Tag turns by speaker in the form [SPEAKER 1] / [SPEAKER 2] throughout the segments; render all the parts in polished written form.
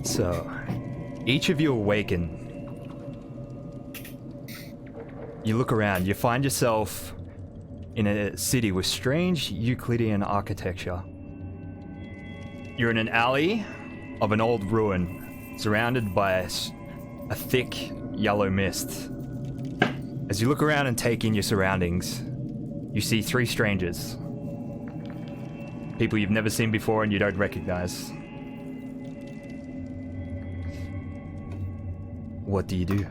[SPEAKER 1] So, each of you awaken. You look around, you find yourself in a city with strange Euclidean architecture. You're in an alley of an old ruin, surrounded by a thick yellow mist. As you look around and take in your surroundings, you see three strangers. People you've never seen before and you don't recognize. What do you do?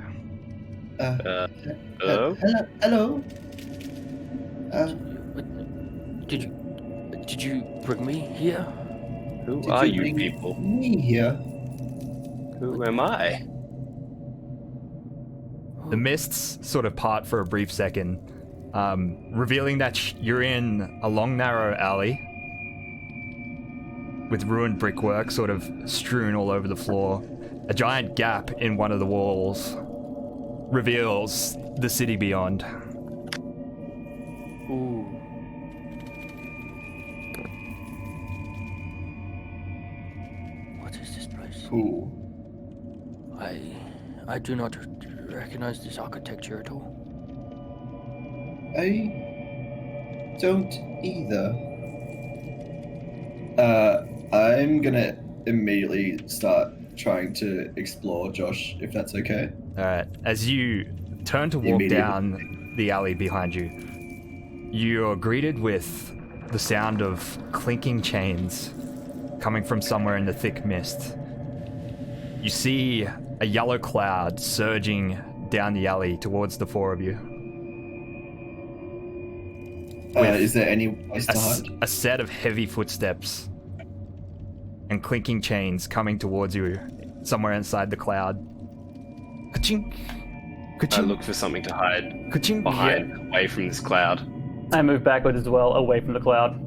[SPEAKER 2] Hello?
[SPEAKER 3] Hello?
[SPEAKER 4] Did you bring me here?
[SPEAKER 2] Who are you people?
[SPEAKER 3] Me here.
[SPEAKER 2] Who am I?
[SPEAKER 1] The mists sort of part for a brief second, revealing that you're in a long, narrow alley with ruined brickwork sort of strewn all over the floor. A giant gap in one of the walls reveals the city beyond.
[SPEAKER 4] Ooh. What is this place?
[SPEAKER 3] Ooh.
[SPEAKER 4] I do not recognize this architecture at all.
[SPEAKER 3] I don't either. I'm gonna immediately start trying to explore, Josh, if that's okay.
[SPEAKER 1] Alright, as you turn to walk down the alley behind you, you're greeted with the sound of clinking chains coming from somewhere in the thick mist. You see a yellow cloud surging down the alley towards the four of you.
[SPEAKER 3] Is there any place to hide?
[SPEAKER 1] A set of heavy footsteps and clinking chains coming towards you somewhere inside the cloud. Ka-chink.
[SPEAKER 2] I
[SPEAKER 1] Ka-chink.
[SPEAKER 2] look for something to hide
[SPEAKER 1] Ka-chink.
[SPEAKER 2] behind, away from this cloud.
[SPEAKER 5] I move backwards as well, away from the cloud.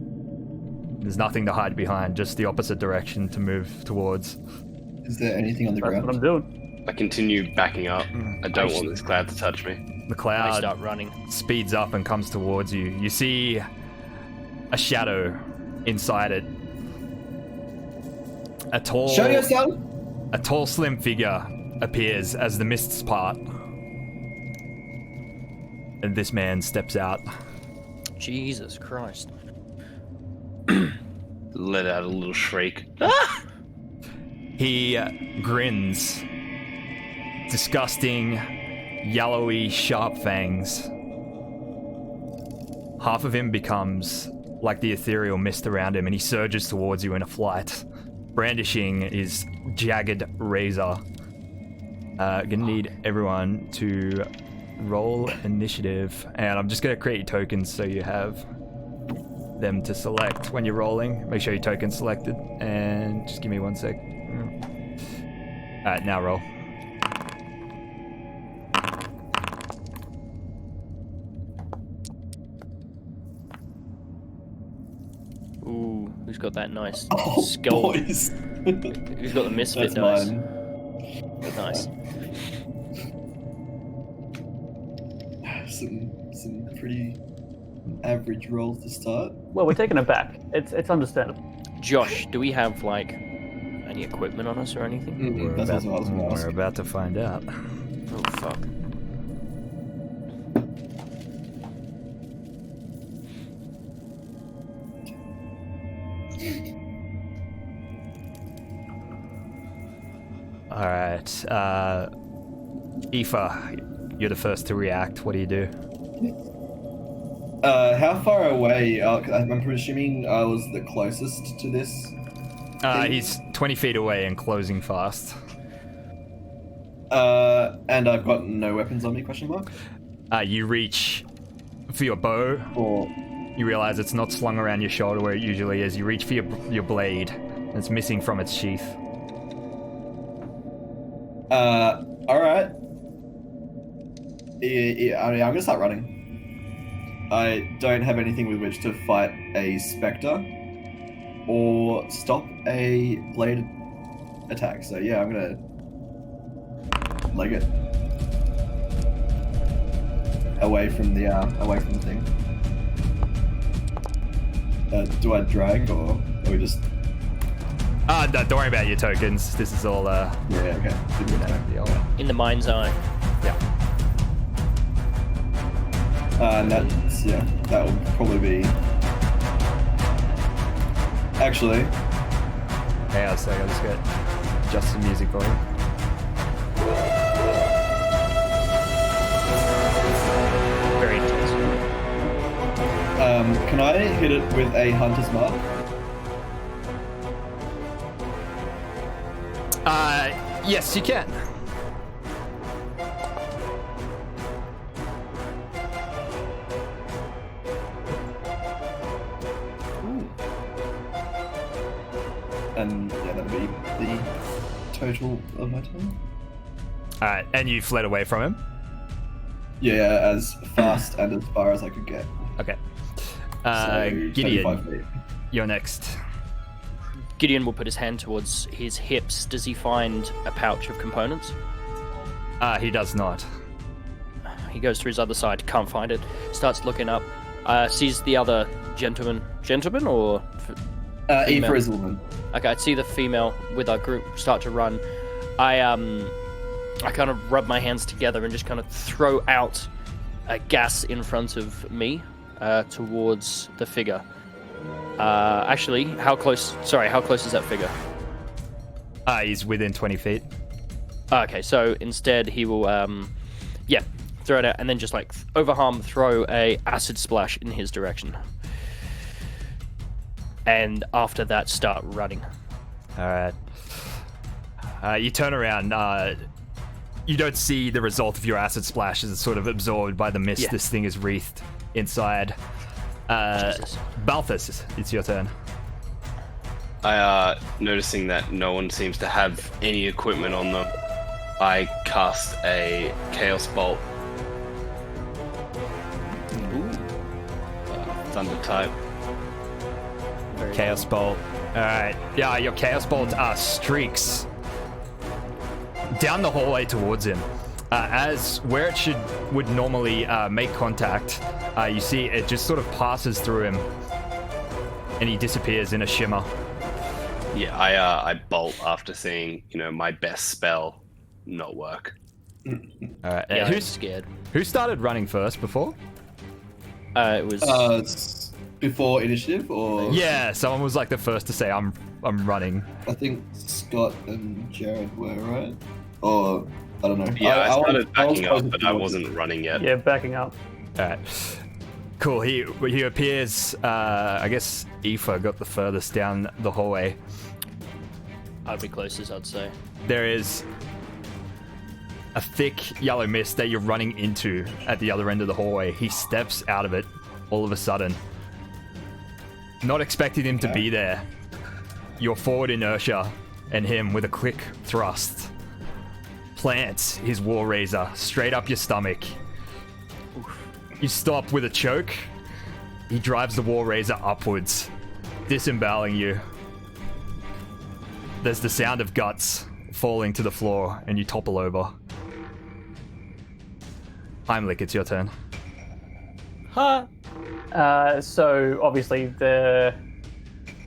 [SPEAKER 1] There's nothing to hide behind, just the opposite direction to move towards.
[SPEAKER 3] Is there anything on the
[SPEAKER 5] That's
[SPEAKER 3] ground?
[SPEAKER 5] what I'm doing.
[SPEAKER 2] I continue backing up. I don't want this cloud to touch me.
[SPEAKER 1] The
[SPEAKER 4] I
[SPEAKER 1] cloud
[SPEAKER 4] start running.
[SPEAKER 1] speeds up and comes towards you. You see a shadow inside it.
[SPEAKER 3] Show yourself!
[SPEAKER 1] A tall, slim figure appears as the mists part. And this man steps out.
[SPEAKER 4] Jesus Christ.
[SPEAKER 2] Let out a little shriek.
[SPEAKER 1] He grins. Disgusting, yellowy, sharp fangs. Half of him becomes like the ethereal mist around him, and he surges towards you in a flight, brandishing his jagged razor. Gonna need everyone to roll initiative, and I'm just gonna create tokens so you have them to select when you're rolling. Make sure your token's selected, and just give me 1 sec. Alright, now roll.
[SPEAKER 4] Ooh, who's got that nice
[SPEAKER 3] Oh,
[SPEAKER 4] skull?
[SPEAKER 3] boys.
[SPEAKER 4] Who's got the misfit
[SPEAKER 3] That's
[SPEAKER 4] dice?
[SPEAKER 3] mine.
[SPEAKER 4] Nice.
[SPEAKER 3] Some pretty average rolls to start.
[SPEAKER 5] Well, we're taking it back. It's understandable.
[SPEAKER 4] Josh, do we have like Any equipment on us or anything?
[SPEAKER 3] Mm-mm, that's also what I was going to ask.
[SPEAKER 1] We're about to find out.
[SPEAKER 4] Oh fuck.
[SPEAKER 1] All right. Aoife, you're the first to react. What do you do?
[SPEAKER 3] How far away? I'm presuming I was the closest to this.
[SPEAKER 1] He's 20 feet away and closing fast.
[SPEAKER 3] And I've got no weapons on me? Question mark.
[SPEAKER 1] You reach for your bow.
[SPEAKER 3] Or
[SPEAKER 1] You realize it's not slung around your shoulder where it usually is. You reach for your blade, and it's missing from its sheath.
[SPEAKER 3] all right. Yeah, I mean, I'm gonna start running. I don't have anything with which to fight a spectre or stop a blade attack. So yeah, I'm gonna leg it away from the thing. Do I drag or are we just?
[SPEAKER 1] No, don't worry about your tokens. This is all
[SPEAKER 3] Yeah, okay.
[SPEAKER 1] the old.
[SPEAKER 4] In the mind's eye.
[SPEAKER 1] Yeah.
[SPEAKER 3] And that will probably be. Actually,
[SPEAKER 1] Hang on a second. Let's get just some music for you.
[SPEAKER 4] Very intense.
[SPEAKER 3] can I hit it with a hunter's mark?
[SPEAKER 1] Yes, you can.
[SPEAKER 3] And yeah, that'll be the total of my turn.
[SPEAKER 1] Alright, and you fled away from him?
[SPEAKER 3] Yeah, as fast and as far as I could get.
[SPEAKER 1] Okay.
[SPEAKER 3] So, 25
[SPEAKER 1] Gideon,
[SPEAKER 3] feet.
[SPEAKER 1] you're next.
[SPEAKER 4] Gideon will put his hand towards his hips. Does he find a pouch of components?
[SPEAKER 1] He does not.
[SPEAKER 4] He goes to his other side, can't find it. Starts looking up. Sees the other gentleman. Gentleman or?
[SPEAKER 3] Aoife is a woman.
[SPEAKER 4] Okay, I see the female with our group start to run. I kind of rub my hands together and just kind of throw out a gas in front of me towards the figure. Actually, how close is that figure?
[SPEAKER 1] He's within 20 feet.
[SPEAKER 4] Okay, so instead he will, throw it out and then just like overharm throw a acid splash in his direction. And after that, start running.
[SPEAKER 1] Alright. You turn around. You don't see the result of your acid splash as it's sort of absorbed by the mist this thing is wreathed inside.
[SPEAKER 4] Jesus.
[SPEAKER 1] Balthus, it's your turn.
[SPEAKER 2] Noticing that no one seems to have any equipment on them, I cast a Chaos Bolt. Thunder type.
[SPEAKER 1] Chaos Bolt. Alright. Yeah, your Chaos Bolt streaks down the hallway towards him. As where it would normally make contact, you see it just sort of passes through him and he disappears in a shimmer.
[SPEAKER 2] Yeah, I bolt after seeing, my best spell not work.
[SPEAKER 1] Alright.
[SPEAKER 4] Yeah, I'm scared.
[SPEAKER 1] Who started running first before?
[SPEAKER 4] It was...
[SPEAKER 3] Before initiative or?
[SPEAKER 1] Yeah, someone was like the first to say I'm running.
[SPEAKER 3] I think Scott and Jared were, right? Or I don't know.
[SPEAKER 2] Yeah, I started
[SPEAKER 3] was
[SPEAKER 2] backing up,
[SPEAKER 3] closer
[SPEAKER 2] but I
[SPEAKER 3] towards-
[SPEAKER 2] wasn't running yet.
[SPEAKER 5] Yeah, backing up.
[SPEAKER 1] Alright. Cool. He appears. I guess Aoife got the furthest down the hallway.
[SPEAKER 4] I'd be closest, I'd say.
[SPEAKER 1] There is a thick yellow mist that you're running into at the other end of the hallway. He steps out of it all of a sudden. Not expecting him to be there. Your forward inertia and him with a quick thrust plants his war razor straight up your stomach. You stop with a choke. He drives the war razor upwards, disemboweling you. There's the sound of guts falling to the floor and you topple over. Heimlich, it's your turn.
[SPEAKER 5] So obviously the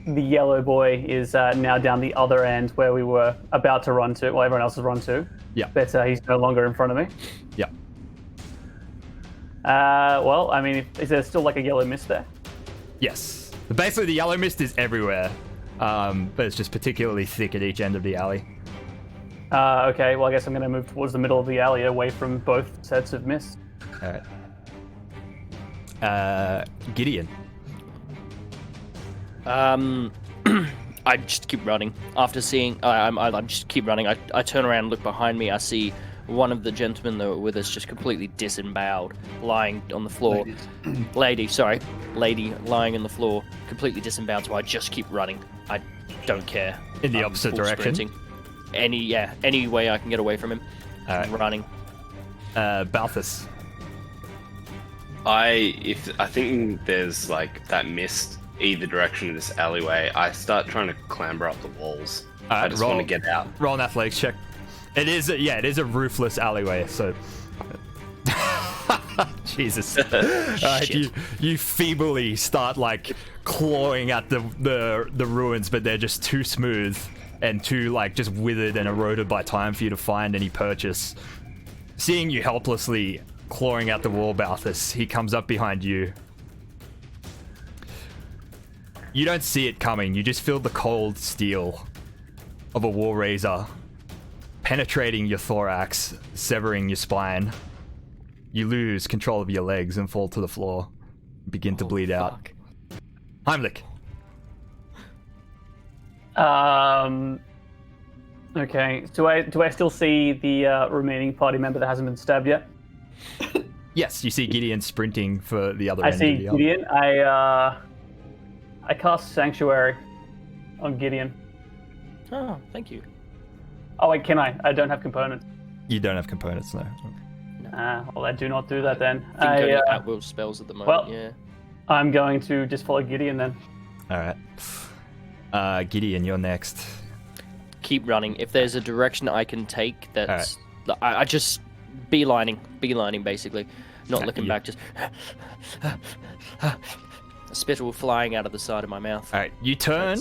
[SPEAKER 5] the yellow boy is now down the other end where we were about to run to, well, everyone else has run to.
[SPEAKER 1] Yeah.
[SPEAKER 5] But he's no longer in front of me.
[SPEAKER 1] Yeah.
[SPEAKER 5] Well, I mean, is there still like a yellow mist there?
[SPEAKER 1] Yes. Basically, the yellow mist is everywhere, but it's just particularly thick at each end of the alley.
[SPEAKER 5] Okay, well, I guess I'm going to move towards the middle of the alley away from both sets of mist.
[SPEAKER 1] All right. Gideon.
[SPEAKER 4] I just keep running. After seeing, I just keep running. I turn around and look behind me. I see one of the gentlemen that were with us just completely disemboweled, lying on the floor. Lady lying on the floor, completely disemboweled. So I just keep running. I don't care.
[SPEAKER 1] In the opposite
[SPEAKER 4] full
[SPEAKER 1] direction?
[SPEAKER 4] sprinting. Any way I can get away from him.
[SPEAKER 1] All right.
[SPEAKER 4] Running.
[SPEAKER 1] Balthus.
[SPEAKER 2] I think there's like that mist either direction of this alleyway. I start trying to clamber up the walls. I just want to get out.
[SPEAKER 1] Roll an athletics check. It is a roofless alleyway, so Jesus. You feebly start like clawing at the ruins, but they're just too smooth and too like just withered and eroded by time for you to find any purchase. Seeing you helplessly clawing at the wall, Balthus, he comes up behind you. You don't see it coming. You just feel the cold steel of a war razor penetrating your thorax, severing your spine. You lose control of your legs and fall to the floor. Begin to bleed out. Heimlich.
[SPEAKER 5] Okay. Do I still see the remaining party member that hasn't been stabbed yet?
[SPEAKER 1] Yes, you see Gideon sprinting for the other
[SPEAKER 5] I
[SPEAKER 1] end
[SPEAKER 5] see
[SPEAKER 1] of the alley.
[SPEAKER 5] Gideon. I cast Sanctuary on Gideon.
[SPEAKER 4] Oh, thank you.
[SPEAKER 5] Oh wait, can I? I don't have components.
[SPEAKER 1] You don't have components, no.
[SPEAKER 5] Well, I do not do that then.
[SPEAKER 4] I think only at-will spells at the moment,
[SPEAKER 5] well,
[SPEAKER 4] yeah.
[SPEAKER 5] I'm going to just follow Gideon then.
[SPEAKER 1] Alright. Gideon, you're next.
[SPEAKER 4] Keep running. If there's a direction I can take, that's... I just beelining basically. Not looking back, just... spittle flying out of the side of my mouth.
[SPEAKER 1] Alright, you turn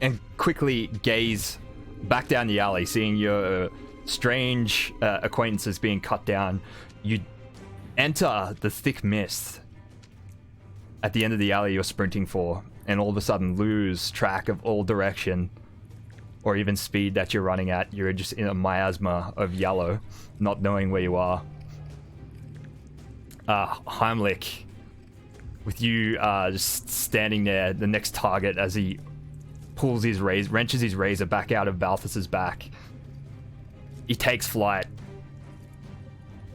[SPEAKER 1] and quickly gaze back down the alley, seeing your strange acquaintances being cut down. You enter the thick mist at the end of the alley you're sprinting for, and all of a sudden lose track of all direction or even speed that you're running at. You're just in a miasma of yellow, not knowing where you are. Heimlich, with you just standing there, the next target, as he pulls his razor, wrenches his razor back out of Balthus's back. He takes flight,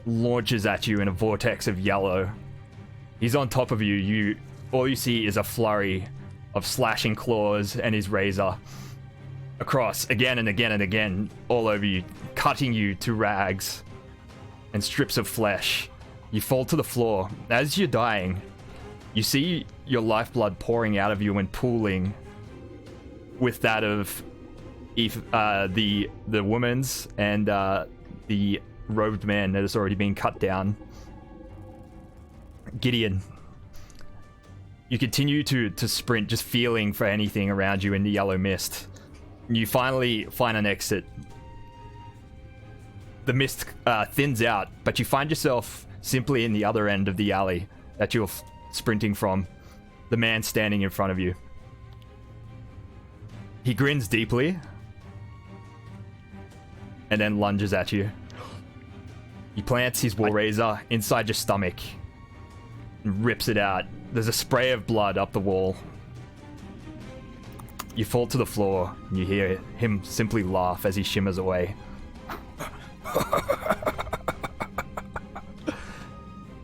[SPEAKER 1] launches at you in a vortex of yellow. He's on top of you. All you see is a flurry of slashing claws and his razor across again and again and again, all over you, cutting you to rags and strips of flesh. You fall to the floor. As you're dying, you see your lifeblood pouring out of you and pooling with that of the woman's and the robed man that has already been cut down. Gideon, you continue to sprint, just feeling for anything around you in the yellow mist. You finally find an exit. The mist thins out, but you find yourself simply in the other end of the alley that you're sprinting from. The man standing in front of you. He grins deeply and then lunges at you. He plants his war razor inside your stomach and rips it out. There's a spray of blood up the wall. You fall to the floor and you hear him simply laugh as he shimmers away.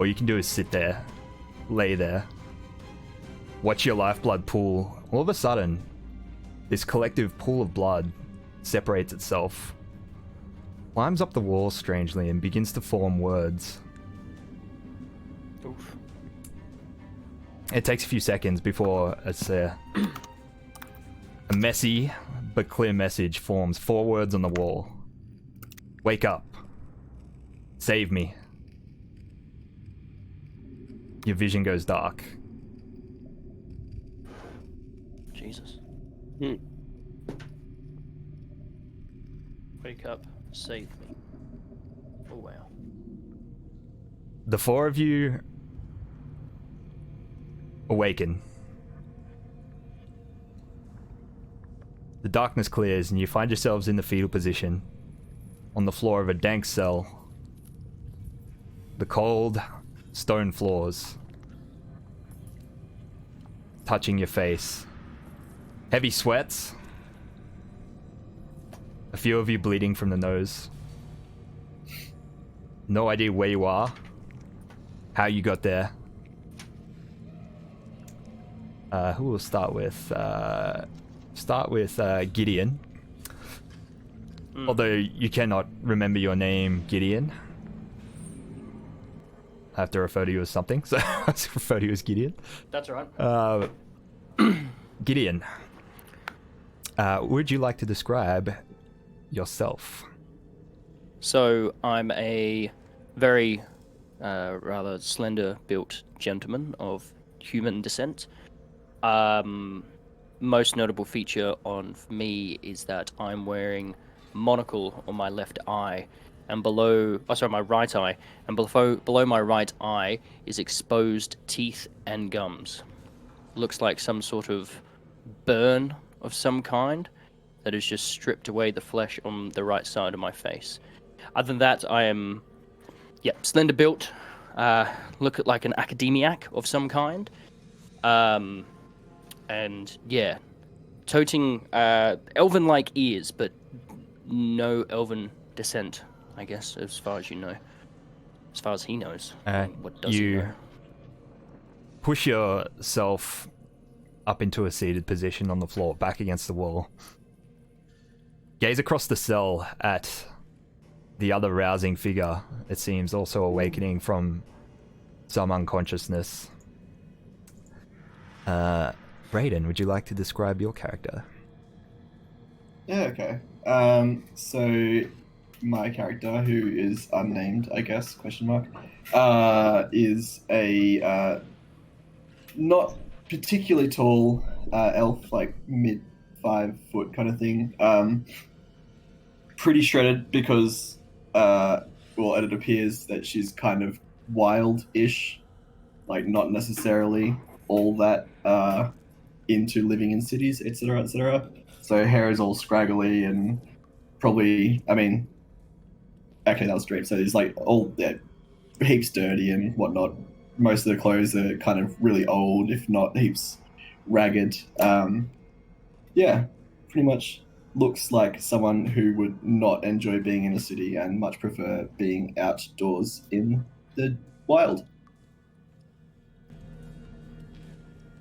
[SPEAKER 1] All you can do is sit there, lay there, watch your lifeblood pool. All of a sudden, this collective pool of blood separates itself, climbs up the wall strangely, and begins to form words.
[SPEAKER 4] Oof.
[SPEAKER 1] It takes a few seconds before a messy but clear message forms. 4 words on the wall. Wake up. Save me. Your vision goes dark.
[SPEAKER 4] Jesus.
[SPEAKER 2] Hmm.
[SPEAKER 4] Wake up, save me. Oh wow.
[SPEAKER 1] The four of you awaken. The darkness clears and you find yourselves in the fetal position on the floor of a dank cell. The cold stone floors touching your face. Heavy sweats. A few of you bleeding from the nose. No idea where you are, how you got there. Who will start with? Gideon. Although you cannot remember your name, Gideon. I have to refer to you as something, so let's refer to you as Gideon.
[SPEAKER 4] That's all right.
[SPEAKER 1] Gideon, would you like to describe yourself?
[SPEAKER 4] So I'm a very rather slender-built gentleman of human descent. Most notable feature on me is that I'm wearing monocle on my left eye, and my right eye, and below my right eye is exposed teeth and gums. Looks like some sort of burn of some kind that has just stripped away the flesh on the right side of my face. Other than that, I am, slender built, look like an academiac of some kind, and toting elven-like ears, but no elven descent, I guess, as far as you know. As far as he knows. What does he know?
[SPEAKER 1] Push yourself up into a seated position on the floor, back against the wall. Gaze across the cell at the other rousing figure, it seems, also awakening from some unconsciousness. Brayden, would you like to describe your character?
[SPEAKER 3] Yeah, okay. So my character, who is unnamed, I guess, is a not particularly tall elf, like mid 5 foot kind of thing. Pretty shredded because, it appears that she's kind of wild-ish, like not necessarily all that into living in cities, etc., etc. So her hair is all scraggly and probably, that was great. So it's like all heaps dirty and whatnot. Most of the clothes are kind of really old, if not heaps ragged. Pretty much looks like someone who would not enjoy being in a city and much prefer being outdoors in the wild.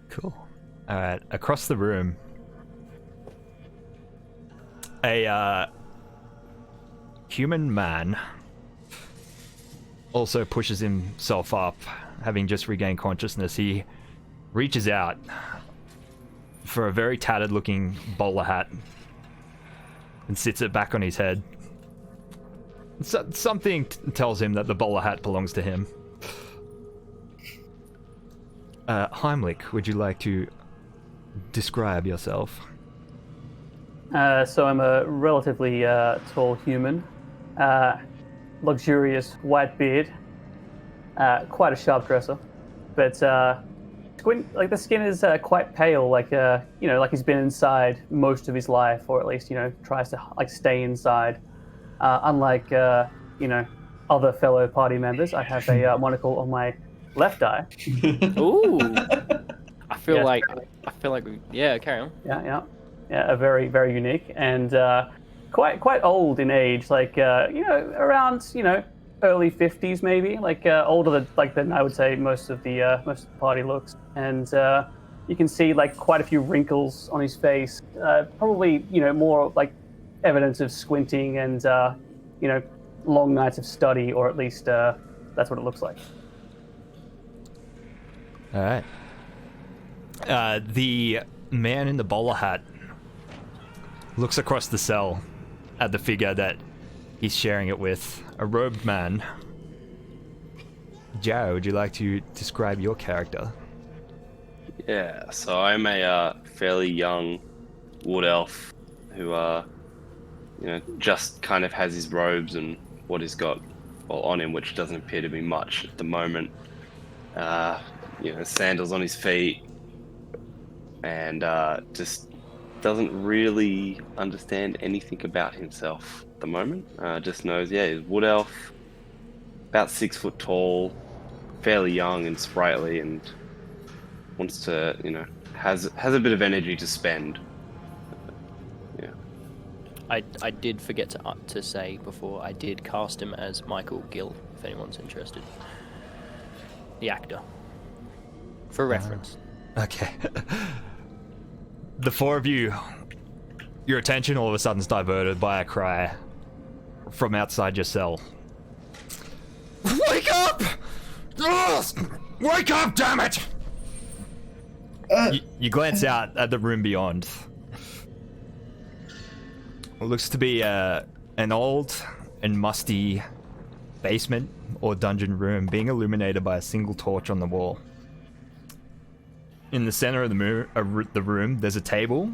[SPEAKER 1] Cool. Alright, across the room, a human man also pushes himself up, having just regained consciousness. He reaches out for a very tattered looking bowler hat and sits it back on his head. Something tells him that the bowler hat belongs to him. Heimlich, would you like to describe yourself?
[SPEAKER 5] So I'm a relatively tall human, luxurious white beard, quite a sharp dresser, but the skin is quite pale, like he's been inside most of his life, or at least tries to stay inside. Unlike other fellow party members, I have a monocle on my left eye.
[SPEAKER 4] Ooh. I feel like we carry on.
[SPEAKER 5] Yeah, a very, very unique and quite old in age, around early 50s maybe, older than I would say most of the party looks, and you can see quite a few wrinkles on his face, probably more evidence of squinting and long nights of study, or at least that's what it looks like.
[SPEAKER 1] All right. The man in the bowler hat looks across the cell at the figure that he's sharing it with, a robed man. Jarrow, would you like to describe your character?
[SPEAKER 2] Yeah, so I'm a fairly young wood elf who, just kind of has his robes and what he's got on him, which doesn't appear to be much at the moment. Sandals on his feet, and just doesn't really understand anything about himself at the moment. Just knows, he's wood elf, about 6 foot tall, fairly young and sprightly, and wants to, has a bit of energy to spend. Yeah.
[SPEAKER 4] I did forget to say before, I did cast him as Michael Gill, if anyone's interested. The actor. For reference.
[SPEAKER 1] Okay. The four of you, your attention all of a sudden is diverted by a cry from outside your cell. Wake up! Ugh! Wake up, damn it! You glance out at the room beyond. It looks to be an old and musty basement or dungeon room being illuminated by a single torch on the wall. In the center of the room, there's a table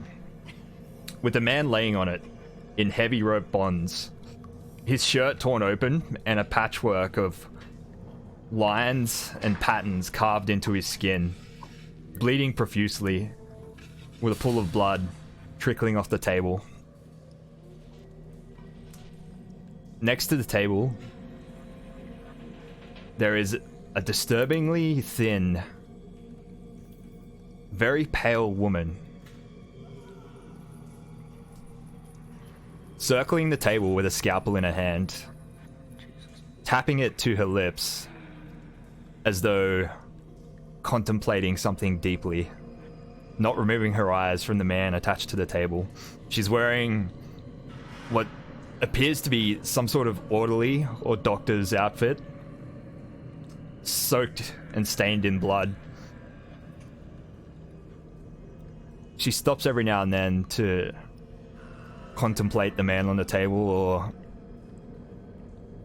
[SPEAKER 1] with a man laying on it in heavy rope bonds, his shirt torn open and a patchwork of lines and patterns carved into his skin, bleeding profusely with a pool of blood trickling off the table. Next to the table, there is a disturbingly thin, very pale woman. Circling the table with a scalpel in her hand, tapping it to her lips as though contemplating something deeply, not removing her eyes from the man attached to the table. She's wearing what appears to be some sort of orderly or doctor's outfit, soaked and stained in blood. She stops every now and then to contemplate the man on the table or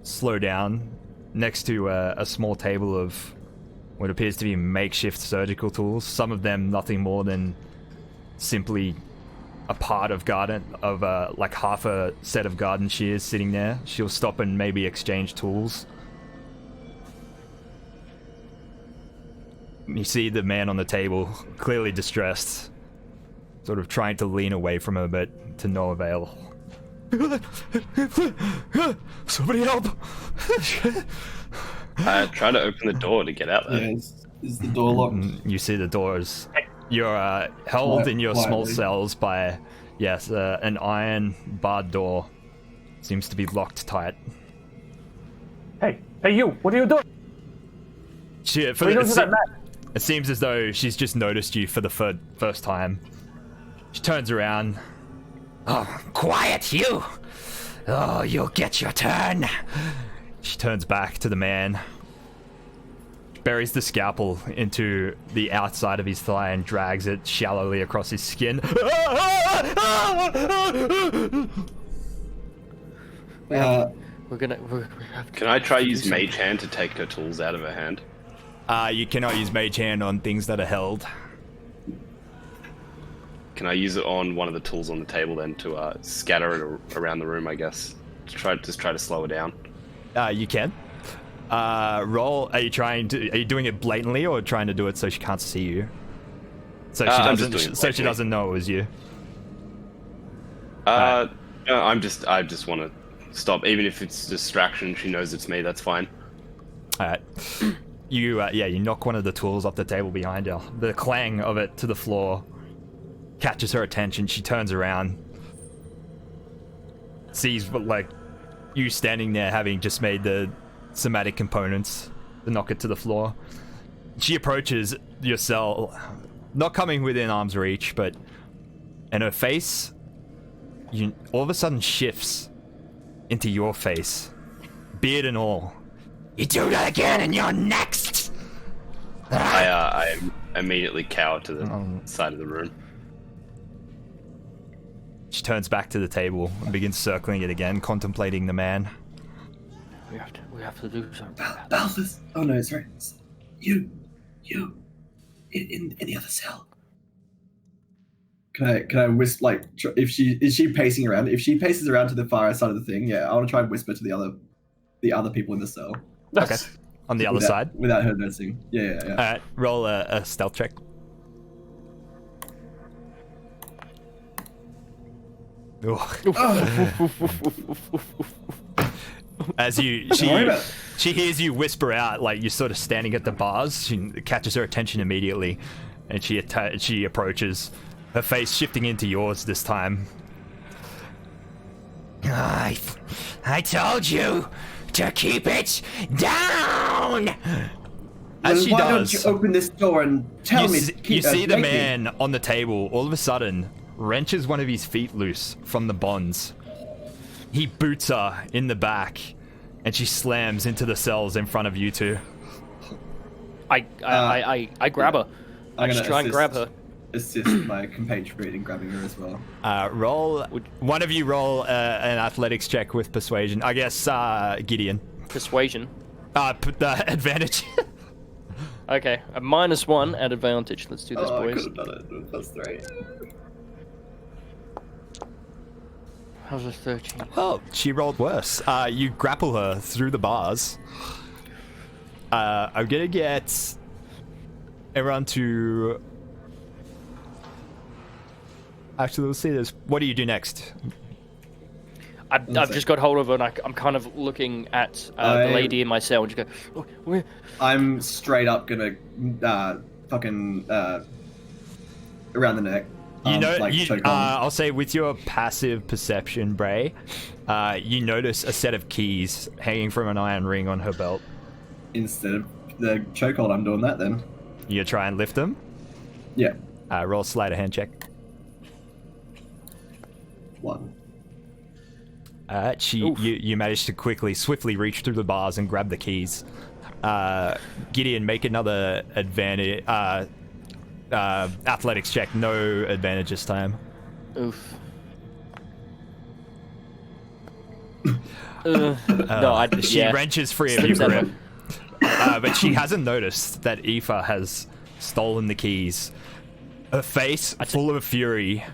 [SPEAKER 1] slow down next to a small table of what appears to be makeshift surgical tools, some of them nothing more than simply a part of like half a set of garden shears sitting there. She'll stop and maybe exchange tools. You see the man on the table, clearly distressed, sort of trying to lean away from her, but to no avail. Somebody help!
[SPEAKER 2] I try to open the door to get out there.
[SPEAKER 3] Yeah, is the door locked?
[SPEAKER 1] You see the doors. You're held in your small cells by, an iron barred door. Seems to be locked tight.
[SPEAKER 5] Hey, you! What are you doing?
[SPEAKER 1] It seems as though she's just noticed you for the first time. She turns around. Oh, quiet, you! Oh, you'll get your turn. She turns back to the man, buries the scalpel into the outside of his thigh and drags it shallowly across his skin.
[SPEAKER 2] Can I try use Mage Hand to take her tools out of her hand?
[SPEAKER 1] You cannot use Mage Hand on things that are held.
[SPEAKER 2] Can I use it on one of the tools on the table then to scatter it around the room, I guess? To try to slow her down?
[SPEAKER 1] You can. Roll. Are you doing it blatantly or trying to do it so she can't see you? So she doesn't know it was you.
[SPEAKER 2] No, I just want to stop. Even if it's a distraction, she knows it's me, that's fine.
[SPEAKER 1] Alright. You knock one of the tools off the table behind her. The clang of it to the floor catches her attention. She turns around, sees you standing there having just made the somatic components to knock it to the floor. She approaches your cell, not coming within arm's reach, and her face all of a sudden shifts into your face, beard and all. You do that again and you're next!
[SPEAKER 2] I immediately cower to the side of the room.
[SPEAKER 1] She turns back to the table and begins circling it again, contemplating the man.
[SPEAKER 4] We have to do something.
[SPEAKER 3] Balthus! Oh no, it's right. You. in the other cell. Can I whisper, like, if is she pacing around? If she paces around to the far side of the thing, yeah, I want to try and whisper to the other people in the cell.
[SPEAKER 1] Okay. On the other side?
[SPEAKER 3] Without her noticing. Yeah.
[SPEAKER 1] Alright, roll a stealth check. As she hears you whisper out, like you're sort of standing at the bars, she catches her attention immediately, and she approaches, her face shifting into yours this time. I told you to keep it down. As she
[SPEAKER 3] why
[SPEAKER 1] does,
[SPEAKER 3] don't you open this door and tell me?
[SPEAKER 1] You see the man on the table all of a sudden wrenches one of his feet loose from the bonds. He boots her in the back, and she slams into the cells in front of you two.
[SPEAKER 4] I grab her. I just try and grab her.
[SPEAKER 3] Assist my compatriot in grabbing her as well.
[SPEAKER 1] One of you roll an athletics check with persuasion. I guess Gideon.
[SPEAKER 4] Persuasion.
[SPEAKER 1] Advantage.
[SPEAKER 4] Okay, a -1 at advantage. Let's do this, boys.
[SPEAKER 3] I could have done it with +3.
[SPEAKER 4] How's a 13?
[SPEAKER 1] Oh, she rolled worse. You grapple her through the bars. I'm gonna get everyone to... Actually, let's see this. What do you do next?
[SPEAKER 4] I've just got hold of her, and I'm kind of looking at the lady in my cell, and just go, oh,
[SPEAKER 3] I'm straight up gonna fucking around the neck.
[SPEAKER 1] I'll say with your passive perception, Bray, you notice a set of keys hanging from an iron ring on her belt.
[SPEAKER 3] Instead of the chokehold, I'm doing that then.
[SPEAKER 1] You try and lift them?
[SPEAKER 3] Yeah.
[SPEAKER 1] Roll a sleight of hand check.
[SPEAKER 3] 1.
[SPEAKER 1] You manage to swiftly reach through the bars and grab the keys. Gideon, make another advantage athletics check. No advantage this time.
[SPEAKER 4] Oof. No,
[SPEAKER 1] she wrenches free of your grip, but she hasn't noticed that Aoife has stolen the keys. Her face full of fury,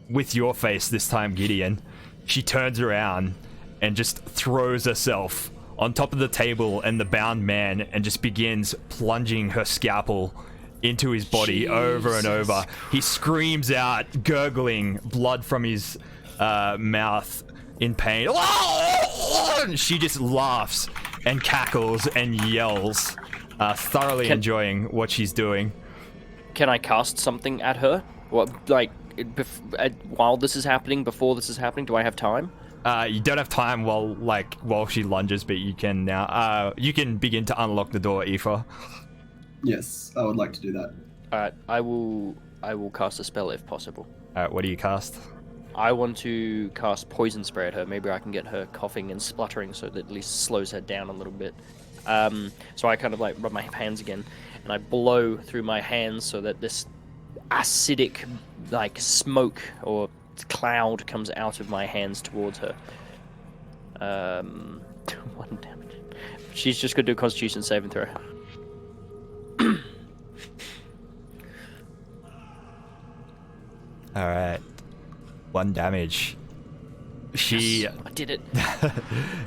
[SPEAKER 1] with your face this time, Gideon. She turns around and just throws herself on top of the table and the bound man, and just begins plunging her scalpel into his body over and over. He screams out, gurgling blood from his mouth in pain. She just laughs and cackles and yells, thoroughly enjoying what she's doing.
[SPEAKER 4] Can I cast something at her? What, like, while this is happening, before this is happening? Do I have time?
[SPEAKER 1] You don't have time while she lunges, but you can now. You can begin to unlock the door, Aoife.
[SPEAKER 3] Yes, I would like to do that.
[SPEAKER 4] Alright, I will cast a spell if possible.
[SPEAKER 1] Alright, what do you cast?
[SPEAKER 4] I want to cast poison spray at her. Maybe I can get her coughing and spluttering, so that at least slows her down a little bit. So I kind of like rub my hands again, and I blow through my hands so that this acidic like smoke or cloud comes out of my hands towards her. 1 damage. She's just gonna do a Constitution saving throw.
[SPEAKER 1] Alright. 1 damage.
[SPEAKER 4] Yes, I did it.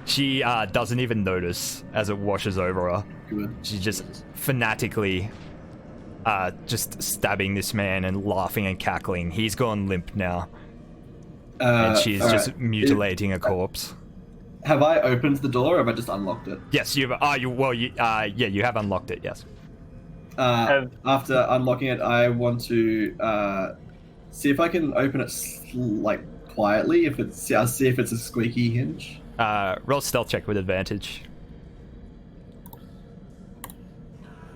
[SPEAKER 1] She doesn't even notice as it washes over her.
[SPEAKER 3] Good.
[SPEAKER 1] She's just fanatically just stabbing this man and laughing and cackling. He's gone limp now. And she's just mutilating a corpse.
[SPEAKER 3] Have I opened the door or have I just unlocked it?
[SPEAKER 1] Yes, you have unlocked it, yes.
[SPEAKER 3] After unlocking it, I want to see if I can open it like quietly. I'll see if it's a squeaky hinge.
[SPEAKER 1] Roll stealth check with advantage.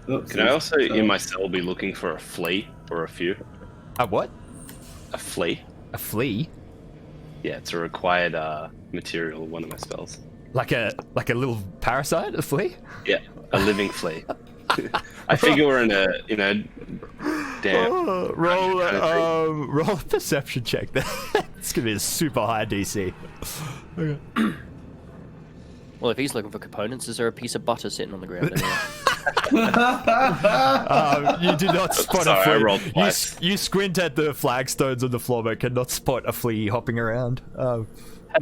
[SPEAKER 3] Oops,
[SPEAKER 2] Can I also, in my cell, be looking for a flea or a few?
[SPEAKER 1] A what?
[SPEAKER 2] A flea?
[SPEAKER 1] A flea?
[SPEAKER 2] Yeah, it's a required material, one of my spells.
[SPEAKER 1] Like a little parasite, a flea?
[SPEAKER 2] Yeah, a living flea. I figure we're in a, damn.
[SPEAKER 1] Roll a perception check. It's gonna be a super high DC. Okay.
[SPEAKER 4] Well, if he's looking for components, is there a piece of butter sitting on the ground anywhere?
[SPEAKER 1] You do not spot
[SPEAKER 2] Sorry, I
[SPEAKER 1] a
[SPEAKER 2] rolled
[SPEAKER 1] flea.
[SPEAKER 2] twice.
[SPEAKER 1] You squint at the flagstones on the floor, but cannot spot a flea hopping around.
[SPEAKER 5] Have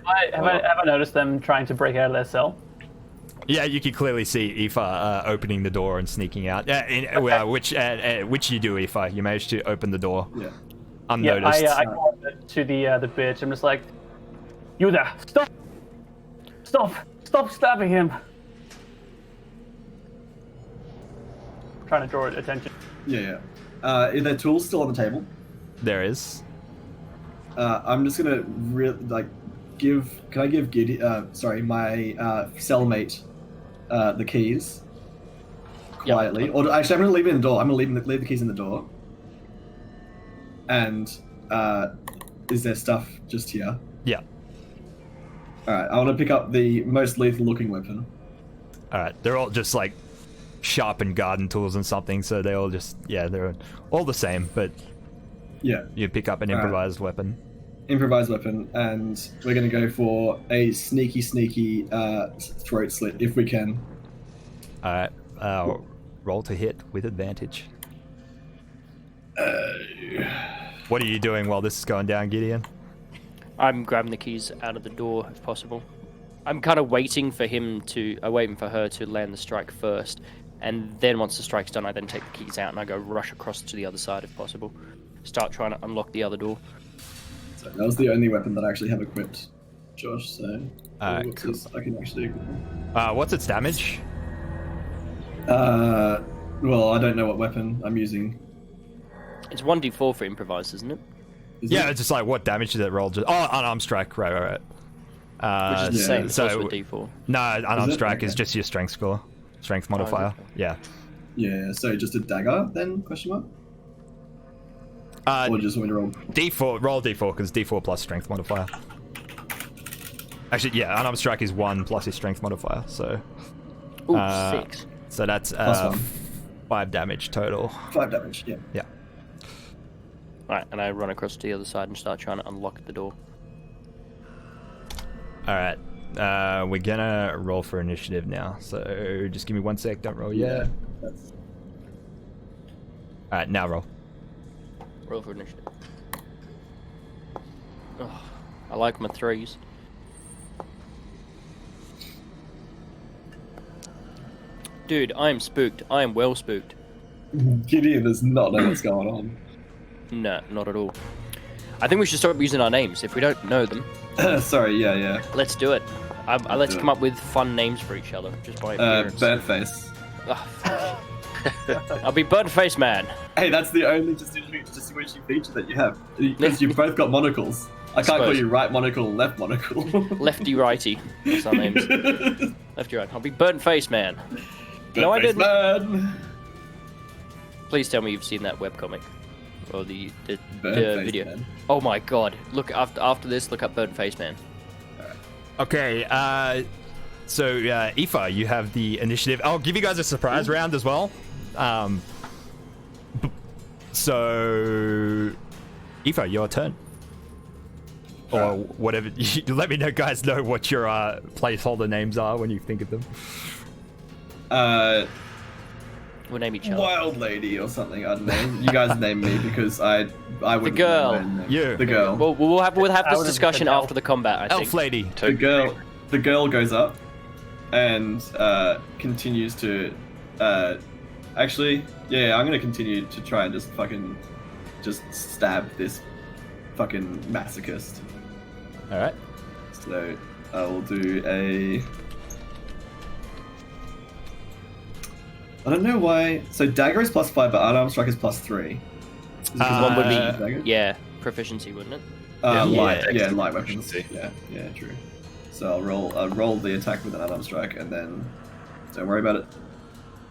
[SPEAKER 5] I noticed them trying to break out of their cell?
[SPEAKER 1] Yeah, you can clearly see Aoife opening the door and sneaking out. Which you do, Aoife. You managed to open the door
[SPEAKER 3] Yeah.
[SPEAKER 1] unnoticed.
[SPEAKER 5] Yeah, I call to the bitch. I'm just like, you there! Stop stabbing him! Trying to draw attention.
[SPEAKER 3] Yeah. Are there tools still on the table?
[SPEAKER 1] There is.
[SPEAKER 3] I'm just gonna give. Can I give my cellmate the keys quietly? Or actually, I'm gonna leave it in the door. I'm gonna leave the keys in the door. And is there stuff just here?
[SPEAKER 1] Yeah.
[SPEAKER 3] All right. I want to pick up the most lethal-looking weapon.
[SPEAKER 1] All right. They're all just like sharpened garden tools and something, so they all just they're all the same, but
[SPEAKER 3] Yeah.
[SPEAKER 1] you pick up an improvised weapon.
[SPEAKER 3] Improvised weapon, and we're gonna go for a sneaky throat slit if we can.
[SPEAKER 1] All right. Roll to hit with advantage. What are you doing while this is going down, Gideon?
[SPEAKER 4] I'm grabbing the keys out of the door if possible. I'm kind of waiting for her to land the strike first, and then once the strike's done, I then take the keys out and I go rush across to the other side if possible. Start trying to unlock the other door.
[SPEAKER 3] So that was the only weapon that I actually have equipped, Josh. So
[SPEAKER 1] Cool.
[SPEAKER 3] I can actually.
[SPEAKER 1] What's its damage?
[SPEAKER 3] Well, I don't know what weapon I'm using.
[SPEAKER 4] It's 1d4 for improvise, isn't it?
[SPEAKER 3] Is
[SPEAKER 1] Yeah,
[SPEAKER 3] it?
[SPEAKER 1] it's just like what damage did it roll? Unarmed strike. Right.
[SPEAKER 4] Which is the same. It's
[SPEAKER 1] so
[SPEAKER 4] also a d4.
[SPEAKER 1] no, unarmed
[SPEAKER 3] it?
[SPEAKER 1] strike is
[SPEAKER 3] Okay.
[SPEAKER 1] just your strength score, strength modifier.
[SPEAKER 4] okay.
[SPEAKER 1] Yeah.
[SPEAKER 3] Yeah. So just a dagger then? Question mark. Or just want me to roll?
[SPEAKER 1] D4. Roll D4 because D4 plus strength modifier. Actually, yeah, unarmed strike is 1 plus your strength modifier. So.
[SPEAKER 4] Ooh, 6.
[SPEAKER 1] So that's
[SPEAKER 3] Plus 1.
[SPEAKER 1] 5 damage total.
[SPEAKER 3] 5 damage. Yeah.
[SPEAKER 1] Yeah.
[SPEAKER 4] Alright, and I run across to the other side and start trying to unlock the door.
[SPEAKER 1] All right. We're gonna roll for initiative now. So just give me 1 sec. Don't roll yet.
[SPEAKER 3] That's...
[SPEAKER 1] All right, now roll.
[SPEAKER 4] Roll for initiative. Oh, I like my 3s. Dude, I am spooked. I am well spooked.
[SPEAKER 3] Gideon does not know what's going on.
[SPEAKER 4] No, not at all. I think we should start using our names. If we don't know them,
[SPEAKER 3] Sorry. Yeah.
[SPEAKER 4] let's do it. Let's
[SPEAKER 3] do
[SPEAKER 4] come
[SPEAKER 3] it.
[SPEAKER 4] up with fun names for each other, just by appearance.
[SPEAKER 3] Burnt face.
[SPEAKER 4] I'll be Burnt Face Man.
[SPEAKER 3] Hey, that's the only distinguishing feature that you have. Because you've both got monocles. I can't call
[SPEAKER 4] Suppose.
[SPEAKER 3] you right monocle, left monocle.
[SPEAKER 4] Lefty Righty. That's our names. Lefty Right. I'll be Burnt Face Man. No, I
[SPEAKER 3] Burnt-face
[SPEAKER 4] didn't.
[SPEAKER 3] man.
[SPEAKER 4] Please tell me you've seen that webcomic. Or the
[SPEAKER 3] Burnt-face
[SPEAKER 4] video.
[SPEAKER 3] man.
[SPEAKER 4] Oh my god. Look, after this, look up Burnt Face Man.
[SPEAKER 1] Okay. So Aoife, you have the initiative. I'll give you guys a surprise round as well. So Aoife, your turn. Or whatever. Let me know, guys. Know what your placeholder names are when you think of them.
[SPEAKER 4] We'll name each other.
[SPEAKER 3] Wild lady or something. I don't know. You guys name me because I wouldn't.
[SPEAKER 4] girl.
[SPEAKER 3] know my name.
[SPEAKER 1] You.
[SPEAKER 3] The girl.
[SPEAKER 4] We'll have this
[SPEAKER 5] would've
[SPEAKER 4] discussion
[SPEAKER 5] said elf.
[SPEAKER 4] after the combat, I think.
[SPEAKER 1] Elf lady.
[SPEAKER 3] The girl goes up and continues to actually, yeah, I'm gonna continue to try and just stab this fucking masochist.
[SPEAKER 1] All right.
[SPEAKER 3] So I will do a. I don't know why. So dagger is +5, but unarmed strike is +3. Is it 'cause
[SPEAKER 4] One would be,
[SPEAKER 3] dagger?
[SPEAKER 4] yeah, proficiency, wouldn't it?
[SPEAKER 3] Light
[SPEAKER 2] excellent
[SPEAKER 3] weapons.
[SPEAKER 2] proficiency.
[SPEAKER 3] Yeah, true. So I'll roll the attack with an unarmed strike, and then don't worry about it.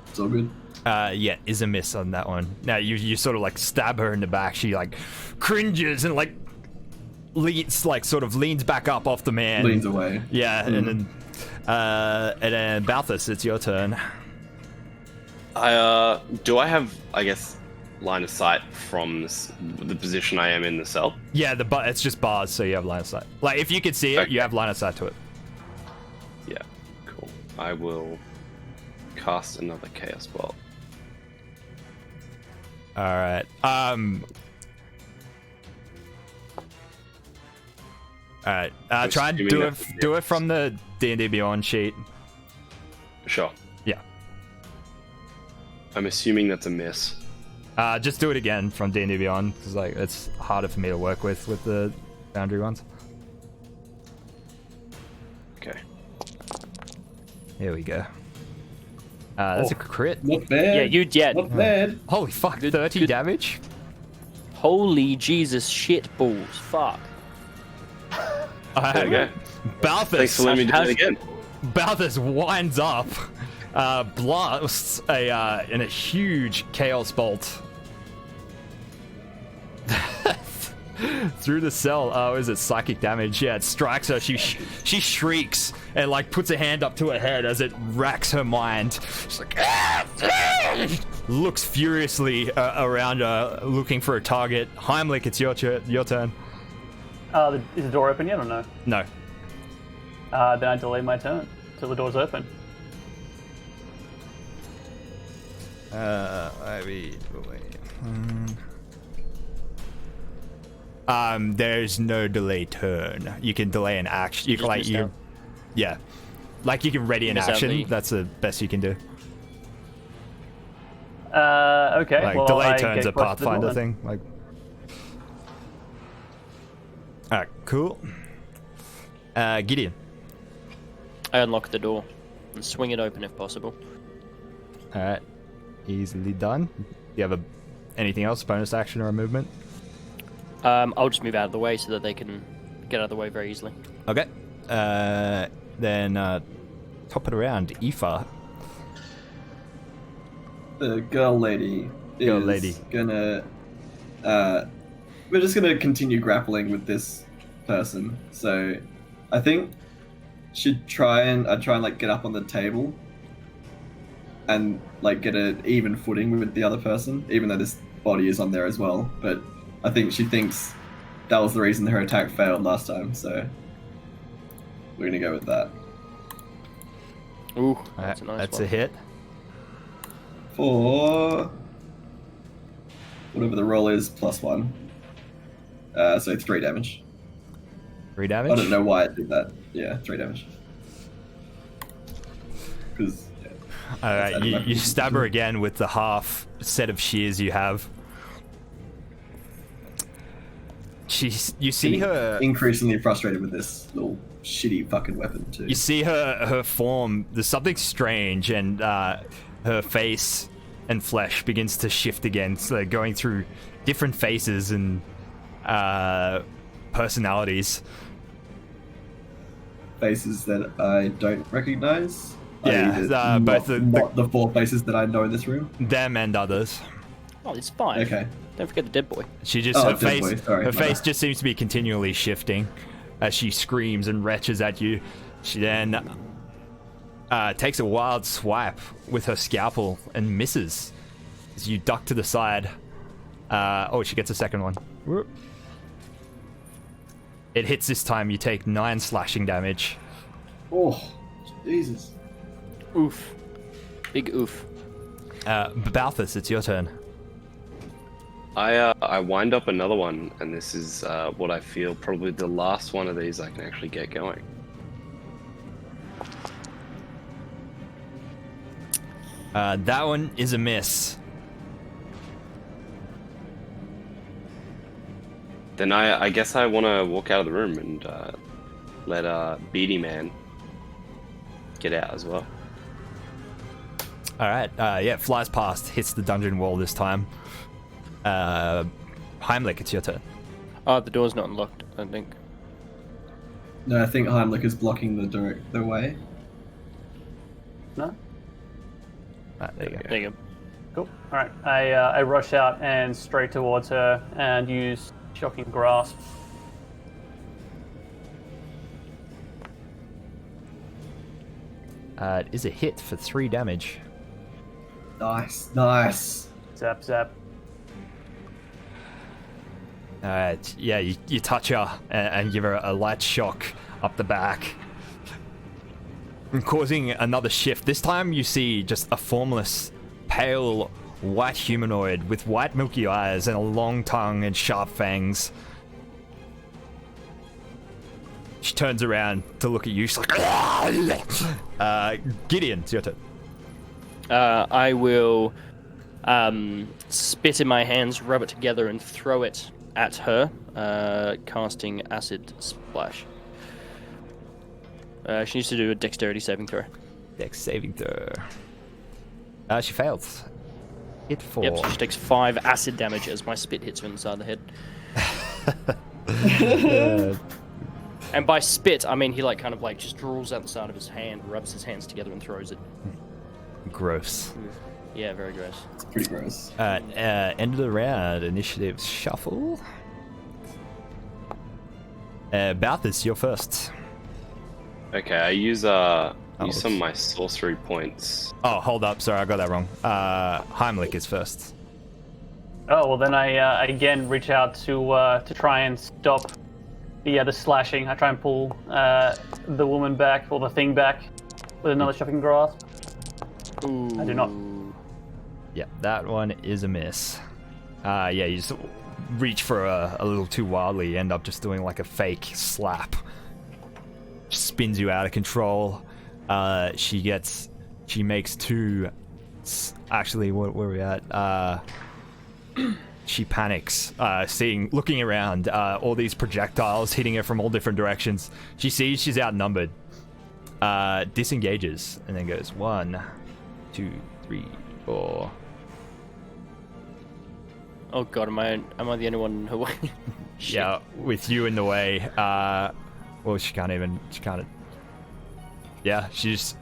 [SPEAKER 3] It's all good.
[SPEAKER 1] Yeah, is a miss on that one. Now you sort of like stab her in the back. She like cringes and like leans back up off the man.
[SPEAKER 3] Leans away.
[SPEAKER 1] Yeah, and then Balthus, it's your turn.
[SPEAKER 2] Do I have, I guess, line of sight from the position I am in the cell?
[SPEAKER 1] Yeah, it's just bars, so you have line of sight. Like if you could see it,
[SPEAKER 2] Okay.
[SPEAKER 1] you have line of sight to it.
[SPEAKER 2] Yeah, cool. I will cast another chaos bolt.
[SPEAKER 1] All right. All right. Try and do it from the D&D Beyond sheet.
[SPEAKER 2] Sure.
[SPEAKER 1] Yeah.
[SPEAKER 2] I'm assuming that's a miss.
[SPEAKER 1] Just do it again from D&D Beyond, because like it's harder for me to work with the boundary ones.
[SPEAKER 2] Okay.
[SPEAKER 1] Here we go. That's a crit.
[SPEAKER 3] Not bad.
[SPEAKER 4] Yeah, you dead.
[SPEAKER 3] Not bad.
[SPEAKER 1] Holy fuck!
[SPEAKER 4] Good-
[SPEAKER 1] 30
[SPEAKER 4] good.
[SPEAKER 1] damage.
[SPEAKER 4] Holy Jesus shit balls. Fuck.
[SPEAKER 2] There you go.
[SPEAKER 1] Balthus.
[SPEAKER 2] Thanks for letting me do
[SPEAKER 4] How's-
[SPEAKER 2] it again.
[SPEAKER 1] Balthus winds up, blasts in a huge chaos bolt through the cell. Oh, is it psychic damage? Yeah, it strikes her. She shrieks and like puts a hand up to her head as it racks her mind. She's like, looks furiously around her, looking for a target. Heimlich, it's your turn.
[SPEAKER 5] Is the door open yet or no?
[SPEAKER 1] No.
[SPEAKER 5] Then I delay my turn till the door's open.
[SPEAKER 1] There's no delay turn. You can delay an action. You can like
[SPEAKER 4] missed out.
[SPEAKER 1] yeah, like you can ready an
[SPEAKER 4] Miss out
[SPEAKER 1] action.
[SPEAKER 4] the-
[SPEAKER 1] That's the best you can do.
[SPEAKER 5] Okay.
[SPEAKER 1] Like
[SPEAKER 5] well,
[SPEAKER 1] delay
[SPEAKER 5] I
[SPEAKER 1] turns
[SPEAKER 5] get
[SPEAKER 1] a
[SPEAKER 5] close to the door
[SPEAKER 1] Pathfinder
[SPEAKER 5] then.
[SPEAKER 1] thing. Like, alright, cool. Gideon.
[SPEAKER 4] I unlock the door and swing it open if possible.
[SPEAKER 1] Alright, easily done. Do you have anything else? Bonus action or a movement?
[SPEAKER 4] I'll just move out of the way so that they can get out of the way very easily.
[SPEAKER 1] Okay. Then top it around. Aoife.
[SPEAKER 3] The girl lady is gonna. We're just gonna continue grappling with this person. So, I think she'd try and like get up on the table and like get an even footing with the other person, even though this body is on there as well. But I think she thinks that was the reason her attack failed last time. So we're gonna go with that.
[SPEAKER 4] Ooh, that's a nice
[SPEAKER 1] That's
[SPEAKER 4] one.
[SPEAKER 1] a hit.
[SPEAKER 3] For whatever the roll is, +1. So 3 damage.
[SPEAKER 1] 3 damage.
[SPEAKER 3] I don't know why it did that. Yeah, 3 damage. Because
[SPEAKER 1] Alright, you stab her again with the half set of shears you have. You see her
[SPEAKER 3] increasingly frustrated with this little shitty fucking weapon too.
[SPEAKER 1] You see her form. There's something strange, and her face and flesh begins to shift again. So going through different faces and personalities.
[SPEAKER 3] Faces that I don't recognize.
[SPEAKER 1] Yeah, both
[SPEAKER 3] not the 4 faces that I know in this room.
[SPEAKER 1] Them and others.
[SPEAKER 4] Oh, it's fine.
[SPEAKER 3] Okay.
[SPEAKER 4] Don't forget the dead boy.
[SPEAKER 1] She just
[SPEAKER 3] Oh,
[SPEAKER 1] her
[SPEAKER 3] dead boy,
[SPEAKER 1] face
[SPEAKER 3] sorry,
[SPEAKER 1] her
[SPEAKER 3] my
[SPEAKER 1] face
[SPEAKER 3] bad.
[SPEAKER 1] just seems to be continually shifting as she screams and retches at you. She then takes a wild swipe with her scalpel and misses as you duck to the side. She gets a second one. Whoop. It hits this time. You take 9 slashing damage.
[SPEAKER 3] Oh, Jesus.
[SPEAKER 4] Oof. Big oof.
[SPEAKER 1] Balthus, it's your turn.
[SPEAKER 2] I wind up another one, and this is what I feel probably the last one of these I can actually get going.
[SPEAKER 1] That one is a miss.
[SPEAKER 2] Then I guess I want to walk out of the room and let Beady Man get out as well.
[SPEAKER 1] Alright, it flies past, hits the dungeon wall this time. Heimlich, it's your turn.
[SPEAKER 4] Oh, the door's not unlocked, I think.
[SPEAKER 3] No, I think Heimlich is blocking the way.
[SPEAKER 5] No.
[SPEAKER 1] There you go.
[SPEAKER 4] There you go.
[SPEAKER 5] Cool. All right. I rush out and straight towards her and use shocking grasp.
[SPEAKER 1] It is a hit for 3 damage.
[SPEAKER 3] Nice.
[SPEAKER 5] Zap zap.
[SPEAKER 1] Alright, yeah, you touch her and give her a light shock up the back. causing another shift. This time you see just a formless, pale, white humanoid with white milky eyes and a long tongue and sharp fangs. She turns around to look at you. She's like, Gideon, it's your turn.
[SPEAKER 4] I will spit in my hands, rub it together, and throw it at her, casting Acid Splash. She needs to do a dexterity saving throw.
[SPEAKER 1] Dex saving throw. She fails. Hit 4.
[SPEAKER 4] Yep, so she takes 5 acid damage as my spit hits her in the side of the head. And by spit, I mean he kind of just drools out the side of his hand, rubs his hands together, and throws it.
[SPEAKER 1] Gross.
[SPEAKER 4] Yeah, very gross.
[SPEAKER 3] It's pretty gross.
[SPEAKER 1] End of the round. Initiative shuffle. Balthus, you're first.
[SPEAKER 2] Okay, I use some of my sorcery points.
[SPEAKER 1] Oh, hold up. Sorry, I got that wrong. Heimlich is first.
[SPEAKER 5] Oh well, then I again reach out to try and stop the slashing. I try and pull the woman back, or the thing back, with another shocking grasp.
[SPEAKER 4] Ooh.
[SPEAKER 5] I do not.
[SPEAKER 1] Yeah, that one is a miss. Yeah, you just reach for a little too wildly, end up just doing like a fake slap. Spins you out of control. She makes 2. Actually, where are we at? She panics, looking around, all these projectiles hitting her from all different directions. She sees she's outnumbered. Disengages and then goes 1, 2, 3, 4.
[SPEAKER 4] Oh god, am I the only one who?
[SPEAKER 1] Yeah, with you in the way. Well, she can't. Yeah, she's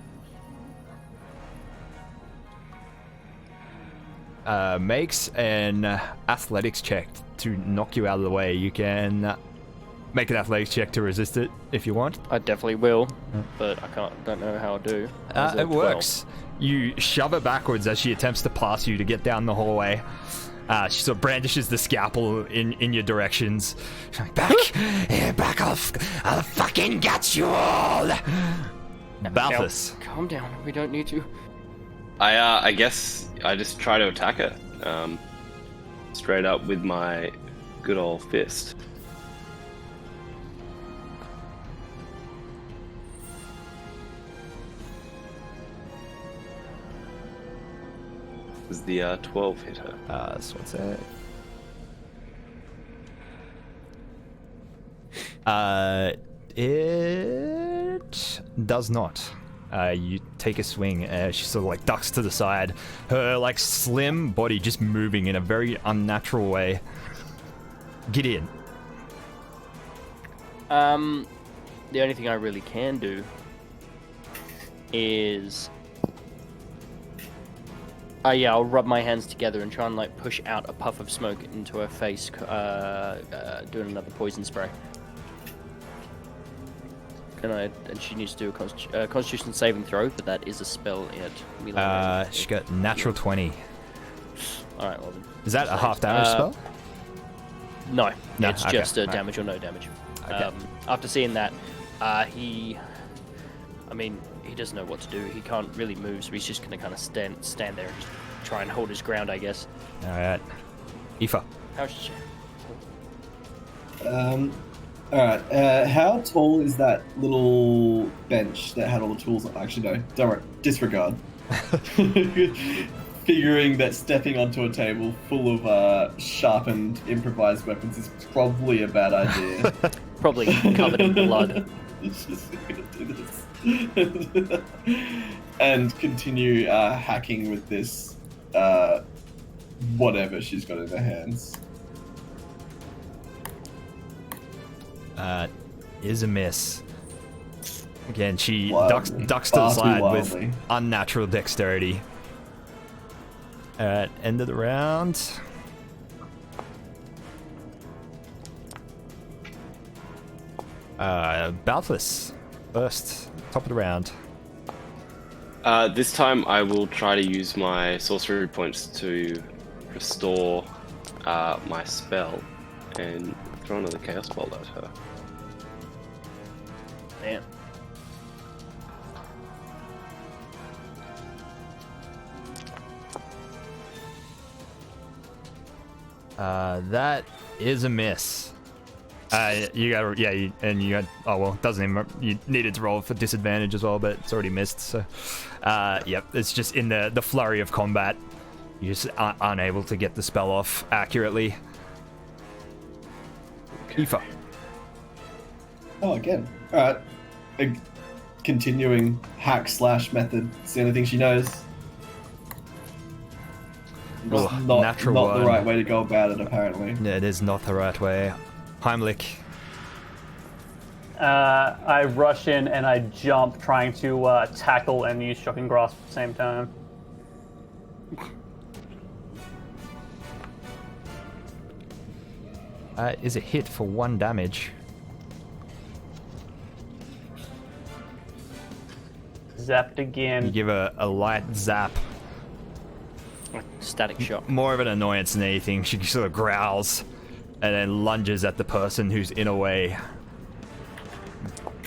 [SPEAKER 1] makes an athletics check to knock you out of the way. You can make an athletics check to resist it if you want.
[SPEAKER 4] I definitely will, but I don't know how I do.
[SPEAKER 1] It works. You shove her backwards as she attempts to pass you to get down the hallway. She sort of brandishes the scalpel in your directions. She's like, back off! I'll fucking get you all! Balthus.
[SPEAKER 4] Now, calm down. We don't need to.
[SPEAKER 2] I guess I just try to attack her. Straight up with my good old fist. Does the 12 hit her?
[SPEAKER 1] So what's that? It does not. You take a swing. She sort of ducks to the side. Her slim body just moving in a very unnatural way. Gideon.
[SPEAKER 4] The only thing I really can do is, I'll rub my hands together and try and push out a puff of smoke into her face, doing another poison spray. And she needs to do a Constitution saving throw, but that is a spell at melee range.
[SPEAKER 1] She got natural 20.
[SPEAKER 4] All right, well then.
[SPEAKER 1] Is that a half damage spell?
[SPEAKER 4] No,
[SPEAKER 1] No,
[SPEAKER 4] it's
[SPEAKER 1] okay,
[SPEAKER 4] just
[SPEAKER 1] alright.
[SPEAKER 4] damage or no damage.
[SPEAKER 1] Okay.
[SPEAKER 4] After seeing that, he doesn't know what to do. He can't really move, so he's just going to kind of stand there and just try and hold his ground, I guess.
[SPEAKER 1] All right. Aoife.
[SPEAKER 4] How's she?
[SPEAKER 3] Alright, how tall is that little bench that had all the tools on? Actually, no, don't worry, disregard. Figuring that stepping onto a table full of sharpened improvised weapons is probably a bad idea.
[SPEAKER 4] Probably covered in blood.
[SPEAKER 3] It's just gonna do this. And continue hacking with this whatever she's got in her hands.
[SPEAKER 1] Is a miss. Again, she
[SPEAKER 3] Wild.
[SPEAKER 1] ducks to the
[SPEAKER 3] Far too
[SPEAKER 1] side
[SPEAKER 3] wildly.
[SPEAKER 1] with unnatural dexterity. At end of the round. Balthus, first, top of the round.
[SPEAKER 2] This time I will try to use my sorcery points to restore my spell and throw another chaos bolt at her.
[SPEAKER 4] Damn.
[SPEAKER 1] That is a miss. You got you had. Oh well, doesn't even. You needed to roll for disadvantage as well, but it's already missed. So, yep, it's just in the flurry of combat, you just aren't unable to get the spell off accurately. Aoife.
[SPEAKER 3] Oh, again. All right. Continuing hack slash method. It's the only thing she knows. It's not
[SPEAKER 1] natural
[SPEAKER 3] the
[SPEAKER 1] one.
[SPEAKER 3] right way to go about it, apparently.
[SPEAKER 1] Yeah, it is not the right way. Heimlich.
[SPEAKER 5] I rush in and I jump, trying to tackle and use shocking grasp at the same time.
[SPEAKER 1] Is a hit for 1 damage.
[SPEAKER 5] Zapped
[SPEAKER 1] You
[SPEAKER 5] again.
[SPEAKER 1] give a light zap.
[SPEAKER 4] Static shock.
[SPEAKER 1] More of an annoyance than anything. She sort of growls and then lunges at the person who's in a way.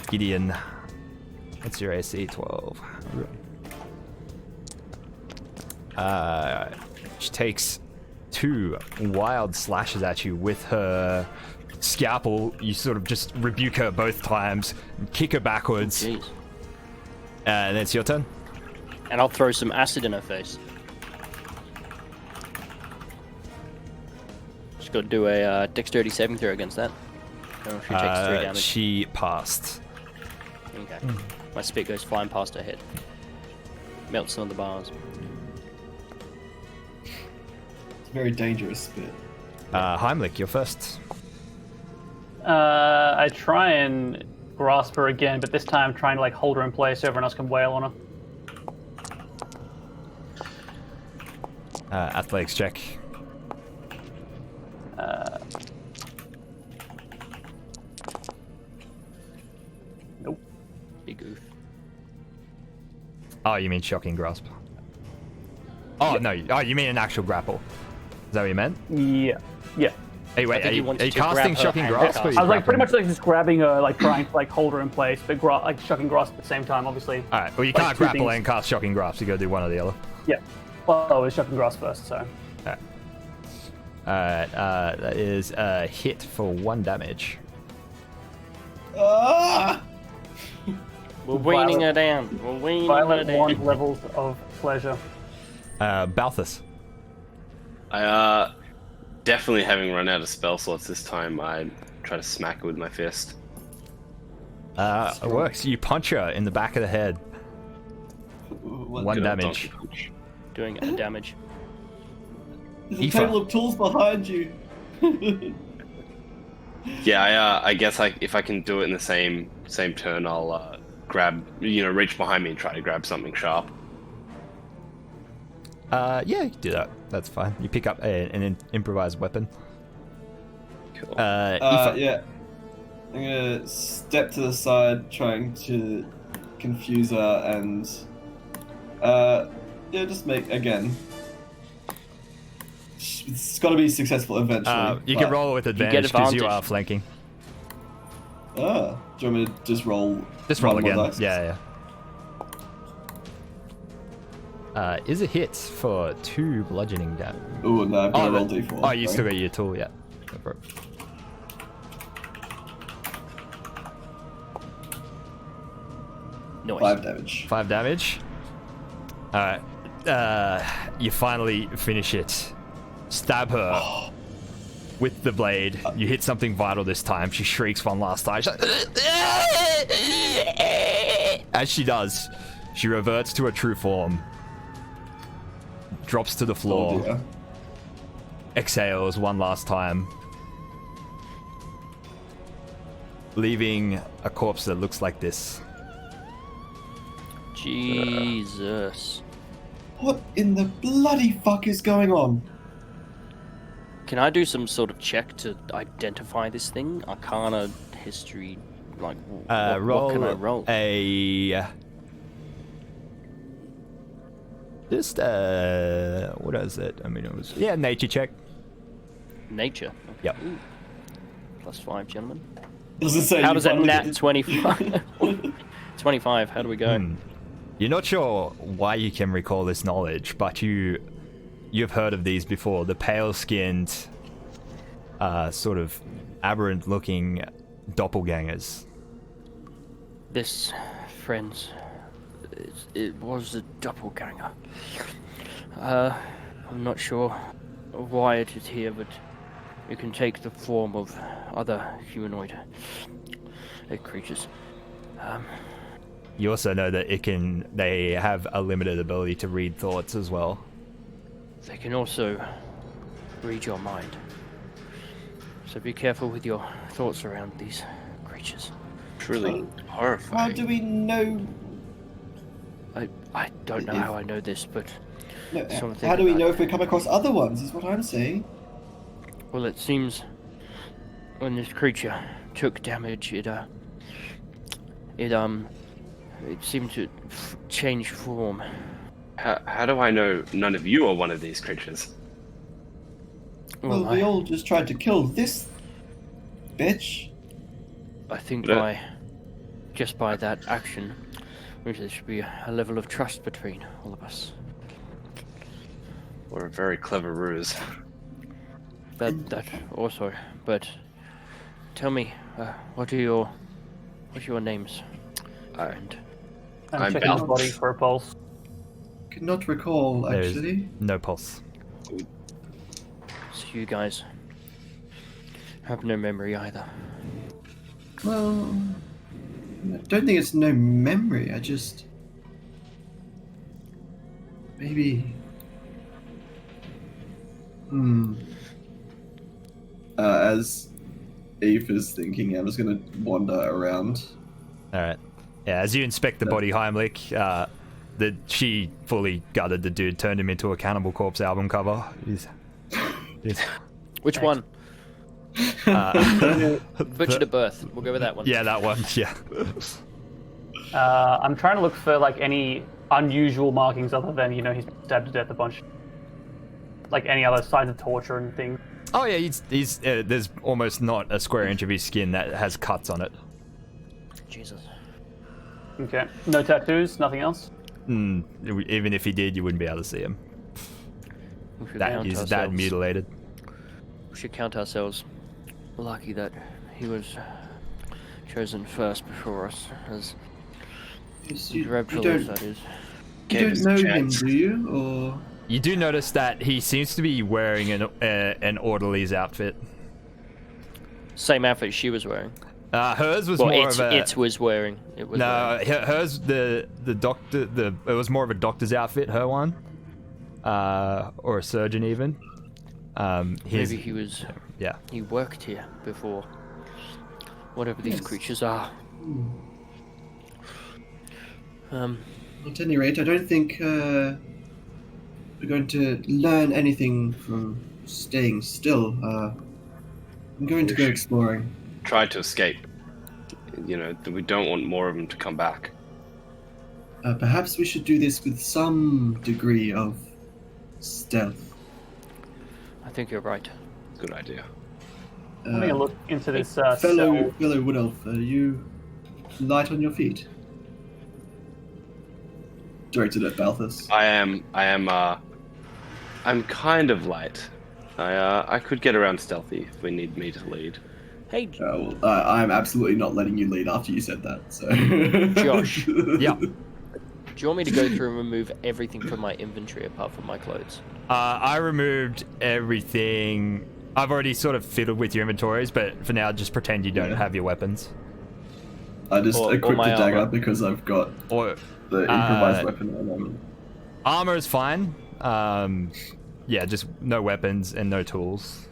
[SPEAKER 1] Gideon. What's your AC? 12. She takes 2 wild slashes at you with her scalpel. You sort of just rebuke her both times, kick her backwards,
[SPEAKER 4] Jeez.
[SPEAKER 1] and then it's your turn.
[SPEAKER 4] And I'll throw some acid in her face. Just got to do a dexterity saving throw against that. Oh, she takes 3 damage.
[SPEAKER 1] She passed.
[SPEAKER 4] Okay. My spit goes flying past her head. Melts some of the bars.
[SPEAKER 3] It's a very dangerous spit.
[SPEAKER 1] Heimlich, you're first.
[SPEAKER 5] I try and grasp her again, but this time trying to hold her in place so everyone else can wail on her.
[SPEAKER 1] Athletics check.
[SPEAKER 5] Nope.
[SPEAKER 4] Big oof.
[SPEAKER 1] Oh, you mean shocking grasp? Oh, no. Oh, you mean an actual grapple. Is that what you meant?
[SPEAKER 5] Yeah. Yeah.
[SPEAKER 1] Hey, wait,
[SPEAKER 4] I think
[SPEAKER 1] are
[SPEAKER 4] he
[SPEAKER 1] you
[SPEAKER 4] wanted to
[SPEAKER 1] casting
[SPEAKER 4] grab her
[SPEAKER 1] shocking
[SPEAKER 4] and
[SPEAKER 1] grasp?
[SPEAKER 4] cast.
[SPEAKER 1] Or are you
[SPEAKER 5] I was pretty
[SPEAKER 1] grappling?
[SPEAKER 5] much just grabbing her, trying to hold her in place, but shocking grasp at the same time, obviously.
[SPEAKER 1] Alright, well, you
[SPEAKER 5] Like
[SPEAKER 1] can't
[SPEAKER 5] two
[SPEAKER 1] grapple
[SPEAKER 5] things.
[SPEAKER 1] and cast shocking grasp. You gotta do one or the other.
[SPEAKER 5] Yeah. Well, it was shocking grasp first, so.
[SPEAKER 1] Alright, that is a hit for 1 damage.
[SPEAKER 3] Ah!
[SPEAKER 4] We're weaning
[SPEAKER 5] Violet-
[SPEAKER 4] her down. We're weaning her
[SPEAKER 5] Violent
[SPEAKER 4] down.
[SPEAKER 5] wand levels of pleasure.
[SPEAKER 1] Balthus.
[SPEAKER 2] I definitely having run out of spell slots this time, I try to smack her with my fist.
[SPEAKER 1] It works. You punch her in the back of the head.
[SPEAKER 3] What-
[SPEAKER 1] 1
[SPEAKER 2] Good old
[SPEAKER 1] damage.
[SPEAKER 2] donkey punch.
[SPEAKER 4] Doing damage.
[SPEAKER 3] There's a
[SPEAKER 1] Aoife.
[SPEAKER 3] table of tools behind you.
[SPEAKER 2] Yeah, I guess if I can do it in the same turn, I'll grab, reach behind me and try to grab something sharp.
[SPEAKER 1] Yeah, you can do that. That's fine. You pick up an improvised weapon.
[SPEAKER 2] Cool.
[SPEAKER 1] Aoife.
[SPEAKER 3] Yeah. I'm gonna step to the side, trying to confuse her, and just make again. It's got to be successful eventually.
[SPEAKER 1] You can
[SPEAKER 3] but-
[SPEAKER 1] roll with
[SPEAKER 4] get
[SPEAKER 1] advantage because you
[SPEAKER 4] advantage.
[SPEAKER 1] are flanking.
[SPEAKER 3] Do you want me to just roll?
[SPEAKER 1] Just roll
[SPEAKER 3] one more
[SPEAKER 1] again.
[SPEAKER 3] dice?
[SPEAKER 1] Yeah. Is a hit for 2 bludgeoning damage.
[SPEAKER 3] Ooh, no, I've got to roll
[SPEAKER 1] but-
[SPEAKER 3] d4.
[SPEAKER 1] Oh, you
[SPEAKER 3] sorry.
[SPEAKER 1] still got your tool, yeah. Go for it.
[SPEAKER 4] Noise.
[SPEAKER 3] 5 damage.
[SPEAKER 1] 5 damage. Alright. You finally finish it. Stab her with the blade. You hit something vital this time. She shrieks one last time. As she does, she reverts to her true form. Drops to the
[SPEAKER 3] Oh,
[SPEAKER 1] floor.
[SPEAKER 3] dear.
[SPEAKER 1] Exhales one last time. Leaving a corpse that looks like this.
[SPEAKER 4] Jesus.
[SPEAKER 3] What in the bloody fuck is going on?
[SPEAKER 4] Can I do some sort of check to identify this thing? Arcana, history, what can I roll?
[SPEAKER 1] A just what is it? I mean, it was nature check.
[SPEAKER 4] Nature.
[SPEAKER 1] Yep.
[SPEAKER 4] Ooh. +5, gentlemen.
[SPEAKER 3] Does it say
[SPEAKER 4] How
[SPEAKER 3] you
[SPEAKER 4] does that
[SPEAKER 3] finally
[SPEAKER 4] nat
[SPEAKER 3] did it?
[SPEAKER 4] 25? 25, how do we go?
[SPEAKER 1] You're not sure why you can recall this knowledge, but you've heard of these before. The pale-skinned sort of aberrant-looking doppelgangers.
[SPEAKER 4] This, friends, it was a doppelganger. I'm not sure why it is here, but it can take the form of other humanoid creatures.
[SPEAKER 1] You also know that they have a limited ability to read thoughts as well.
[SPEAKER 4] They can also read your mind. So be careful with your thoughts around these creatures.
[SPEAKER 2] Truly
[SPEAKER 3] How
[SPEAKER 2] horrifying.
[SPEAKER 3] do we know?
[SPEAKER 4] I don't know how I know this, but
[SPEAKER 3] No,
[SPEAKER 4] something
[SPEAKER 3] how do we
[SPEAKER 4] about-
[SPEAKER 3] know if we come across other ones? Is what I'm saying.
[SPEAKER 4] Well, it seems when this creature took damage, it seemed to change form.
[SPEAKER 2] How do I know none of you are one of these creatures?
[SPEAKER 3] Well, we all just tried to kill this bitch.
[SPEAKER 4] I think
[SPEAKER 2] But-
[SPEAKER 4] just by that action, there should be a level of trust between all of us.
[SPEAKER 2] Or a very clever ruse.
[SPEAKER 4] That also, but tell me, what are your names? And
[SPEAKER 5] I'm
[SPEAKER 2] I'm
[SPEAKER 5] checking his
[SPEAKER 2] bound.
[SPEAKER 5] body for a pulse.
[SPEAKER 3] Cannot recall
[SPEAKER 1] There's
[SPEAKER 3] actually.
[SPEAKER 1] no pulse.
[SPEAKER 4] so you guys have no memory either.
[SPEAKER 3] Well, I don't think it's no memory. I just maybe. As Eve is thinking, I'm just gonna wander around.
[SPEAKER 1] All right. Yeah, as you inspect the body, Heimlich, she fully gutted the dude, turned him into a Cannibal Corpse album cover. He's
[SPEAKER 4] Which one? Butcher to Birth. We'll go with that one.
[SPEAKER 1] yeah, that one. Yeah.
[SPEAKER 5] I'm trying to look for like any unusual markings other than he's been stabbed to death a bunch. Like any other signs of torture and things.
[SPEAKER 1] Oh yeah, he's there's almost not a square inch of his skin that has cuts on it.
[SPEAKER 4] Jesus.
[SPEAKER 5] Okay. No tattoos. Nothing else.
[SPEAKER 1] Even if he did, you wouldn't be able to see him.
[SPEAKER 4] We should
[SPEAKER 1] That
[SPEAKER 4] count
[SPEAKER 1] is that
[SPEAKER 4] ourselves.
[SPEAKER 1] mutilated.
[SPEAKER 4] We should count ourselves lucky that he was chosen first before us, as
[SPEAKER 3] You
[SPEAKER 4] dreadful
[SPEAKER 3] don't,
[SPEAKER 4] as that is.
[SPEAKER 3] you
[SPEAKER 2] Gave us
[SPEAKER 3] don't
[SPEAKER 2] a
[SPEAKER 3] know him,
[SPEAKER 2] chance.
[SPEAKER 3] do you? Or
[SPEAKER 1] You do notice that he seems to be wearing an orderly's outfit.
[SPEAKER 4] Same outfit she was wearing.
[SPEAKER 1] Hers was
[SPEAKER 4] Well,
[SPEAKER 1] more of a
[SPEAKER 4] it was wearing. It was.
[SPEAKER 1] no.
[SPEAKER 4] wearing.
[SPEAKER 1] Hers the doctor it was more of a doctor's outfit. Her one, or a surgeon even. His
[SPEAKER 4] Maybe he was.
[SPEAKER 1] yeah.
[SPEAKER 4] He worked here before. Whatever these
[SPEAKER 3] Yes.
[SPEAKER 4] creatures are.
[SPEAKER 3] at any rate, I don't think we're going to learn anything from staying still. I'm going to go exploring.
[SPEAKER 2] Tried to escape. We don't want more of them to come back.
[SPEAKER 3] Perhaps we should do this with some degree of stealth.
[SPEAKER 4] I think you're right.
[SPEAKER 2] Good idea.
[SPEAKER 5] Having a look into this
[SPEAKER 3] fellow
[SPEAKER 5] cell.
[SPEAKER 3] wood elf, are you light on your feet? Directed at Balthus.
[SPEAKER 2] I'm kind of light. I could get around stealthy if we need me to lead.
[SPEAKER 4] Hey,
[SPEAKER 3] I'm absolutely not letting you lead after you said that. So,
[SPEAKER 4] Josh.
[SPEAKER 1] Yeah.
[SPEAKER 4] do you want me to go through and remove everything from my inventory apart from my clothes?
[SPEAKER 1] I removed everything. I've already sort of fiddled with your inventories, but for now, just pretend you don't
[SPEAKER 3] Yeah.
[SPEAKER 1] have your weapons.
[SPEAKER 3] I just
[SPEAKER 4] Or
[SPEAKER 3] equipped
[SPEAKER 4] my
[SPEAKER 3] a dagger
[SPEAKER 4] armor.
[SPEAKER 3] because I've got
[SPEAKER 1] Or
[SPEAKER 3] the improvised weapon at the moment.
[SPEAKER 1] armor is fine. Yeah, just no weapons and no tools.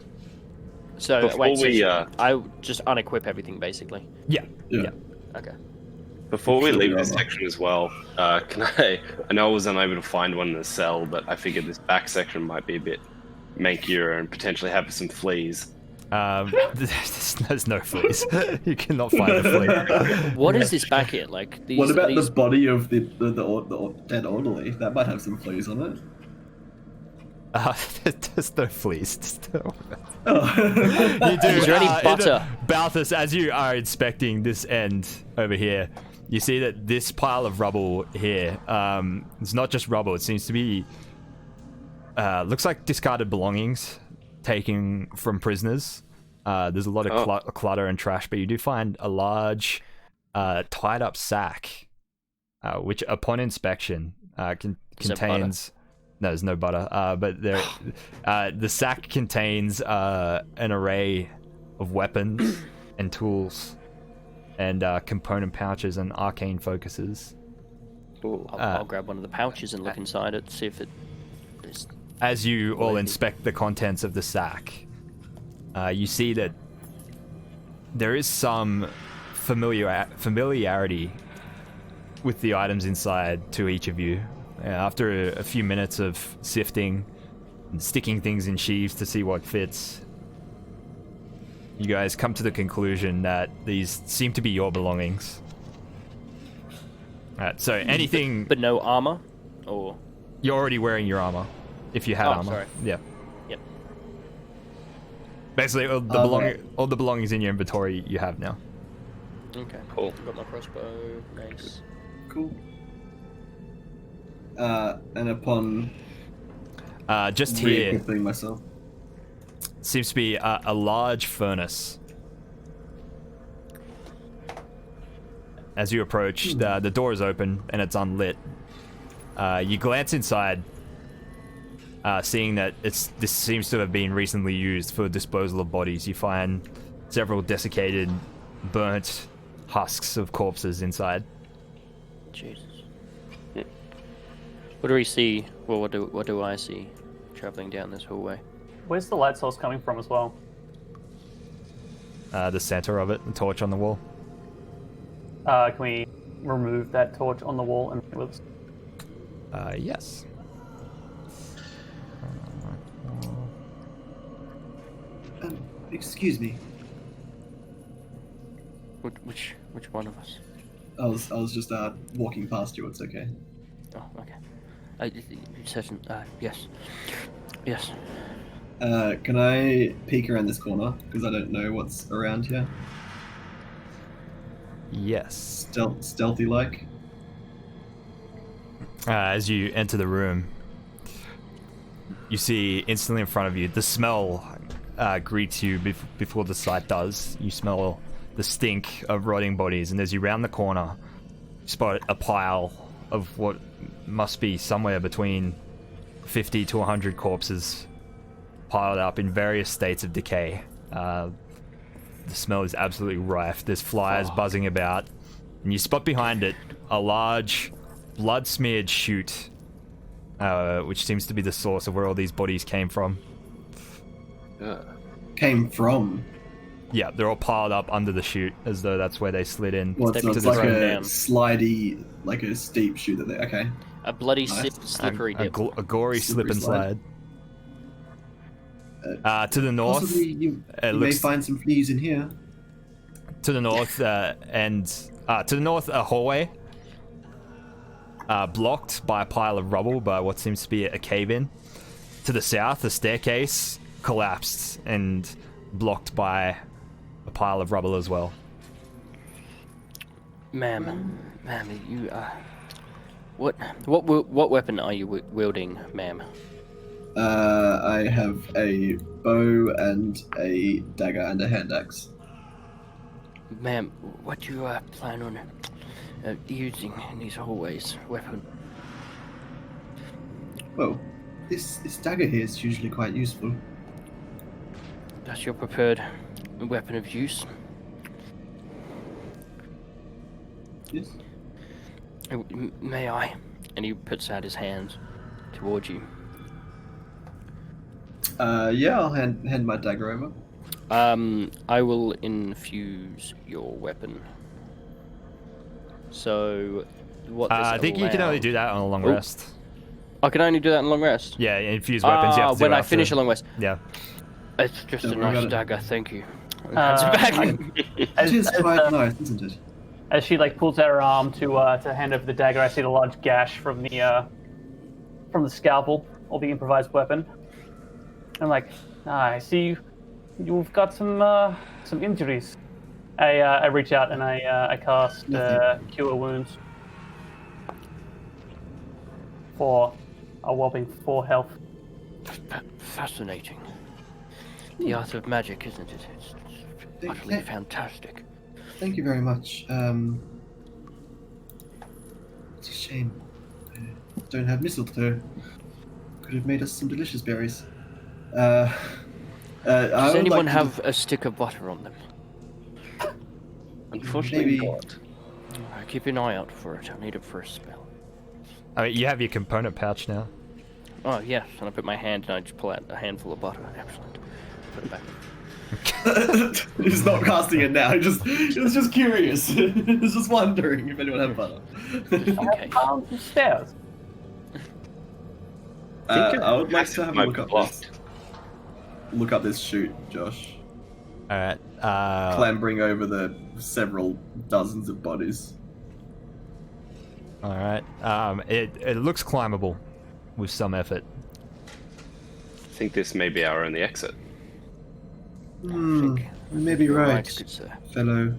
[SPEAKER 4] So
[SPEAKER 2] Before
[SPEAKER 4] wait, so
[SPEAKER 2] we,
[SPEAKER 4] I just unequip everything basically.
[SPEAKER 1] Yeah.
[SPEAKER 3] Yeah.
[SPEAKER 4] Okay.
[SPEAKER 2] Before we
[SPEAKER 3] Sure,
[SPEAKER 2] leave
[SPEAKER 3] yeah.
[SPEAKER 2] this section as well, can I know I was unable to find one in the cell, but I figured this back section might be a bit mankier and potentially have some fleas.
[SPEAKER 1] There's no fleas. You cannot find a flea.
[SPEAKER 4] What is this back here? Like these?
[SPEAKER 3] What about
[SPEAKER 4] these...
[SPEAKER 3] the body of the dead orderly? That might have some fleas on it.
[SPEAKER 1] There's no fleas. Still.
[SPEAKER 3] Oh.
[SPEAKER 1] You do.
[SPEAKER 4] Is there any butter?
[SPEAKER 1] Balthus, as you are inspecting this end over here, you see that this pile of rubble here, it's not just rubble. It seems to be, looks like discarded belongings taken from prisoners. There's a lot of
[SPEAKER 2] Oh.
[SPEAKER 1] clutter and trash, but you do find a large, tied up sack, which, upon inspection,
[SPEAKER 4] Is there butter?
[SPEAKER 1] contains. No, there's no butter. But there, the sack contains an array of weapons and tools, and component pouches and arcane focuses.
[SPEAKER 2] Cool.
[SPEAKER 4] I'll grab one of the pouches and look inside it, see if it is.
[SPEAKER 1] As you all
[SPEAKER 4] Maybe.
[SPEAKER 1] inspect the contents of the sack, you see that there is some familiarity with the items inside to each of you. After a few minutes of sifting and sticking things in sheaves to see what fits, you guys come to the conclusion that these seem to be your belongings. Alright, so anything...
[SPEAKER 4] But no armor? Or.
[SPEAKER 1] You're already wearing your armor, if you had
[SPEAKER 4] Oh,
[SPEAKER 1] armor.
[SPEAKER 4] sorry.
[SPEAKER 1] Yeah.
[SPEAKER 4] Yep.
[SPEAKER 1] Basically, all the belongings in your inventory you have now.
[SPEAKER 4] Okay.
[SPEAKER 2] Cool.
[SPEAKER 4] Got my crossbow. Nice.
[SPEAKER 3] Cool. And upon
[SPEAKER 1] Just here
[SPEAKER 3] re-equipping myself.
[SPEAKER 1] seems to be a large furnace. As you approach, the door is open and it's unlit. You glance inside, seeing that this seems to have been recently used for disposal of bodies. You find several desiccated, burnt husks of corpses inside.
[SPEAKER 4] Jesus. What do we see? Well, what do I see traveling down this hallway?
[SPEAKER 5] Where's the light source coming from as well?
[SPEAKER 1] The center of it, the torch on the wall.
[SPEAKER 5] Can we remove that torch on the wall and with?
[SPEAKER 1] Yes.
[SPEAKER 3] Excuse me.
[SPEAKER 4] Which one of us?
[SPEAKER 3] I was just walking past you. It's okay.
[SPEAKER 4] Oh, okay. Yes. Yes.
[SPEAKER 3] Can I peek around this corner because I don't know what's around here?
[SPEAKER 1] Yes.
[SPEAKER 3] Stealthy like.
[SPEAKER 1] As you enter the room, you see instantly in front of you, the smell greets you before the sight does. You smell the stink of rotting bodies, and as you round the corner, you spot a pile of what must be somewhere between 50 to 100 corpses piled up in various states of decay. The smell is absolutely rife. There's flies buzzing about, and you spot behind it a large blood-smeared chute, which seems to be the source of where all these bodies came from.
[SPEAKER 3] Came from.
[SPEAKER 1] Yeah, they're all piled up under the chute as though that's where they slid in.
[SPEAKER 3] Well,
[SPEAKER 4] Step
[SPEAKER 3] so
[SPEAKER 4] into
[SPEAKER 3] it's
[SPEAKER 4] the
[SPEAKER 3] like
[SPEAKER 4] room
[SPEAKER 3] a
[SPEAKER 4] down.
[SPEAKER 3] slidey, like a steep chute that they. Okay.
[SPEAKER 4] A bloody
[SPEAKER 3] Nice.
[SPEAKER 4] slippery
[SPEAKER 1] a
[SPEAKER 4] dip.
[SPEAKER 1] gory slip
[SPEAKER 3] Slippery
[SPEAKER 1] and slide.
[SPEAKER 3] slide.
[SPEAKER 1] To the north,
[SPEAKER 3] Possibly you may
[SPEAKER 1] looks-
[SPEAKER 3] find some fleas in here.
[SPEAKER 1] to the north, a hallway blocked by a pile of rubble by what seems to be a cave-in. To the south, a staircase collapsed and blocked by a pile of rubble as well.
[SPEAKER 4] Ma'am, you what weapon are you wielding, ma'am?
[SPEAKER 3] I have a bow and a dagger and a hand axe.
[SPEAKER 4] Ma'am, what do you plan on using in these hallways? Weapon?
[SPEAKER 3] Well, this dagger here is usually quite useful.
[SPEAKER 4] That's your preferred weapon of use?
[SPEAKER 3] Yes.
[SPEAKER 4] May I? And he puts out his hand towards you.
[SPEAKER 3] Yeah, I'll hand my dagger over.
[SPEAKER 4] I will infuse your weapon. So, what does
[SPEAKER 1] I
[SPEAKER 4] it
[SPEAKER 1] think you can
[SPEAKER 4] allow?
[SPEAKER 1] only do that on a long
[SPEAKER 4] Oop.
[SPEAKER 1] rest.
[SPEAKER 4] I can only do that in long rest.
[SPEAKER 1] Yeah, infuse weapons. You have to do
[SPEAKER 4] when I
[SPEAKER 1] after-
[SPEAKER 4] finish a long rest.
[SPEAKER 1] Yeah.
[SPEAKER 4] It's just
[SPEAKER 3] Don't
[SPEAKER 4] a
[SPEAKER 3] worry about
[SPEAKER 4] nice
[SPEAKER 3] it.
[SPEAKER 4] dagger, thank you. And hands it back.
[SPEAKER 3] It is quite nice, isn't it?
[SPEAKER 5] As she pulls out her arm to hand over the dagger, I see the large gash from the scalpel or the improvised weapon. I'm like, I see you've got some injuries. I reach out and I cast Cure Wounds for a whopping 4 health.
[SPEAKER 4] Fascinating. the art of magic, isn't it? It's utterly
[SPEAKER 3] Thank-
[SPEAKER 4] fantastic.
[SPEAKER 3] Thank you very much. It's a shame. I don't have mistletoe. Could have made us some delicious berries. I
[SPEAKER 4] Does
[SPEAKER 3] would
[SPEAKER 4] anyone
[SPEAKER 3] like to
[SPEAKER 4] have a stick of butter on them?
[SPEAKER 2] Unfortunately,
[SPEAKER 3] Maybe-
[SPEAKER 2] not.
[SPEAKER 4] Keep an eye out for it. I need it for a spell.
[SPEAKER 1] I mean, you have your component pouch now.
[SPEAKER 4] Oh, yes. And I put my hand and I just pull out a handful of butter. Excellent. Put it back.
[SPEAKER 3] He's not casting it now. He was just curious. He was just wondering if anyone had butter.
[SPEAKER 4] Okay.
[SPEAKER 5] Found some stairs.
[SPEAKER 3] I would like to have a
[SPEAKER 2] might
[SPEAKER 3] look
[SPEAKER 2] be
[SPEAKER 3] up
[SPEAKER 2] blocked.
[SPEAKER 3] this. Look up this chute, Josh.
[SPEAKER 1] Alright.
[SPEAKER 3] Clambering over the several dozens of bodies.
[SPEAKER 1] Alright. It looks climbable with some effort.
[SPEAKER 2] I think this may be our only exit.
[SPEAKER 3] You may be
[SPEAKER 4] You're
[SPEAKER 3] right,
[SPEAKER 4] good sir.
[SPEAKER 3] fellow.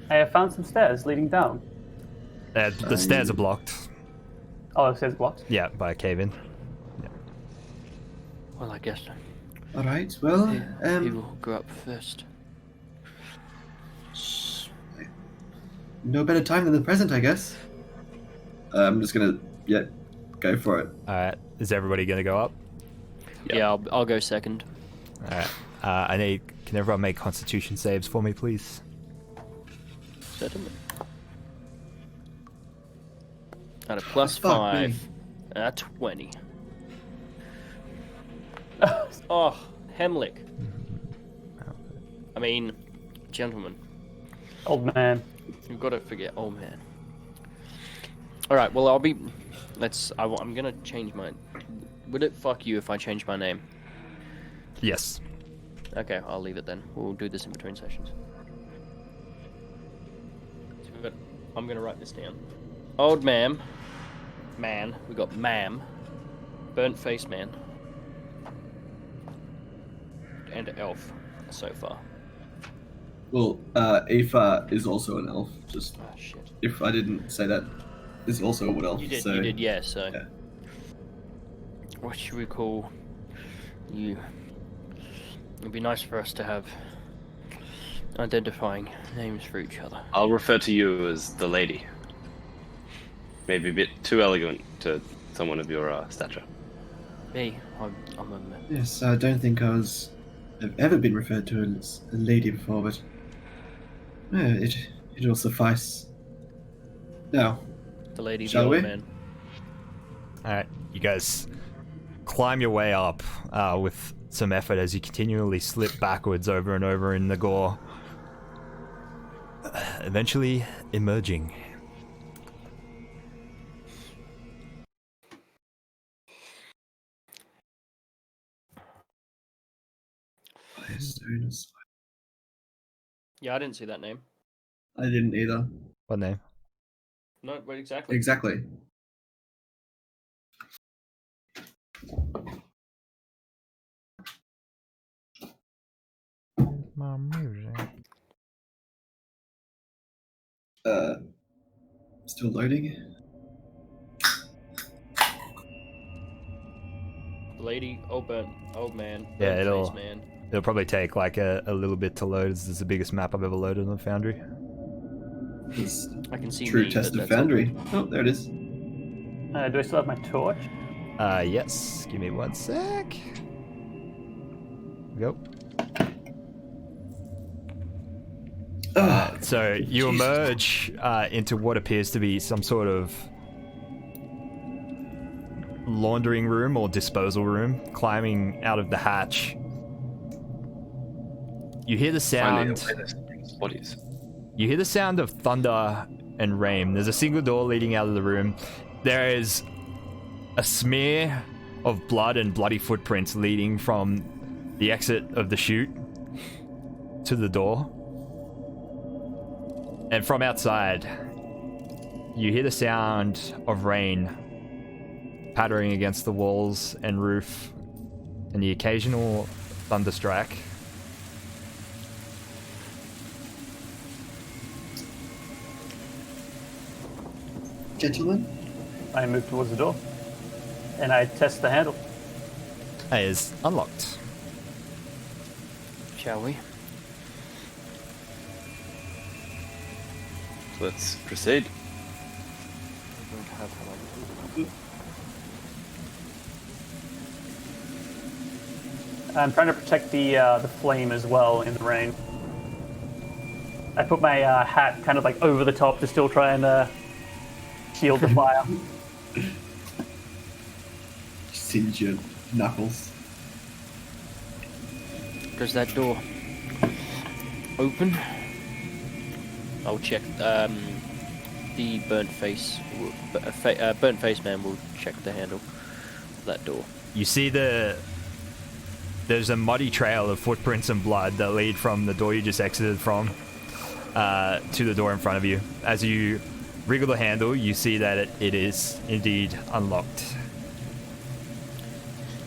[SPEAKER 5] I have found some stairs leading down.
[SPEAKER 1] The stairs are blocked.
[SPEAKER 5] Oh, the stairs blocked.
[SPEAKER 1] Yeah, by a cave in.
[SPEAKER 4] Well, I guess so.
[SPEAKER 3] All right. Well,
[SPEAKER 4] He will go up first.
[SPEAKER 3] no better time than the present, I guess. I'm just gonna, go for it.
[SPEAKER 1] Alright. Is everybody gonna go up?
[SPEAKER 4] Yeah, I'll go second.
[SPEAKER 1] Alright. Can everyone make constitution saves for me, please?
[SPEAKER 4] Certainly. At a plus
[SPEAKER 3] Fuck
[SPEAKER 4] 5.
[SPEAKER 3] me.
[SPEAKER 4] At 20. Oh, Hemlick. I mean, gentlemen.
[SPEAKER 5] Old man.
[SPEAKER 4] You've got to forget, oh man. Alright, well, I'm gonna change my... Would it fuck you if I change my name?
[SPEAKER 1] Yes.
[SPEAKER 4] Okay, I'll leave it then. We'll do this in between sessions. So I'm gonna write this down. Old man. We got ma'am. Burnt face man. And elf so far.
[SPEAKER 3] Well, Aoife is also an elf. Just
[SPEAKER 4] Oh shit.
[SPEAKER 3] if I didn't say that, is also a wood elf.
[SPEAKER 4] You did,
[SPEAKER 3] so
[SPEAKER 4] yeah, so.
[SPEAKER 3] yeah.
[SPEAKER 4] What should we call you? It'd be nice for us to have identifying names for each other.
[SPEAKER 2] I'll refer to you as the lady. Maybe a bit too elegant to someone of your stature.
[SPEAKER 4] Me, I'm a
[SPEAKER 3] Yes, I don't think I've ever been referred to as a lady before, but it will suffice. Now,
[SPEAKER 4] the lady,
[SPEAKER 3] Shall
[SPEAKER 4] the
[SPEAKER 3] we?
[SPEAKER 4] old man.
[SPEAKER 1] Alright. You guys climb your way up with some effort as you continually slip backwards over and over in the gore. Eventually emerging.
[SPEAKER 4] Yeah, I didn't see that name.
[SPEAKER 3] I didn't either.
[SPEAKER 1] What name?
[SPEAKER 4] No, wait, exactly.
[SPEAKER 3] Exactly.
[SPEAKER 1] My music.
[SPEAKER 3] Still loading.
[SPEAKER 4] Lady, old man.
[SPEAKER 1] Yeah,
[SPEAKER 4] burnt
[SPEAKER 1] it'll-
[SPEAKER 4] face man.
[SPEAKER 1] It'll probably take like a little bit to load. This is the biggest map I've ever loaded on Foundry.
[SPEAKER 3] It's
[SPEAKER 4] I can see
[SPEAKER 3] true
[SPEAKER 4] me,
[SPEAKER 3] test
[SPEAKER 4] but
[SPEAKER 3] of
[SPEAKER 4] that's all
[SPEAKER 3] Foundry.
[SPEAKER 4] good.
[SPEAKER 3] Oh, there it is.
[SPEAKER 5] Do I still have my torch?
[SPEAKER 1] Yes. Give me 1 sec. Go. So you
[SPEAKER 3] Jesus.
[SPEAKER 1] emerge into what appears to be some sort of laundering room or disposal room. Climbing out of the hatch, you hear the sound.
[SPEAKER 2] Bodies.
[SPEAKER 1] You hear the sound of thunder and rain. There's a single door leading out of the room. There is a smear of blood and bloody footprints leading from the exit of the chute to the door. And from outside, you hear the sound of rain pattering against the walls and roof, and the occasional thunder strike.
[SPEAKER 3] Gentlemen,
[SPEAKER 5] I move towards the door, and I test the handle.
[SPEAKER 1] It is unlocked.
[SPEAKER 4] Shall we?
[SPEAKER 2] Let's proceed.
[SPEAKER 5] I'm trying to protect the flame as well in the rain. I put my hat kind of like over the top to still try and shield the fire.
[SPEAKER 3] Singe your knuckles.
[SPEAKER 4] Does that door open? I'll check. The burnt face man will check the handle of that door.
[SPEAKER 1] You see there's a muddy trail of footprints and blood that lead from the door you just exited from to the door in front of you. As you wriggle the handle, you see that it is indeed unlocked.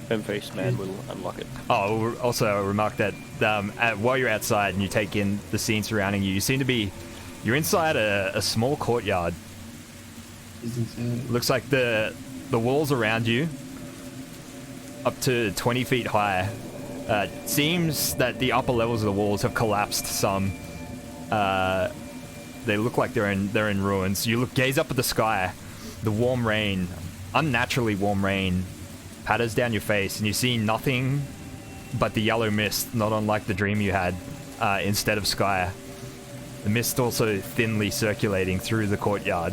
[SPEAKER 4] Burnt face man will unlock it.
[SPEAKER 1] Oh, also a remark that while you're outside and you take in the scene surrounding you, you're inside a small courtyard. Looks like the walls around you, up to 20 feet high, seems that the upper levels of the walls have collapsed some. They look like they're in ruins. You gaze up at the sky. The warm rain, unnaturally warm rain, patters down your face, and you see nothing but the yellow mist, not unlike the dream you had, instead of sky. The mist also thinly circulating through the courtyard.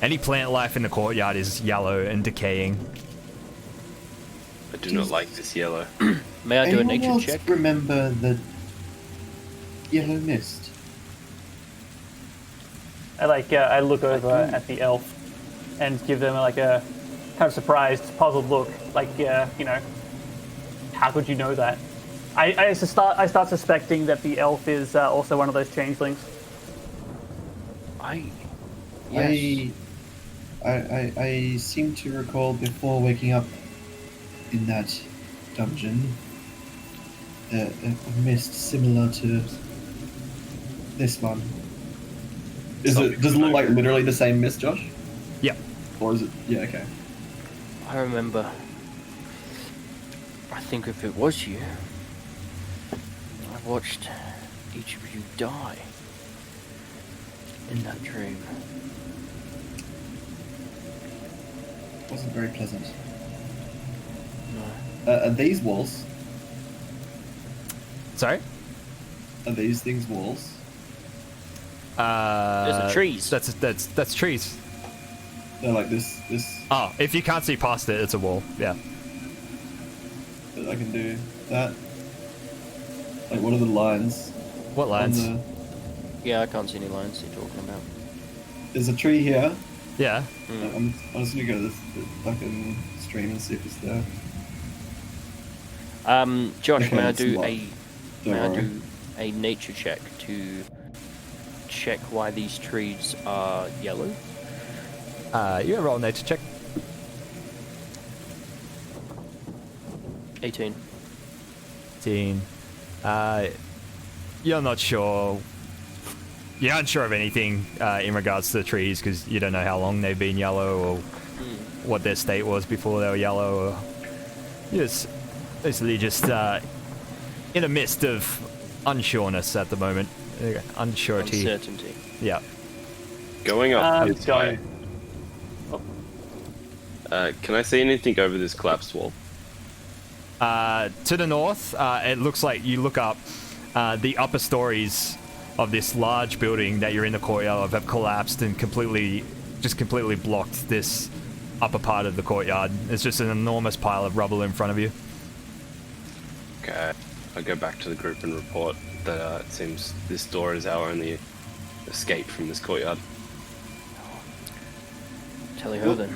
[SPEAKER 1] Any plant life in the courtyard is yellow and decaying.
[SPEAKER 2] I do not like this yellow.
[SPEAKER 4] May I do a
[SPEAKER 3] Anyone
[SPEAKER 4] nature
[SPEAKER 3] else
[SPEAKER 4] check?
[SPEAKER 3] remember the yellow mist?
[SPEAKER 5] I look over at the elf and give them like a kind of surprised, puzzled look. Like, how could you know that? I start suspecting that the elf is also one of those changelings.
[SPEAKER 4] Yes.
[SPEAKER 3] I seem to recall before waking up in that dungeon a mist similar to this one. Does it look like literally the same mist, Josh?
[SPEAKER 1] Yep.
[SPEAKER 3] Or is it? Yeah, okay.
[SPEAKER 4] I remember. I think if it was you, I watched each of you die in that dream.
[SPEAKER 3] Wasn't very pleasant.
[SPEAKER 4] No.
[SPEAKER 3] Are these walls?
[SPEAKER 1] Sorry?
[SPEAKER 3] Are these things walls?
[SPEAKER 4] There's the trees.
[SPEAKER 1] That's trees.
[SPEAKER 3] They're like this.
[SPEAKER 1] Oh, if you can't see past it, it's a wall. Yeah.
[SPEAKER 3] But I can do that. Like, what are the lines?
[SPEAKER 1] What lines?
[SPEAKER 4] Yeah, I can't see any lines you're talking about.
[SPEAKER 3] There's a tree here.
[SPEAKER 1] Yeah.
[SPEAKER 3] I'm just gonna go to this fucking stream and see if it's there.
[SPEAKER 4] Josh,
[SPEAKER 3] Okay,
[SPEAKER 4] may I
[SPEAKER 3] it's
[SPEAKER 4] do
[SPEAKER 3] locked. Don't worry.
[SPEAKER 4] a nature check to check why these trees are yellow?
[SPEAKER 1] You can roll a nature check.
[SPEAKER 4] 18.
[SPEAKER 1] 18. You're not sure. You're unsure of anything in regards to the trees because you don't know how long they've been yellow or what their state was before they were yellow. Or you're basically just in a mist of unsureness at the moment. Unsurety.
[SPEAKER 4] Uncertainty.
[SPEAKER 1] Yeah.
[SPEAKER 2] Going up.
[SPEAKER 5] It's going.
[SPEAKER 2] Can I see anything over this collapsed wall?
[SPEAKER 1] To the north, it looks like you look up, the upper stories of this large building that you're in the courtyard of have collapsed and completely blocked this upper part of the courtyard. It's just an enormous pile of rubble in front of you.
[SPEAKER 2] Okay. I go back to the group and report that it seems this door is our only escape from this courtyard.
[SPEAKER 4] Tell you who then.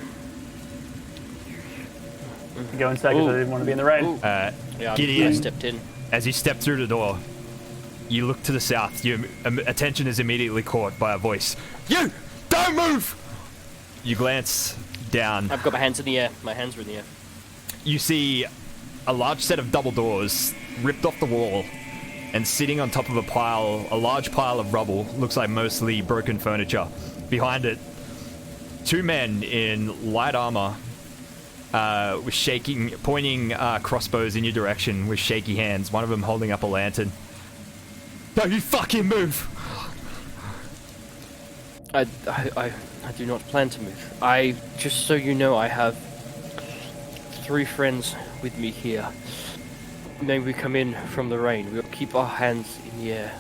[SPEAKER 5] Go inside because I didn't want to be in the rain.
[SPEAKER 4] Yeah, I
[SPEAKER 1] Gideon,
[SPEAKER 4] stepped in.
[SPEAKER 1] as you step through the door, you look to the south. Your attention is immediately caught by a voice. You! Don't move! You glance down.
[SPEAKER 4] I've got my hands in the air. My hands are in the air.
[SPEAKER 1] You see a large set of double doors ripped off the wall and sitting on top of a large pile of rubble, looks like mostly broken furniture. Behind it, two men in light armor pointing crossbows in your direction with shaky hands, one of them holding up a lantern. Don't you fucking move!
[SPEAKER 4] I do not plan to move. Just so you know, I have 3 friends with me here. May we come in from the rain. We'll keep our hands in the air.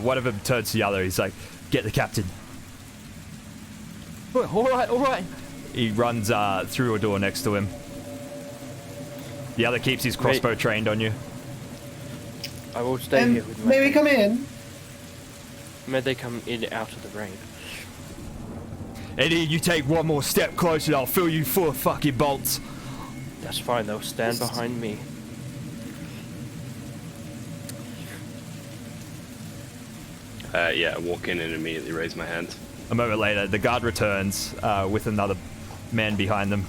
[SPEAKER 1] One of them turns to the other. He's like, "Get the captain." All right. He runs through a door next to him. The other keeps his crossbow trained on you.
[SPEAKER 4] I will stay here with my
[SPEAKER 3] May we come in?
[SPEAKER 4] May they come in out of the rain.
[SPEAKER 1] Eddie, you take one more step closer and I'll fill you full of fucking bolts.
[SPEAKER 4] That's fine, they'll stand behind me.
[SPEAKER 2] Yeah, I walk in and immediately raise my hand.
[SPEAKER 1] A moment later, the guard returns with another man behind them.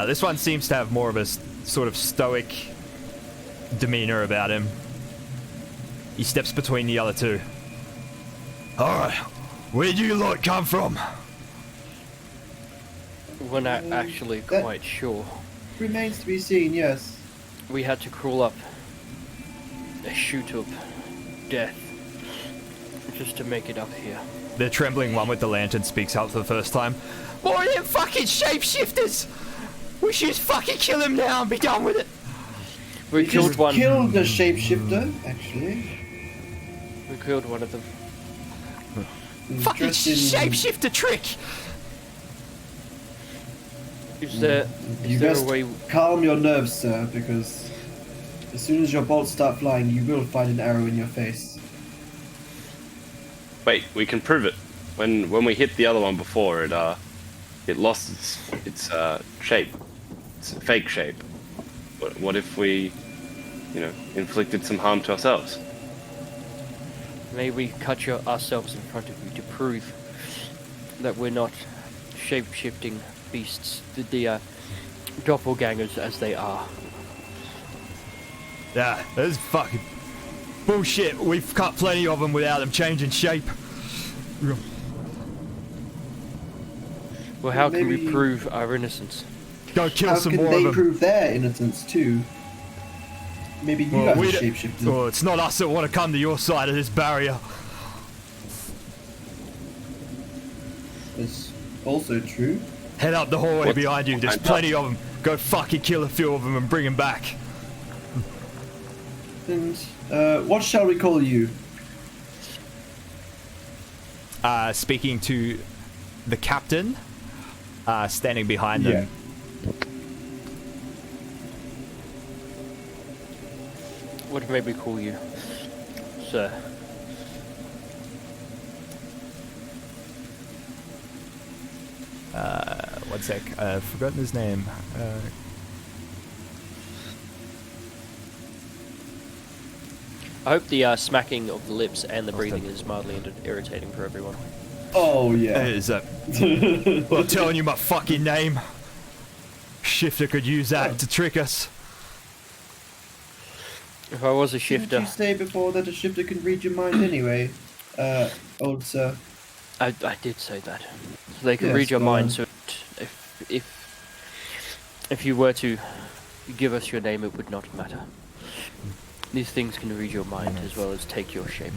[SPEAKER 1] This one seems to have more of a sort of stoic demeanor about him. He steps between the other two. Alright, where'd you lot come from?
[SPEAKER 4] We're not actually quite sure.
[SPEAKER 3] Remains to be seen, yes.
[SPEAKER 4] We had to crawl up a chute of death just to make it up here.
[SPEAKER 1] The trembling one with the lantern speaks out for the first time. More of them fucking shapeshifters! We should just fucking kill him now and be done with it!
[SPEAKER 4] We killed
[SPEAKER 3] just
[SPEAKER 4] one.
[SPEAKER 3] Killed the shapeshifter, actually.
[SPEAKER 4] We killed one of them.
[SPEAKER 1] Fucking
[SPEAKER 3] Dressed in-
[SPEAKER 1] shapeshifter trick!
[SPEAKER 4] Is there
[SPEAKER 3] You
[SPEAKER 4] a
[SPEAKER 3] best
[SPEAKER 4] way?
[SPEAKER 3] calm your nerves, sir, because as soon as your bolts start flying, you will find an arrow in your face.
[SPEAKER 2] Wait, we can prove it. When we hit the other one before, it lost its shape. It's a fake shape. What if we, inflicted some harm to ourselves?
[SPEAKER 4] May we cut ourselves in front of you to prove that we're not shape-shifting beasts, the doppelgangers as they are.
[SPEAKER 1] Yeah, that's fucking bullshit. We've cut plenty of them without them changing shape.
[SPEAKER 4] Well, how can we
[SPEAKER 3] Maybe-
[SPEAKER 4] prove our innocence?
[SPEAKER 1] Go kill
[SPEAKER 3] How
[SPEAKER 1] some
[SPEAKER 3] can
[SPEAKER 1] more
[SPEAKER 3] they
[SPEAKER 1] of them.
[SPEAKER 3] prove their innocence too? Maybe you
[SPEAKER 1] Well,
[SPEAKER 3] have
[SPEAKER 1] we
[SPEAKER 3] a
[SPEAKER 1] don't-
[SPEAKER 3] shapeshifter.
[SPEAKER 1] Well, it's not us that want to come to your side of this barrier.
[SPEAKER 3] It's also true.
[SPEAKER 1] Head up the hallway
[SPEAKER 2] What's
[SPEAKER 1] behind you. There's
[SPEAKER 2] behind
[SPEAKER 1] plenty of them. Go fucking kill a few of them and bring them back.
[SPEAKER 3] And what shall we call you?
[SPEAKER 1] Speaking to the captain, standing behind them.
[SPEAKER 4] What may we call you, sir?
[SPEAKER 1] One sec. I've forgotten his name.
[SPEAKER 4] I hope the smacking of the lips and the breathing is mildly irritating for everyone.
[SPEAKER 3] Oh yeah.
[SPEAKER 1] Is that? Well, telling you my fucking name. Shifter could use that to trick us.
[SPEAKER 4] If I was a
[SPEAKER 3] Didn't
[SPEAKER 4] shifter,
[SPEAKER 3] you say before that a shifter can read your mind anyway, old sir?
[SPEAKER 4] I did say that. So they can
[SPEAKER 3] Yes,
[SPEAKER 4] read your
[SPEAKER 3] go
[SPEAKER 4] mind.
[SPEAKER 3] on.
[SPEAKER 4] So if you were to give us your name, it would not matter. These things can read your mind as well as take your shape.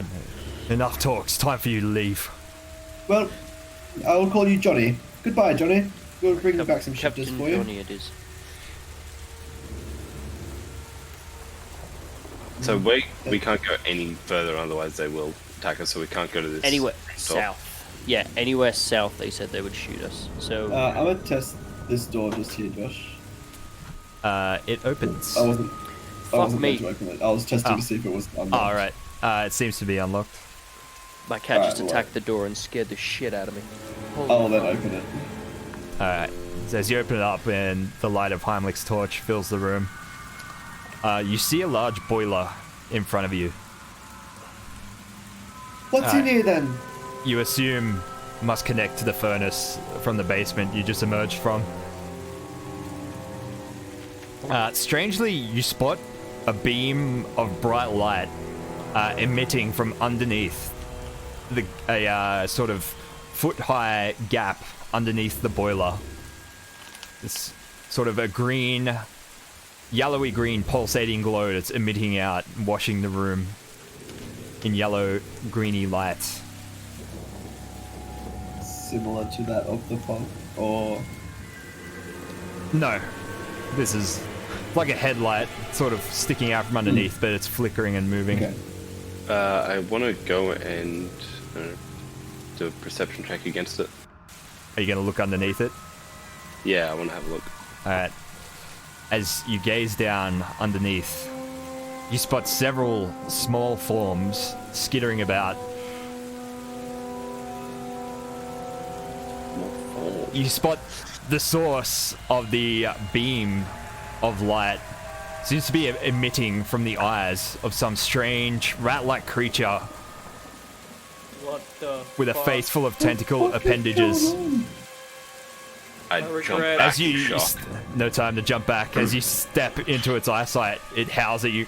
[SPEAKER 1] Enough talk. It's time for you to leave.
[SPEAKER 3] Well, I will call you Johnny. Goodbye, Johnny. We'll bring back some shifters
[SPEAKER 4] Captain
[SPEAKER 3] for you.
[SPEAKER 4] Johnny it is.
[SPEAKER 2] So we can't go any further, otherwise they will attack us. So we can't go to this.
[SPEAKER 4] Anywhere
[SPEAKER 2] door.
[SPEAKER 4] south. Yeah, anywhere south they said they would shoot us. So
[SPEAKER 3] I'm gonna test this door just here, Josh.
[SPEAKER 1] It opens.
[SPEAKER 3] I wasn't
[SPEAKER 4] me.
[SPEAKER 3] going to open it. I was testing
[SPEAKER 1] Oh.
[SPEAKER 3] to see if it was unlocked.
[SPEAKER 1] All right. It seems to be unlocked.
[SPEAKER 4] my cat just
[SPEAKER 3] Alright,
[SPEAKER 4] attacked the door and scared the shit out of me.
[SPEAKER 3] I'll then open it.
[SPEAKER 1] All right. So as you open it up, and the light of Heimlich's torch fills the room, you see a large boiler in front of you.
[SPEAKER 3] What's in
[SPEAKER 1] Alright.
[SPEAKER 3] here then?
[SPEAKER 1] You assume must connect to the furnace from the basement you just emerged from. Strangely, you spot a beam of bright light emitting from underneath a sort of foot-high gap underneath the boiler. This sort of a green, yellowy green pulsating glow that's emitting out, washing the room in yellow, greeny lights.
[SPEAKER 3] Similar to that of the fog, or
[SPEAKER 1] No, this is like a headlight sort of sticking out from underneath, but it's flickering and moving.
[SPEAKER 3] okay.
[SPEAKER 2] I want to go and do a perception check against it.
[SPEAKER 1] Are you going to look underneath it?
[SPEAKER 2] Yeah, I want to have a look.
[SPEAKER 1] Alright. As you gaze down underneath, you spot several small forms skittering about. You spot the source of the beam of light. Seems to be emitting from the eyes of some strange rat-like creature
[SPEAKER 4] What the
[SPEAKER 1] with a
[SPEAKER 4] fuck?
[SPEAKER 1] face full of tentacle appendages.
[SPEAKER 2] I
[SPEAKER 4] regret
[SPEAKER 2] jump
[SPEAKER 4] it.
[SPEAKER 2] back
[SPEAKER 1] As you,
[SPEAKER 2] in shock.
[SPEAKER 1] no time to jump back. As you step into its eyesight, it howls at you.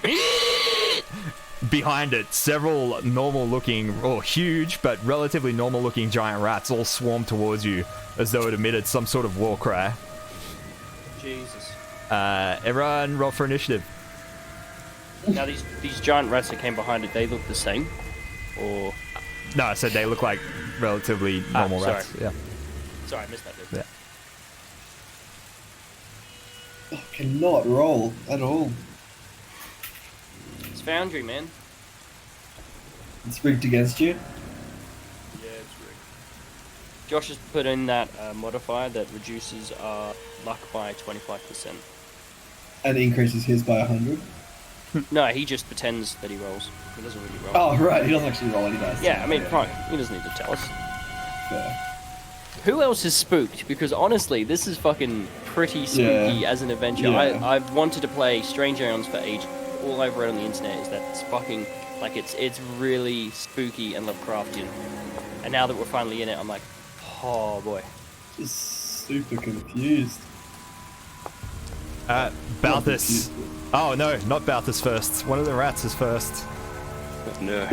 [SPEAKER 1] Behind it, several normal-looking, or huge but relatively normal-looking giant rats all swarm towards you, as though it emitted some sort of war cry.
[SPEAKER 4] Jesus.
[SPEAKER 1] Everyone, roll for initiative.
[SPEAKER 4] Now these giant rats that came behind it, they look the same, or
[SPEAKER 1] No, I said they look like relatively normal
[SPEAKER 4] sorry.
[SPEAKER 1] rats. Yeah.
[SPEAKER 4] sorry, I missed that bit.
[SPEAKER 1] Yeah.
[SPEAKER 3] I cannot roll at all.
[SPEAKER 4] It's Foundry, man.
[SPEAKER 3] It's rigged against you.
[SPEAKER 4] Yeah, it's rigged. Josh has put in that modifier that reduces our luck by 25%.
[SPEAKER 3] And increases his by 100.
[SPEAKER 4] No, he just pretends that he rolls. He doesn't really roll.
[SPEAKER 3] Oh, right, he doesn't actually roll any dice.
[SPEAKER 4] Yeah, I mean, fine. He doesn't need to tell us.
[SPEAKER 3] Fair.
[SPEAKER 4] Who else is spooked? Because honestly, this is fucking pretty spooky
[SPEAKER 3] Yeah.
[SPEAKER 4] as an adventure.
[SPEAKER 3] Yeah.
[SPEAKER 4] I've wanted to play Strange Aeons for ages. All I've read on the internet is that it's fucking, like, it's really spooky and Lovecraftian. And now that we're finally in it, I'm like, oh boy.
[SPEAKER 3] Just super confused.
[SPEAKER 1] Balthus. Oh no, not Balthus first. One of the rats is first.
[SPEAKER 2] No.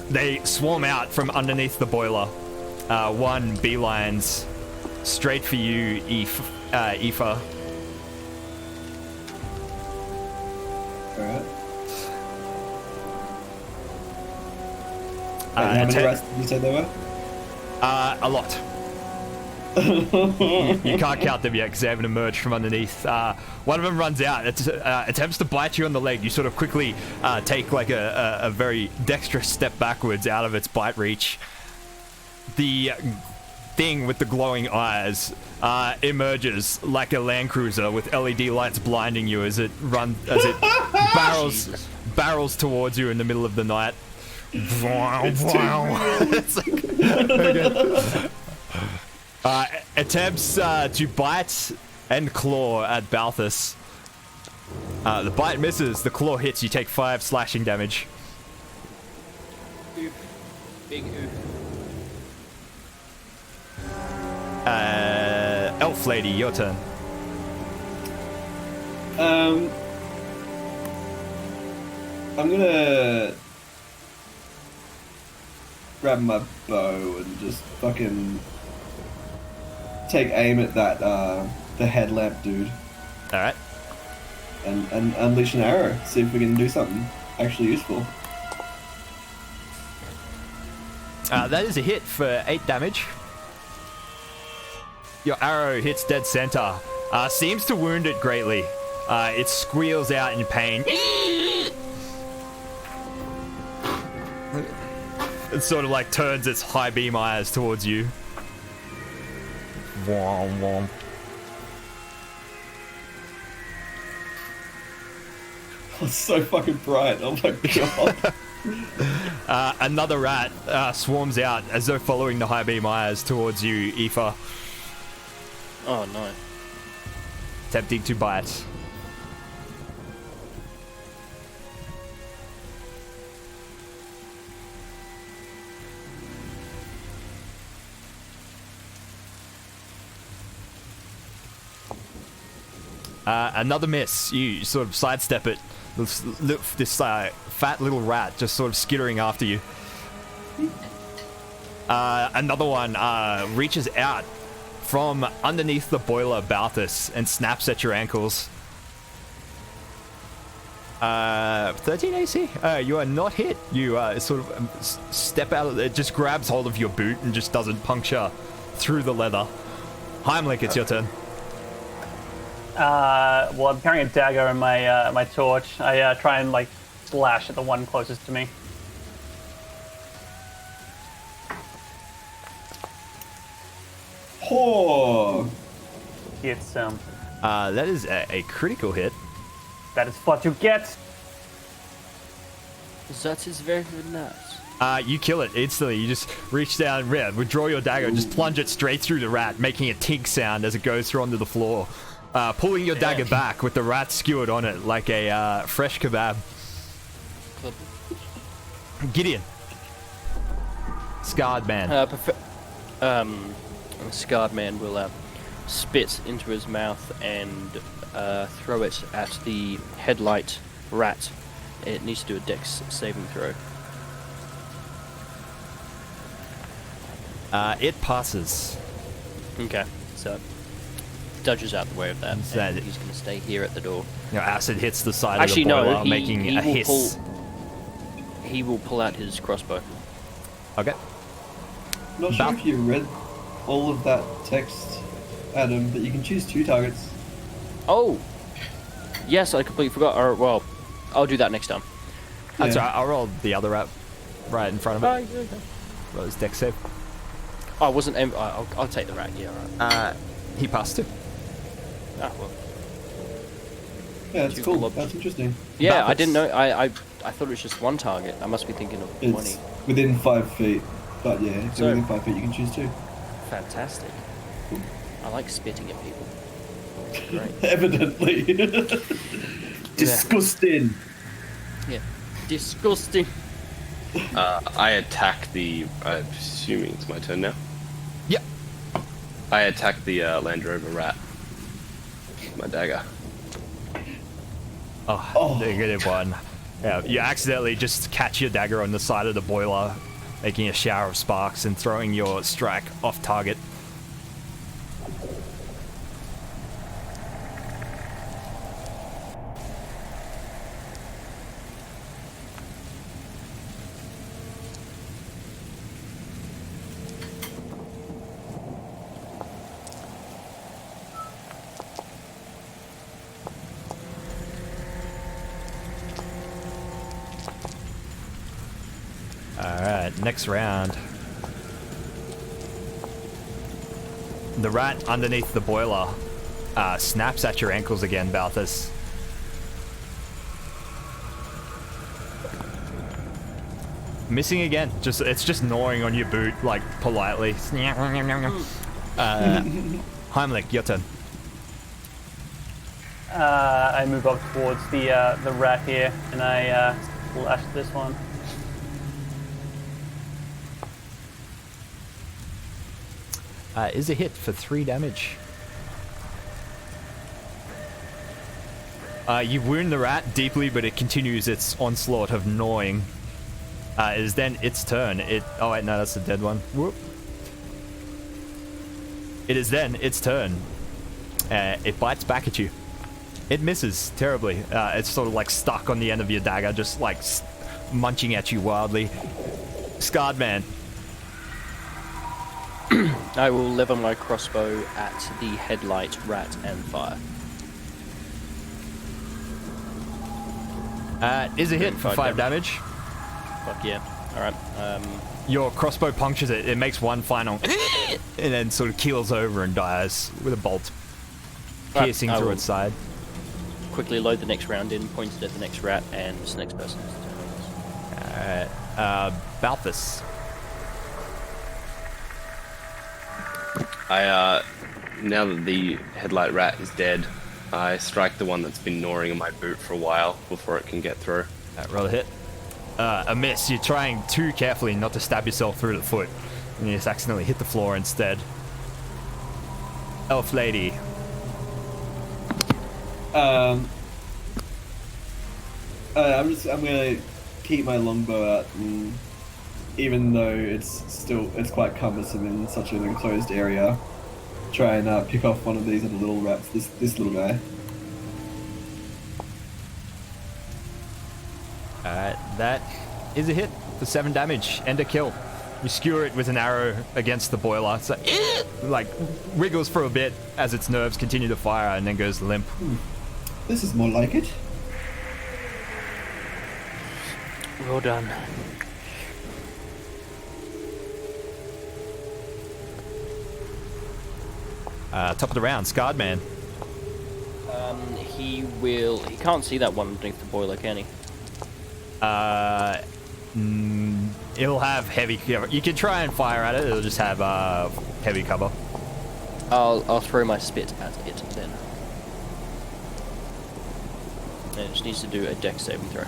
[SPEAKER 1] They swarm out from underneath the boiler. One beelines straight for you, Aoife.
[SPEAKER 3] Alright. How many
[SPEAKER 1] Atten-
[SPEAKER 3] rats did you say there were?
[SPEAKER 1] a lot. You can't count them yet because they haven't emerged from underneath. One of them runs out, attempts to bite you on the leg. You sort of quickly take like a very dexterous step backwards out of its bite reach. The thing with the glowing eyes emerges like a Land Cruiser with LED lights blinding you as it barrels towards you in the middle of the night. It's like, attempts to bite and claw at Balthus. The bite misses, the claw hits, you take 5 slashing damage.
[SPEAKER 4] Oof. Big oof.
[SPEAKER 1] Elf Lady, your turn.
[SPEAKER 3] I'm gonna grab my bow and just fucking take aim at that the headlamp dude
[SPEAKER 1] Alright.
[SPEAKER 3] and unleash an arrow. See if we can do something actually useful.
[SPEAKER 1] That is a hit for 8 damage. Your arrow hits dead center. Seems to wound it greatly. It squeals out in pain. It sort of like turns its high beam eyes towards you. Wom, wom.
[SPEAKER 3] Oh, it's so fucking bright. Oh my god.
[SPEAKER 1] Another rat swarms out as though following the high beam eyes towards you, Aoife,
[SPEAKER 4] Oh no.
[SPEAKER 1] attempting to bite. Another miss. You sort of sidestep it. This fat little rat just sort of skittering after you. Another one reaches out from underneath the boiler, Balthus, and snaps at your ankles. 13 AC. You are not hit. You sort of step out of it, just grabs hold of your boot and just doesn't puncture through the leather. Heimlich, it's your turn.
[SPEAKER 5] Well, I'm carrying a dagger and my torch. I try and like slash at the one closest to me.
[SPEAKER 3] Oh,
[SPEAKER 5] It's
[SPEAKER 1] That is a critical hit.
[SPEAKER 5] that is what you get.
[SPEAKER 4] That is very nice.
[SPEAKER 1] You kill it instantly. You just reach down, withdraw your dagger, just plunge it straight through the rat, making a tink sound as it goes through onto the floor. Pulling your dagger back with the rat skewered on it like a fresh kebab. Gideon. Scarred man.
[SPEAKER 4] Scarred man will spit into his mouth and throw it at the headlight rat. It needs to do a dex saving throw.
[SPEAKER 1] It passes.
[SPEAKER 4] Okay, so dodges out the way of that.
[SPEAKER 1] That-
[SPEAKER 4] And he's going to stay here at the door.
[SPEAKER 1] Your acid hits the side
[SPEAKER 4] Actually,
[SPEAKER 1] of the boiler,
[SPEAKER 4] no,
[SPEAKER 1] making
[SPEAKER 4] he
[SPEAKER 1] a
[SPEAKER 4] will
[SPEAKER 1] hiss.
[SPEAKER 4] He will pull out his crossbow.
[SPEAKER 1] Okay.
[SPEAKER 3] not sure
[SPEAKER 1] Bal-
[SPEAKER 3] if you read all of that text, Adam, but you can choose 2 targets.
[SPEAKER 4] Oh! Yes, I completely forgot. Or, well, I'll do that next time.
[SPEAKER 1] That's
[SPEAKER 3] Yeah.
[SPEAKER 1] right. I'll roll the other rat right in front of it. Roll his dex save.
[SPEAKER 4] I wasn't... I'll take the rat, yeah, alright.
[SPEAKER 1] He passed too.
[SPEAKER 4] Ah, well.
[SPEAKER 3] Yeah, it's
[SPEAKER 4] Choose
[SPEAKER 3] cool.
[SPEAKER 4] the lob-
[SPEAKER 3] That's interesting.
[SPEAKER 4] Yeah, I
[SPEAKER 1] Balthus.
[SPEAKER 4] didn't know... I thought it was just one target. I must be thinking of 20.
[SPEAKER 3] It's within 5 feet, but yeah, if
[SPEAKER 4] So-
[SPEAKER 3] you're within 5 feet, you can choose 2.
[SPEAKER 4] Fantastic. I like spitting at people. Great.
[SPEAKER 3] Evidently. Disgusting.
[SPEAKER 4] Yeah. Disgusting.
[SPEAKER 2] I attack the. I'm assuming it's my turn now.
[SPEAKER 1] Yep.
[SPEAKER 2] I attack the Land Rover rat. With my dagger.
[SPEAKER 1] Oh, negative one. Yeah, you accidentally just catch your dagger on the side of the boiler, making a shower of sparks and throwing your strike off target. Alright, next round. The rat underneath the boiler snaps at your ankles again, Balthus. Missing again. It's just gnawing on your boot, like, politely. Heimlich, your turn.
[SPEAKER 5] I move up towards the rat here, and I slash this one.
[SPEAKER 1] Is a hit for 3 damage. You wound the rat deeply, but it continues its onslaught of gnawing. It is then its turn. Oh wait, no, that's the dead one. Whoop. It is then its turn. It bites back at you. It misses terribly. It's sort of like stuck on the end of your dagger, just like munching at you wildly. Scarred man.
[SPEAKER 4] I will lever my crossbow at the headlight rat and fire.
[SPEAKER 1] Is a hit for 5 damage.
[SPEAKER 4] Fuck yeah. Alright.
[SPEAKER 1] Your crossbow punctures it. It makes one final and then sort of keels over and dies with a bolt piercing
[SPEAKER 4] I
[SPEAKER 1] through
[SPEAKER 4] will
[SPEAKER 1] its side.
[SPEAKER 4] quickly load the next round in, point it at the next rat, and this next person's turn.
[SPEAKER 1] Alright. Balthus.
[SPEAKER 2] Now that the headlight rat is dead, I strike the one that's been gnawing on my boot for a while before it can get through.
[SPEAKER 1] Roll a hit. A miss. You're trying too carefully not to stab yourself through the foot, and you just accidentally hit the floor instead. Elf lady.
[SPEAKER 3] I'm gonna keep my longbow out and even though it's quite cumbersome in such an enclosed area, try and pick off one of these other little rats. This little guy.
[SPEAKER 1] Alright, that is a hit for 7 damage and a kill. You skewer it with an arrow against the boiler. So like wiggles for a bit as its nerves continue to fire and then goes limp.
[SPEAKER 3] This is more like it.
[SPEAKER 4] Well done.
[SPEAKER 1] Top of the round, Scarred Man.
[SPEAKER 4] He can't see that one underneath the boiler, can he?
[SPEAKER 1] It'll have heavy cover. You can try and fire at it. It'll just have heavy cover.
[SPEAKER 4] I'll throw my spit at it then. And it just needs to do a dex saving throw.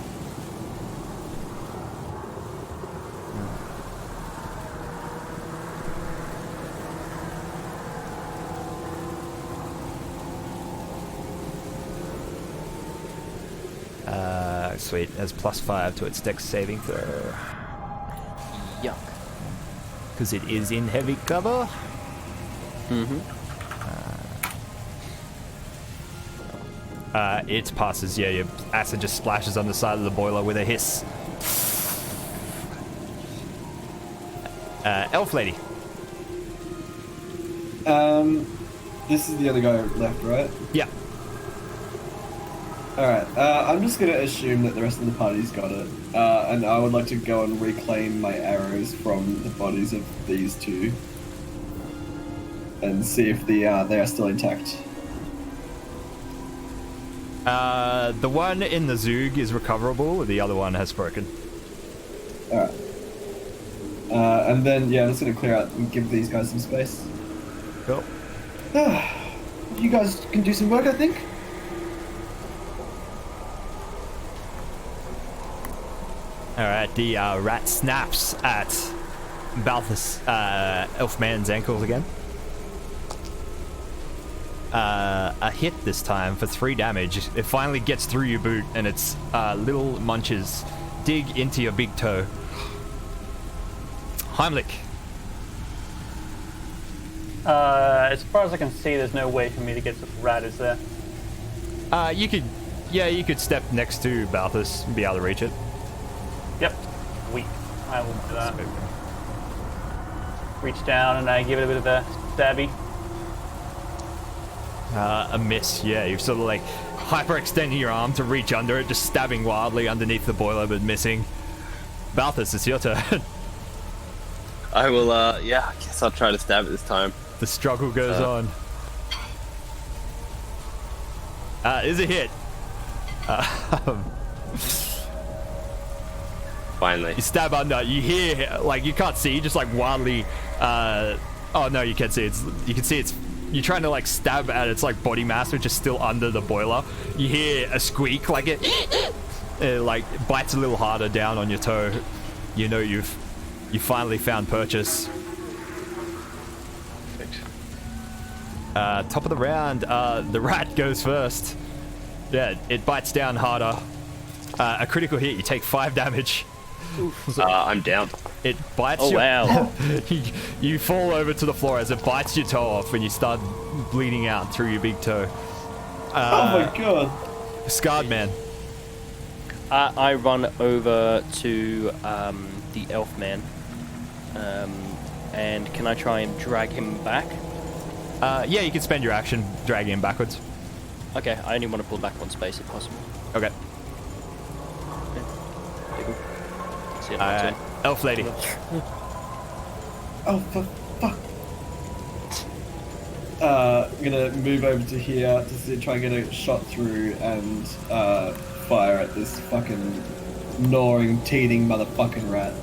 [SPEAKER 1] Sweet. It has +5 to its dex saving throw.
[SPEAKER 4] Yuck.
[SPEAKER 1] Because it is in heavy cover.
[SPEAKER 4] Mm-hmm.
[SPEAKER 1] It passes. Yeah, your acid just splashes on the side of the boiler with a hiss. Elf lady.
[SPEAKER 3] This is the other guy left, right?
[SPEAKER 1] Yeah.
[SPEAKER 3] Alright, I'm just gonna assume that the rest of the party's got it. And I would like to go and reclaim my arrows from the bodies of these two. And see if they are still intact.
[SPEAKER 1] The one in the Zoog is recoverable. The other one has broken.
[SPEAKER 3] Alright. And then, yeah, I'm just gonna clear out and give these guys some space.
[SPEAKER 1] Cool.
[SPEAKER 3] You guys can do some work, I think?
[SPEAKER 1] Alright, the rat snaps at Balthus Elfman's ankles again. A hit this time for 3 damage. It finally gets through your boot and its little munches dig into your big toe. Heimlich.
[SPEAKER 5] As far as I can see, there's no way for me to get to the rat, is there?
[SPEAKER 1] You could step next to Balthus and be able to reach it.
[SPEAKER 5] Yep. Weak. I will do that. Reach down and I give it a bit of a stabby.
[SPEAKER 1] A miss, yeah. You've sort of like hyperextending your arm to reach under it, just stabbing wildly underneath the boiler but missing. Balthus, it's your turn.
[SPEAKER 2] I will, I guess I'll try to stab it this time.
[SPEAKER 1] The struggle goes on. Is a hit.
[SPEAKER 2] Finally.
[SPEAKER 1] You stab under. You hear, like, you can't see, just like wildly. Oh no, you can see. You can see it's. You're trying to like stab at its like body mass, which is still under the boiler. You hear a squeak, like it like bites a little harder down on your toe. You know you finally found purchase. Top of the round, the rat goes first. Yeah, it bites down harder. A critical hit, you take 5 damage.
[SPEAKER 2] I'm down.
[SPEAKER 1] It bites
[SPEAKER 4] Oh,
[SPEAKER 1] your...
[SPEAKER 4] wow.
[SPEAKER 1] you fall over to the floor as it bites your toe off and you start bleeding out through your big toe.
[SPEAKER 3] Oh my god.
[SPEAKER 1] Scarred Man.
[SPEAKER 4] I run over to the elf man. And can I try and drag him back?
[SPEAKER 1] Yeah, you can spend your action dragging him backwards.
[SPEAKER 4] Okay, I only want to pull back 1 space if possible.
[SPEAKER 1] Okay.
[SPEAKER 4] Diggle. See it my turn.
[SPEAKER 1] Elf Lady.
[SPEAKER 3] Oh, for fuck. I'm gonna move over to here to try and get a shot through and fire at this fucking gnawing, teething motherfucking rat.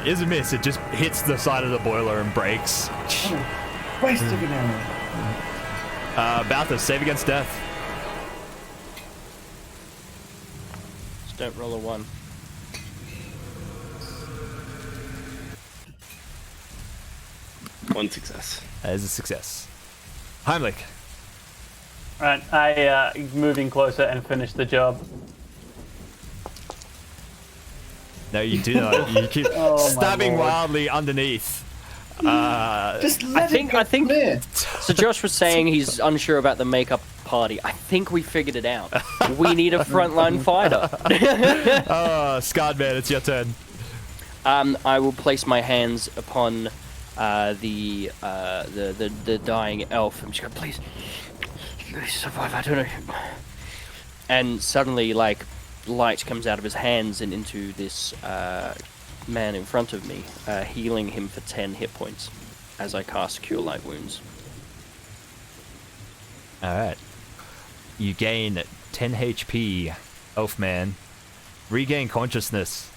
[SPEAKER 1] Is a miss. It just hits the side of the boiler and breaks.
[SPEAKER 3] Oh, waste of an arrow.
[SPEAKER 1] Balthus, save against death.
[SPEAKER 4] Just don't roll a 1.
[SPEAKER 2] One success.
[SPEAKER 1] That is a success. Heimlich.
[SPEAKER 5] Right, I moving closer and finish the job.
[SPEAKER 1] No, you do not. You keep
[SPEAKER 5] Oh, my
[SPEAKER 1] stabbing
[SPEAKER 5] lord.
[SPEAKER 1] wildly underneath.
[SPEAKER 3] Just let
[SPEAKER 4] think-
[SPEAKER 3] it go
[SPEAKER 4] I think-
[SPEAKER 3] clear.
[SPEAKER 4] So Josh was saying he's unsure about the makeup party. I think we figured it out. We need a frontline fighter.
[SPEAKER 1] Scarred Man, it's your turn.
[SPEAKER 4] I will place my hands upon the dying elf. I'm just going, please survive. I don't know. And suddenly, like, light comes out of his hands and into this man in front of me, healing him for 10 hit points as I cast Cure Light Wounds.
[SPEAKER 1] Alright. You gain 10 HP, Elfman. Regain consciousness.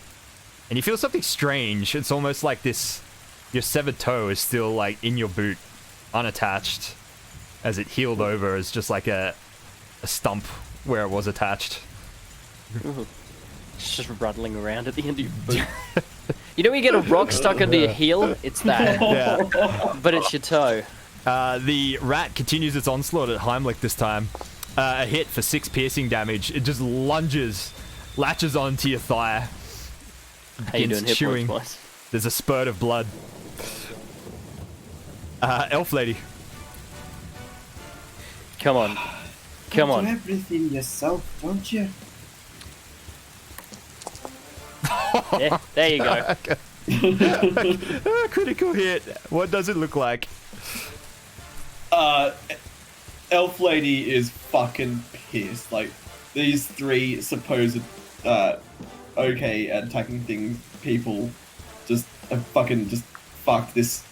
[SPEAKER 1] And you feel something strange. It's almost like this... Your severed toe is still, like, in your boot, unattached. As it healed over as just like a stump where it was attached.
[SPEAKER 4] It's just rattling around at the end of your boot. You know when you get a rock stuck under your heel? It's that.
[SPEAKER 1] Yeah.
[SPEAKER 4] But it's your toe.
[SPEAKER 1] The rat continues its onslaught at Heimlich this time. A hit for 6 piercing damage. It just latches onto your thigh.
[SPEAKER 4] How you
[SPEAKER 1] begins
[SPEAKER 4] doing hit
[SPEAKER 1] chewing.
[SPEAKER 4] points, boys?
[SPEAKER 1] There's a spurt of blood. Elf lady.
[SPEAKER 4] Come on. Come
[SPEAKER 3] Do
[SPEAKER 4] on.
[SPEAKER 3] everything yourself, don't you?
[SPEAKER 4] Yeah, there you go.
[SPEAKER 1] Critical hit. What does it look like?
[SPEAKER 3] Elf Lady is fucking pissed. Like, these 3 supposed okay at attacking people just have fucking just fucked this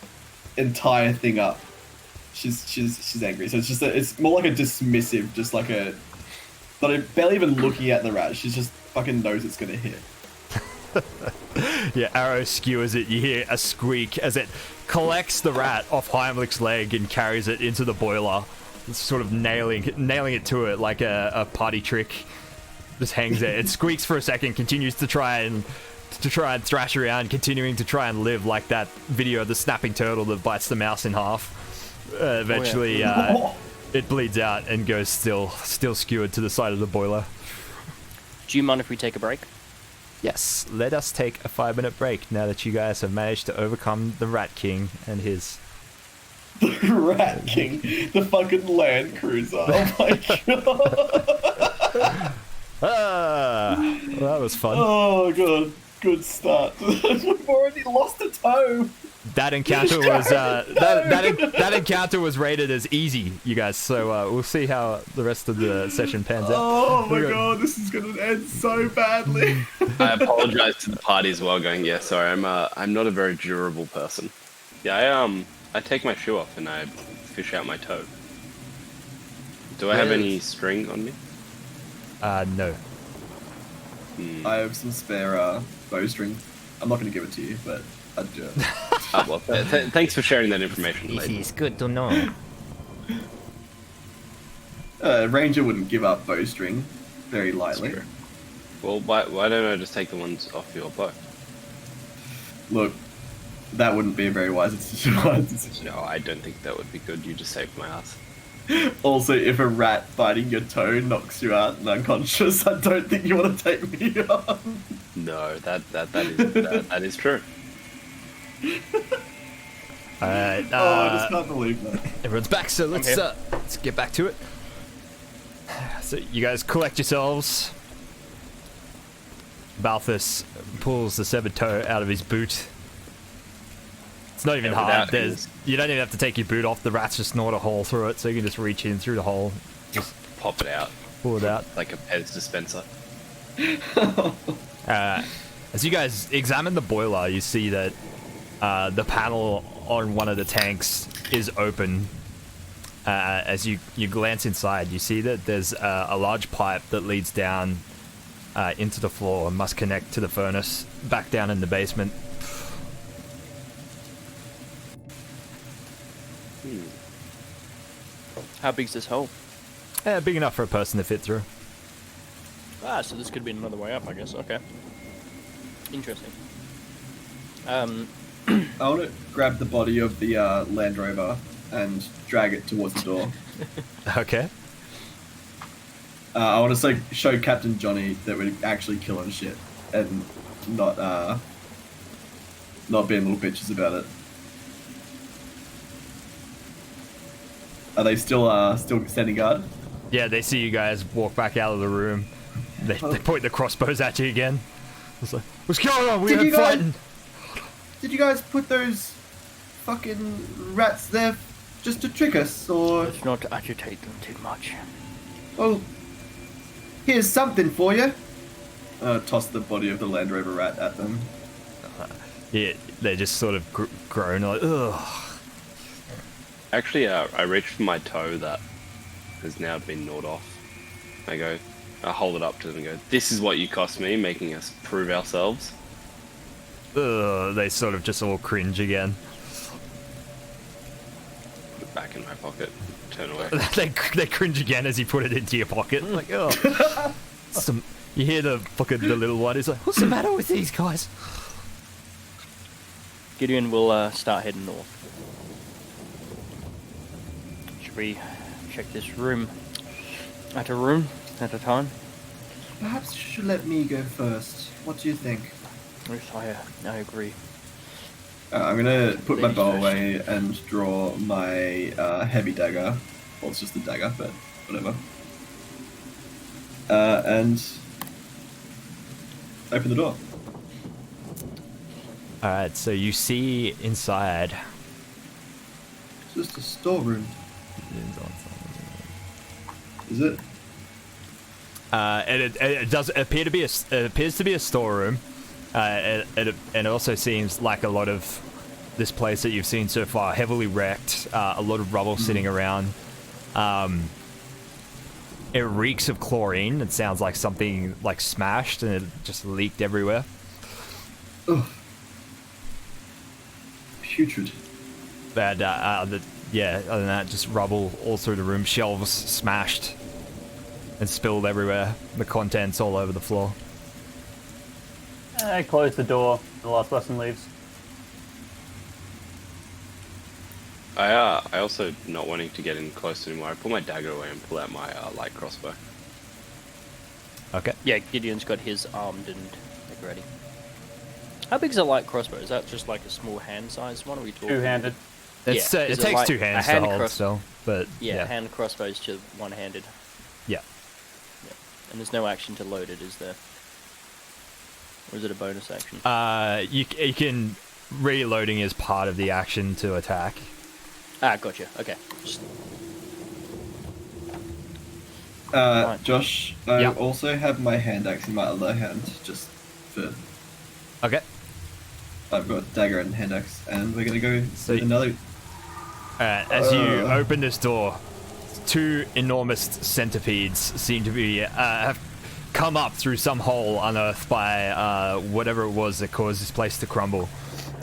[SPEAKER 3] entire thing up. She's angry. So it's more like a dismissive, just like a barely even looking at the rat. She just fucking knows it's gonna hit.
[SPEAKER 1] Your arrow skewers it. You hear a squeak as it collects the rat off Heimlich's leg and carries it into the boiler. It's sort of nailing it to it like a party trick. Just hangs there. It squeaks for a second, continues to try and thrash around, continuing to try and live like that video of the snapping turtle that bites the mouse in half. Eventually, it bleeds out and goes still skewered to the side of the boiler.
[SPEAKER 4] Do you mind if we take a break?
[SPEAKER 1] Yes, let us take a 5-minute break now that you guys have managed to overcome the Rat King and his...
[SPEAKER 3] The Rat King, the fucking Land Cruiser. Oh my god.
[SPEAKER 1] Well, that was fun.
[SPEAKER 3] Oh god, good start. We've already lost a toe.
[SPEAKER 1] That encounter was that encounter was rated as easy, you guys. So we'll see how the rest of the session pans out.
[SPEAKER 3] Oh my god, this is gonna end so badly.
[SPEAKER 2] I apologize to the party as well, going, yeah, sorry, I'm not a very durable person. Yeah, I take my shoe off and I fish out my toe. Do I have any string on me?
[SPEAKER 1] No.
[SPEAKER 3] I have some spare bowstring. I'm not gonna give it to you, but I'd do it.
[SPEAKER 2] Well, thanks for sharing that information.
[SPEAKER 1] This
[SPEAKER 2] Lady.
[SPEAKER 1] is good to know.
[SPEAKER 3] Ranger wouldn't give up bowstring very lightly.
[SPEAKER 2] Sure. Well, why don't I just take the ones off your bow?
[SPEAKER 3] Look, that wouldn't be a very wise decision.
[SPEAKER 2] No, I don't think that would be good. You just saved my ass.
[SPEAKER 3] Also, if a rat biting your toe knocks you out and unconscious, I don't think you want to take me on.
[SPEAKER 2] No, that is true.
[SPEAKER 1] Alright,
[SPEAKER 3] I just can't believe that.
[SPEAKER 1] everyone's back, so let's get back to it. So you guys collect yourselves. Balthus pulls the severed toe out of his boot. It's not even hard. You don't even have to take your boot off. The rats just gnawed a hole through it, so you can just reach in through the hole,
[SPEAKER 2] Just pop it out
[SPEAKER 1] pull it out.
[SPEAKER 2] like a Pez dispenser.
[SPEAKER 1] As you guys examine the boiler, you see that the panel on one of the tanks is open. As you glance inside, you see that there's a large pipe that leads down into the floor and must connect to the furnace back down in the basement.
[SPEAKER 4] How big's this hole?
[SPEAKER 1] Big enough for a person to fit through.
[SPEAKER 4] Ah, so this could be another way up, I guess. Okay. Interesting.
[SPEAKER 3] I want to grab the body of the Land Rover and drag it towards the door.
[SPEAKER 1] Okay.
[SPEAKER 3] I want to show Captain Johnny that we're actually killing shit and not being little bitches about it. Are they still standing guard?
[SPEAKER 1] Yeah, they see you guys walk back out of the room. They point the crossbows at you again. It's like, what's going on? We are fighting.
[SPEAKER 3] Did you guys put those fucking rats there just to trick us, or?
[SPEAKER 4] Let's not agitate them too much.
[SPEAKER 3] Well, here's something for you. Toss the body of the Land Rover rat at them.
[SPEAKER 1] Yeah, they just sort of groan like, ugh.
[SPEAKER 2] Actually, I reach for my toe that has now been gnawed off. I hold it up to them and go, "This is what you cost me, making us prove ourselves."
[SPEAKER 1] Ugh, they sort of just all cringe again.
[SPEAKER 2] Put it back in my pocket. Turn away.
[SPEAKER 1] they cringe again as you put it into your pocket. Like, oh. You hear the little one is like, what's the matter with these guys?
[SPEAKER 4] Gideon will start heading north. Should we check this room at a time?
[SPEAKER 3] Perhaps you should let me go first. What do you think?
[SPEAKER 4] Yes, I agree.
[SPEAKER 3] I'm gonna put my
[SPEAKER 4] Ladies
[SPEAKER 3] bow
[SPEAKER 4] first.
[SPEAKER 3] away and draw my heavy dagger. Well, it's just a dagger, but whatever. And open the door.
[SPEAKER 1] Alright, so you see inside.
[SPEAKER 3] It's just a storeroom. Is it?
[SPEAKER 1] And it does appear to be it appears to be a storeroom. And it also seems like a lot of this place that you've seen so far heavily wrecked. A lot of rubble sitting around. It reeks of chlorine. It sounds like something like smashed and it just leaked everywhere.
[SPEAKER 3] Ugh. Putrid.
[SPEAKER 1] But other than that, just rubble all through the room. Shelves smashed and spilled everywhere. The contents all over the floor.
[SPEAKER 5] I close the door. The last person leaves.
[SPEAKER 2] I also, not wanting to get in close anymore, I pull my dagger away and pull out my light crossbow.
[SPEAKER 1] Okay.
[SPEAKER 4] Yeah, Gideon's got his armed and like, ready. How big is a light crossbow? Is that just like a small hand-sized one? Or are we talking?
[SPEAKER 5] Two-handed.
[SPEAKER 1] It
[SPEAKER 4] is
[SPEAKER 1] takes
[SPEAKER 4] like
[SPEAKER 1] two
[SPEAKER 4] a
[SPEAKER 1] hands to
[SPEAKER 4] hand
[SPEAKER 1] hold still, but
[SPEAKER 4] Yeah, hand crossbows to one-handed.
[SPEAKER 1] Yeah.
[SPEAKER 4] And there's no action to load it, is there? Or is it a bonus action?
[SPEAKER 1] You can reloading is part of the action to attack.
[SPEAKER 4] Ah, gotcha. Okay.
[SPEAKER 3] Josh, I
[SPEAKER 1] Yeah.
[SPEAKER 3] also have my hand axe in my other hand, just for.
[SPEAKER 1] Okay.
[SPEAKER 3] I've got dagger and hand axe, and we're gonna go
[SPEAKER 1] So
[SPEAKER 3] with another.
[SPEAKER 1] As you open this door, two enormous centipedes seem to be have come up through some hole unearthed by whatever it was that caused this place to crumble.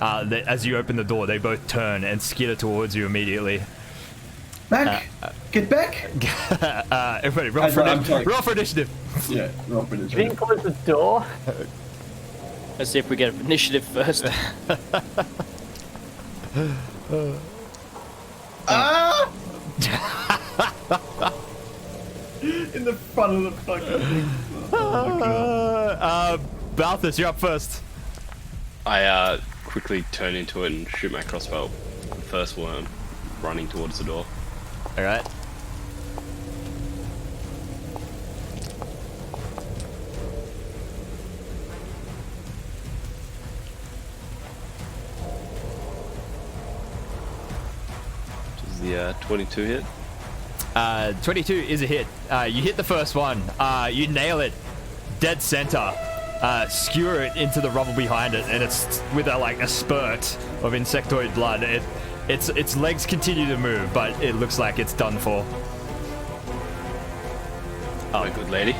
[SPEAKER 1] As you open the door, they both turn and skitter towards you immediately.
[SPEAKER 3] Back! Get back!
[SPEAKER 1] Everybody, roll for initiative.
[SPEAKER 3] Yeah, roll for
[SPEAKER 5] You
[SPEAKER 3] initiative.
[SPEAKER 5] didn't close the door?
[SPEAKER 4] Let's see if we get initiative first.
[SPEAKER 3] Ah! In the front of the fucking thing. Oh my god.
[SPEAKER 1] Balthus, you're up first.
[SPEAKER 2] I quickly turn into it and shoot my crossbow. The first worm running towards the door.
[SPEAKER 1] All right.
[SPEAKER 2] Does the 22 hit?
[SPEAKER 1] 22 is a hit. You hit the first one. You nail it. Dead center. Skewer it into the rubble behind it, and it's with a spurt of insectoid blood. Its legs continue to move, but it looks like it's done for.
[SPEAKER 2] Oh, good lady.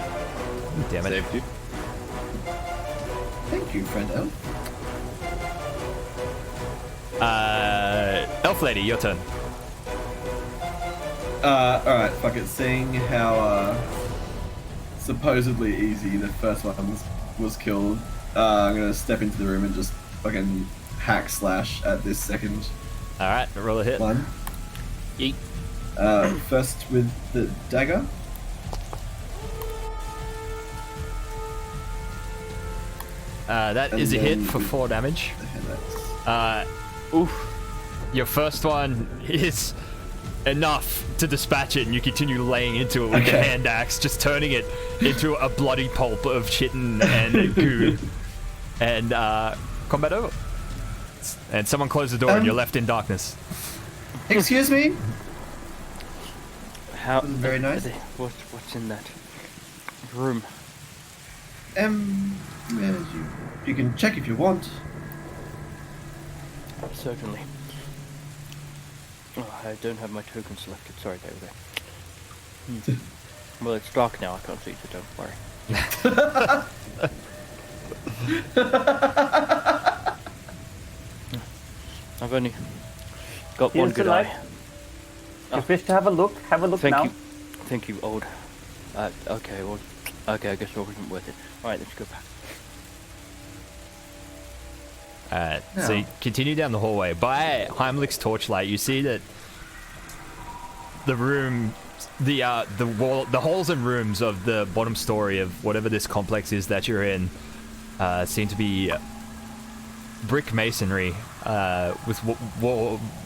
[SPEAKER 1] Damn it.
[SPEAKER 2] Saved you.
[SPEAKER 3] Thank you, friend elf.
[SPEAKER 1] Elf lady, your turn.
[SPEAKER 3] Alright, fuck it. Seeing how supposedly easy the first one was killed, I'm gonna step into the room and just fucking hack slash at this second
[SPEAKER 1] All right, roll a hit.
[SPEAKER 3] one.
[SPEAKER 4] Yeet.
[SPEAKER 3] First with the dagger.
[SPEAKER 1] That
[SPEAKER 3] And
[SPEAKER 1] is a hit
[SPEAKER 3] then
[SPEAKER 1] for
[SPEAKER 3] with
[SPEAKER 1] 4 damage.
[SPEAKER 3] the hand axe.
[SPEAKER 1] Oof. Your first one is enough to dispatch it, and you continue laying into it with the
[SPEAKER 3] Okay.
[SPEAKER 1] hand axe, just turning it into a bloody pulp of chitin and goo. And combat over. And someone close the door, and you're left in darkness.
[SPEAKER 3] Excuse me?
[SPEAKER 4] How?
[SPEAKER 3] That was very nice.
[SPEAKER 4] What's in that room?
[SPEAKER 3] Yeah, you can check if you want.
[SPEAKER 4] Certainly. Oh, I don't have my token selected. Sorry, they were there. Well, it's dark now. I can't see, so don't worry. I've only got one
[SPEAKER 5] Here's the
[SPEAKER 4] good
[SPEAKER 5] light.
[SPEAKER 4] eye.
[SPEAKER 5] If you wish to have a look
[SPEAKER 4] Thank
[SPEAKER 5] now.
[SPEAKER 4] you. Thank you, old. Okay, well, okay, I guess it wasn't worth it. Alright, let's go back.
[SPEAKER 1] So you continue down the hallway. By Heimlich's torchlight, you see that the room, the wall, the halls and rooms of the bottom story of whatever this complex is that you're in, seem to be brick masonry, with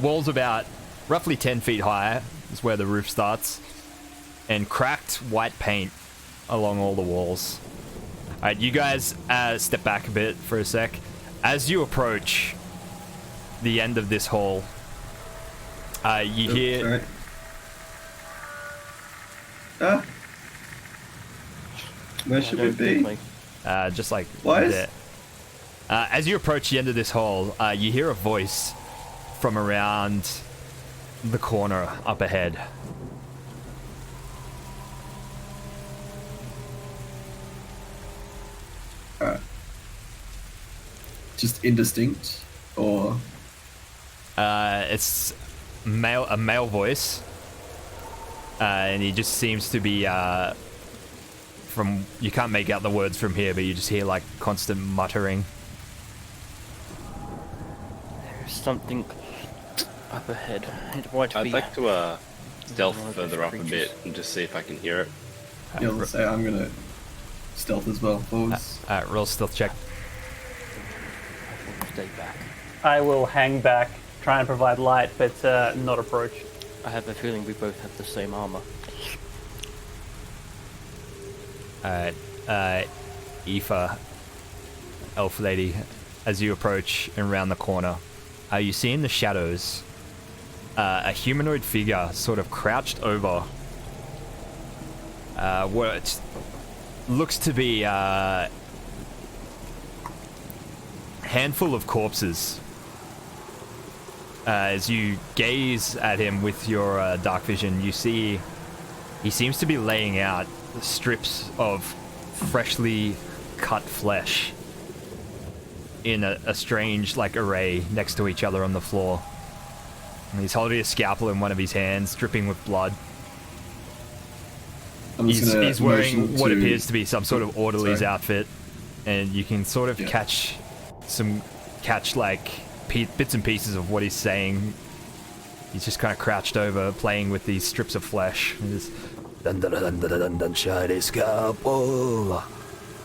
[SPEAKER 1] walls about roughly 10 feet high is where the roof starts, and cracked white paint along all the walls. Alright, you guys step back a bit for a sec. As you approach the end of this hall, you hear...
[SPEAKER 3] Sorry. Where should we be?
[SPEAKER 1] Just like
[SPEAKER 3] What?
[SPEAKER 1] there. As you approach the end of this hall, you hear a voice from around the corner up ahead.
[SPEAKER 3] Alright. Just indistinct, or
[SPEAKER 1] It's a male voice, and he just seems to be from, you can't make out the words from here, but you just hear like constant muttering.
[SPEAKER 4] There's something up ahead. It might
[SPEAKER 2] I'd
[SPEAKER 4] be.
[SPEAKER 2] like to stealth
[SPEAKER 4] One of
[SPEAKER 2] further
[SPEAKER 4] those
[SPEAKER 2] up a
[SPEAKER 4] creatures.
[SPEAKER 2] bit and just see if I can hear it.
[SPEAKER 3] yeah, let's say I'm gonna stealth as well. Forwards.
[SPEAKER 1] Roll stealth check.
[SPEAKER 4] Stay back.
[SPEAKER 5] I will hang back, try and provide light, but not approach.
[SPEAKER 4] I have a feeling we both have the same armor.
[SPEAKER 1] Aoife, elf lady, as you approach and round the corner, you see in the shadows a humanoid figure sort of crouched over what looks to be a handful of corpses. As you gaze at him with your dark vision, you see he seems to be laying out strips of freshly cut flesh in a strange like array next to each other on the floor. And he's holding a scalpel in one of his hands, dripping with blood.
[SPEAKER 3] I'm just gonna
[SPEAKER 1] He's wearing
[SPEAKER 3] motion
[SPEAKER 1] what
[SPEAKER 3] to-
[SPEAKER 1] appears to be some sort of orderly's
[SPEAKER 3] Sorry.
[SPEAKER 1] outfit, and you can sort of
[SPEAKER 3] Yeah.
[SPEAKER 1] catch like bits and pieces of what he's saying. He's just kind of crouched over, playing with these strips of flesh. And just, dun dun dun dun dun dun, shiny scalpel.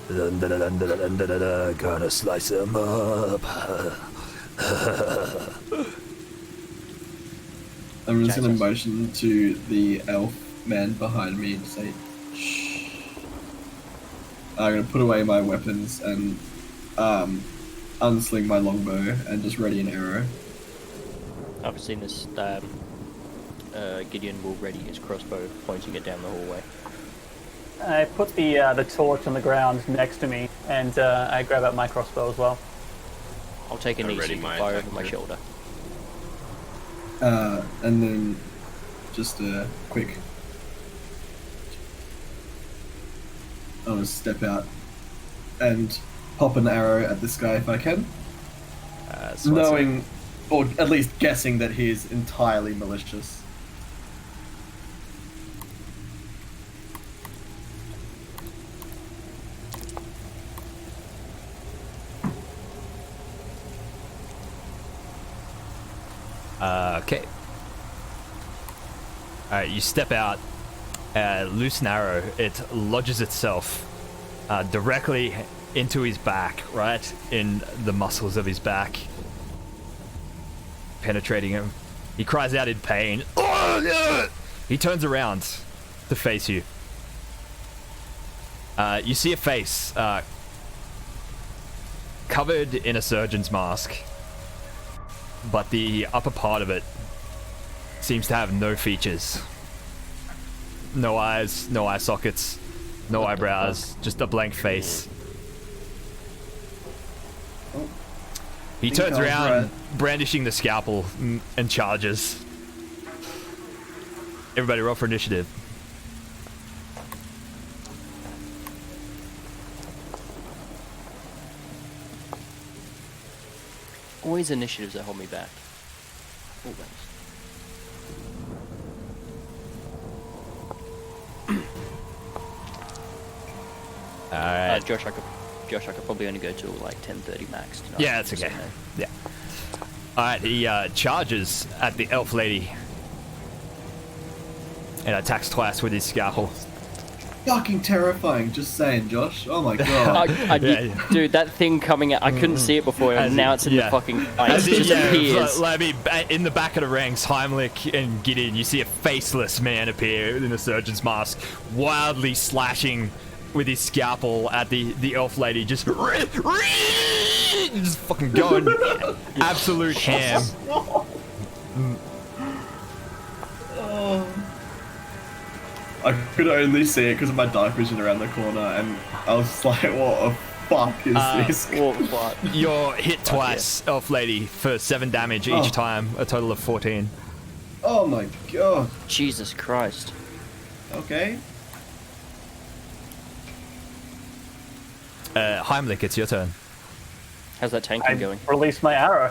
[SPEAKER 1] Dun dun dun dun dun dun dun, gonna slice him up.
[SPEAKER 3] I'm just gonna
[SPEAKER 4] Jesus.
[SPEAKER 3] motion to the elf man behind me and say, shh. I'm gonna put away my weapons and unsling my longbow and just ready an arrow.
[SPEAKER 4] I've seen this. Gideon will ready his crossbow, pointing it down the hallway.
[SPEAKER 5] I put the torch on the ground next to me, and I grab out my crossbow as well.
[SPEAKER 4] I'll take a
[SPEAKER 2] I'm
[SPEAKER 4] knee so
[SPEAKER 2] ready
[SPEAKER 4] you can
[SPEAKER 2] my
[SPEAKER 4] fire
[SPEAKER 2] attack
[SPEAKER 4] over my
[SPEAKER 2] too.
[SPEAKER 4] shoulder.
[SPEAKER 3] And then just a quick. I'm gonna step out and pop an arrow at this guy if I can,
[SPEAKER 1] So
[SPEAKER 3] knowing, or at least guessing, that he is entirely malicious.
[SPEAKER 1] Okay. Alright, you step out, loose and arrow. It lodges itself directly into his back, right in the muscles of his back, penetrating him. He cries out in pain. He turns around to face you. You see a face covered in a surgeon's mask, but the upper part of it seems to have no features. No eyes, no eye sockets, no eyebrows, just a blank face. He turns around, brandishing the scalpel, and charges. Everybody roll for initiative.
[SPEAKER 4] Always initiatives that hold me back. Always.
[SPEAKER 1] Alright.
[SPEAKER 4] Josh, I could probably only go to like 10:30 max tonight.
[SPEAKER 1] Yeah, that's okay. Yeah. Alright, he charges at the elf lady and attacks twice with his scalpel.
[SPEAKER 3] Fucking terrifying, just saying, Josh. Oh my god.
[SPEAKER 4] Dude, that thing coming out, I couldn't see it before, and now it's in the fucking ice. It just appears.
[SPEAKER 1] In the back of the ranks, Heimlich and Gideon, you see a faceless man appear in a surgeon's mask, wildly slashing with his scalpel at the elf lady, just fucking going absolute ham.
[SPEAKER 3] I could only see it because of my dark vision around the corner, and I was just like, what the fuck is this?
[SPEAKER 1] You're hit twice, elf lady, for 7 damage each time, a total of 14.
[SPEAKER 3] Oh my god.
[SPEAKER 4] Jesus Christ.
[SPEAKER 3] Okay.
[SPEAKER 1] Heimlich, it's your turn.
[SPEAKER 4] How's that tanking going?
[SPEAKER 5] Release my arrow.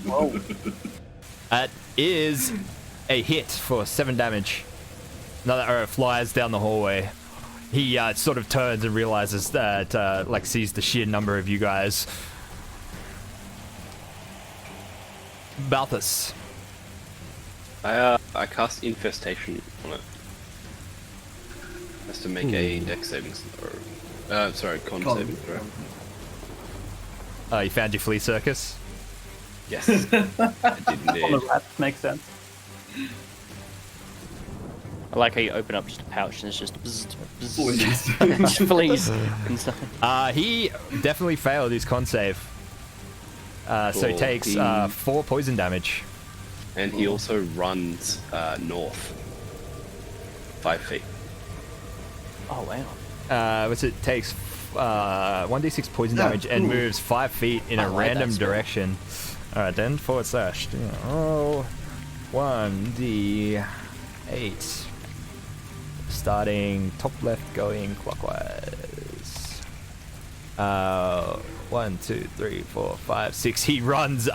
[SPEAKER 5] Whoa.
[SPEAKER 1] That is a hit for 7 damage. Another arrow flies down the hallway. He sort of turns and realizes that, sees the sheer number of you guys. Balthus.
[SPEAKER 2] I cast Infestation on it. Has to make a dex saving throw. Con saving throw.
[SPEAKER 1] You found your flea circus?
[SPEAKER 2] Yes. I did indeed.
[SPEAKER 5] That makes sense.
[SPEAKER 4] I like how you open up just a pouch and it's just
[SPEAKER 3] Please.
[SPEAKER 4] just fleas inside.
[SPEAKER 1] He definitely failed his con save. So he takes 4 poison damage.
[SPEAKER 2] And he also runs north 5 feet.
[SPEAKER 4] Oh wow.
[SPEAKER 1] It takes 1d6 poison damage and moves 5 feet in a random direction. Alright then, / oh, 1d8. Starting top left, going clockwise. 1, 2, 3, 4, 5, 6. He runs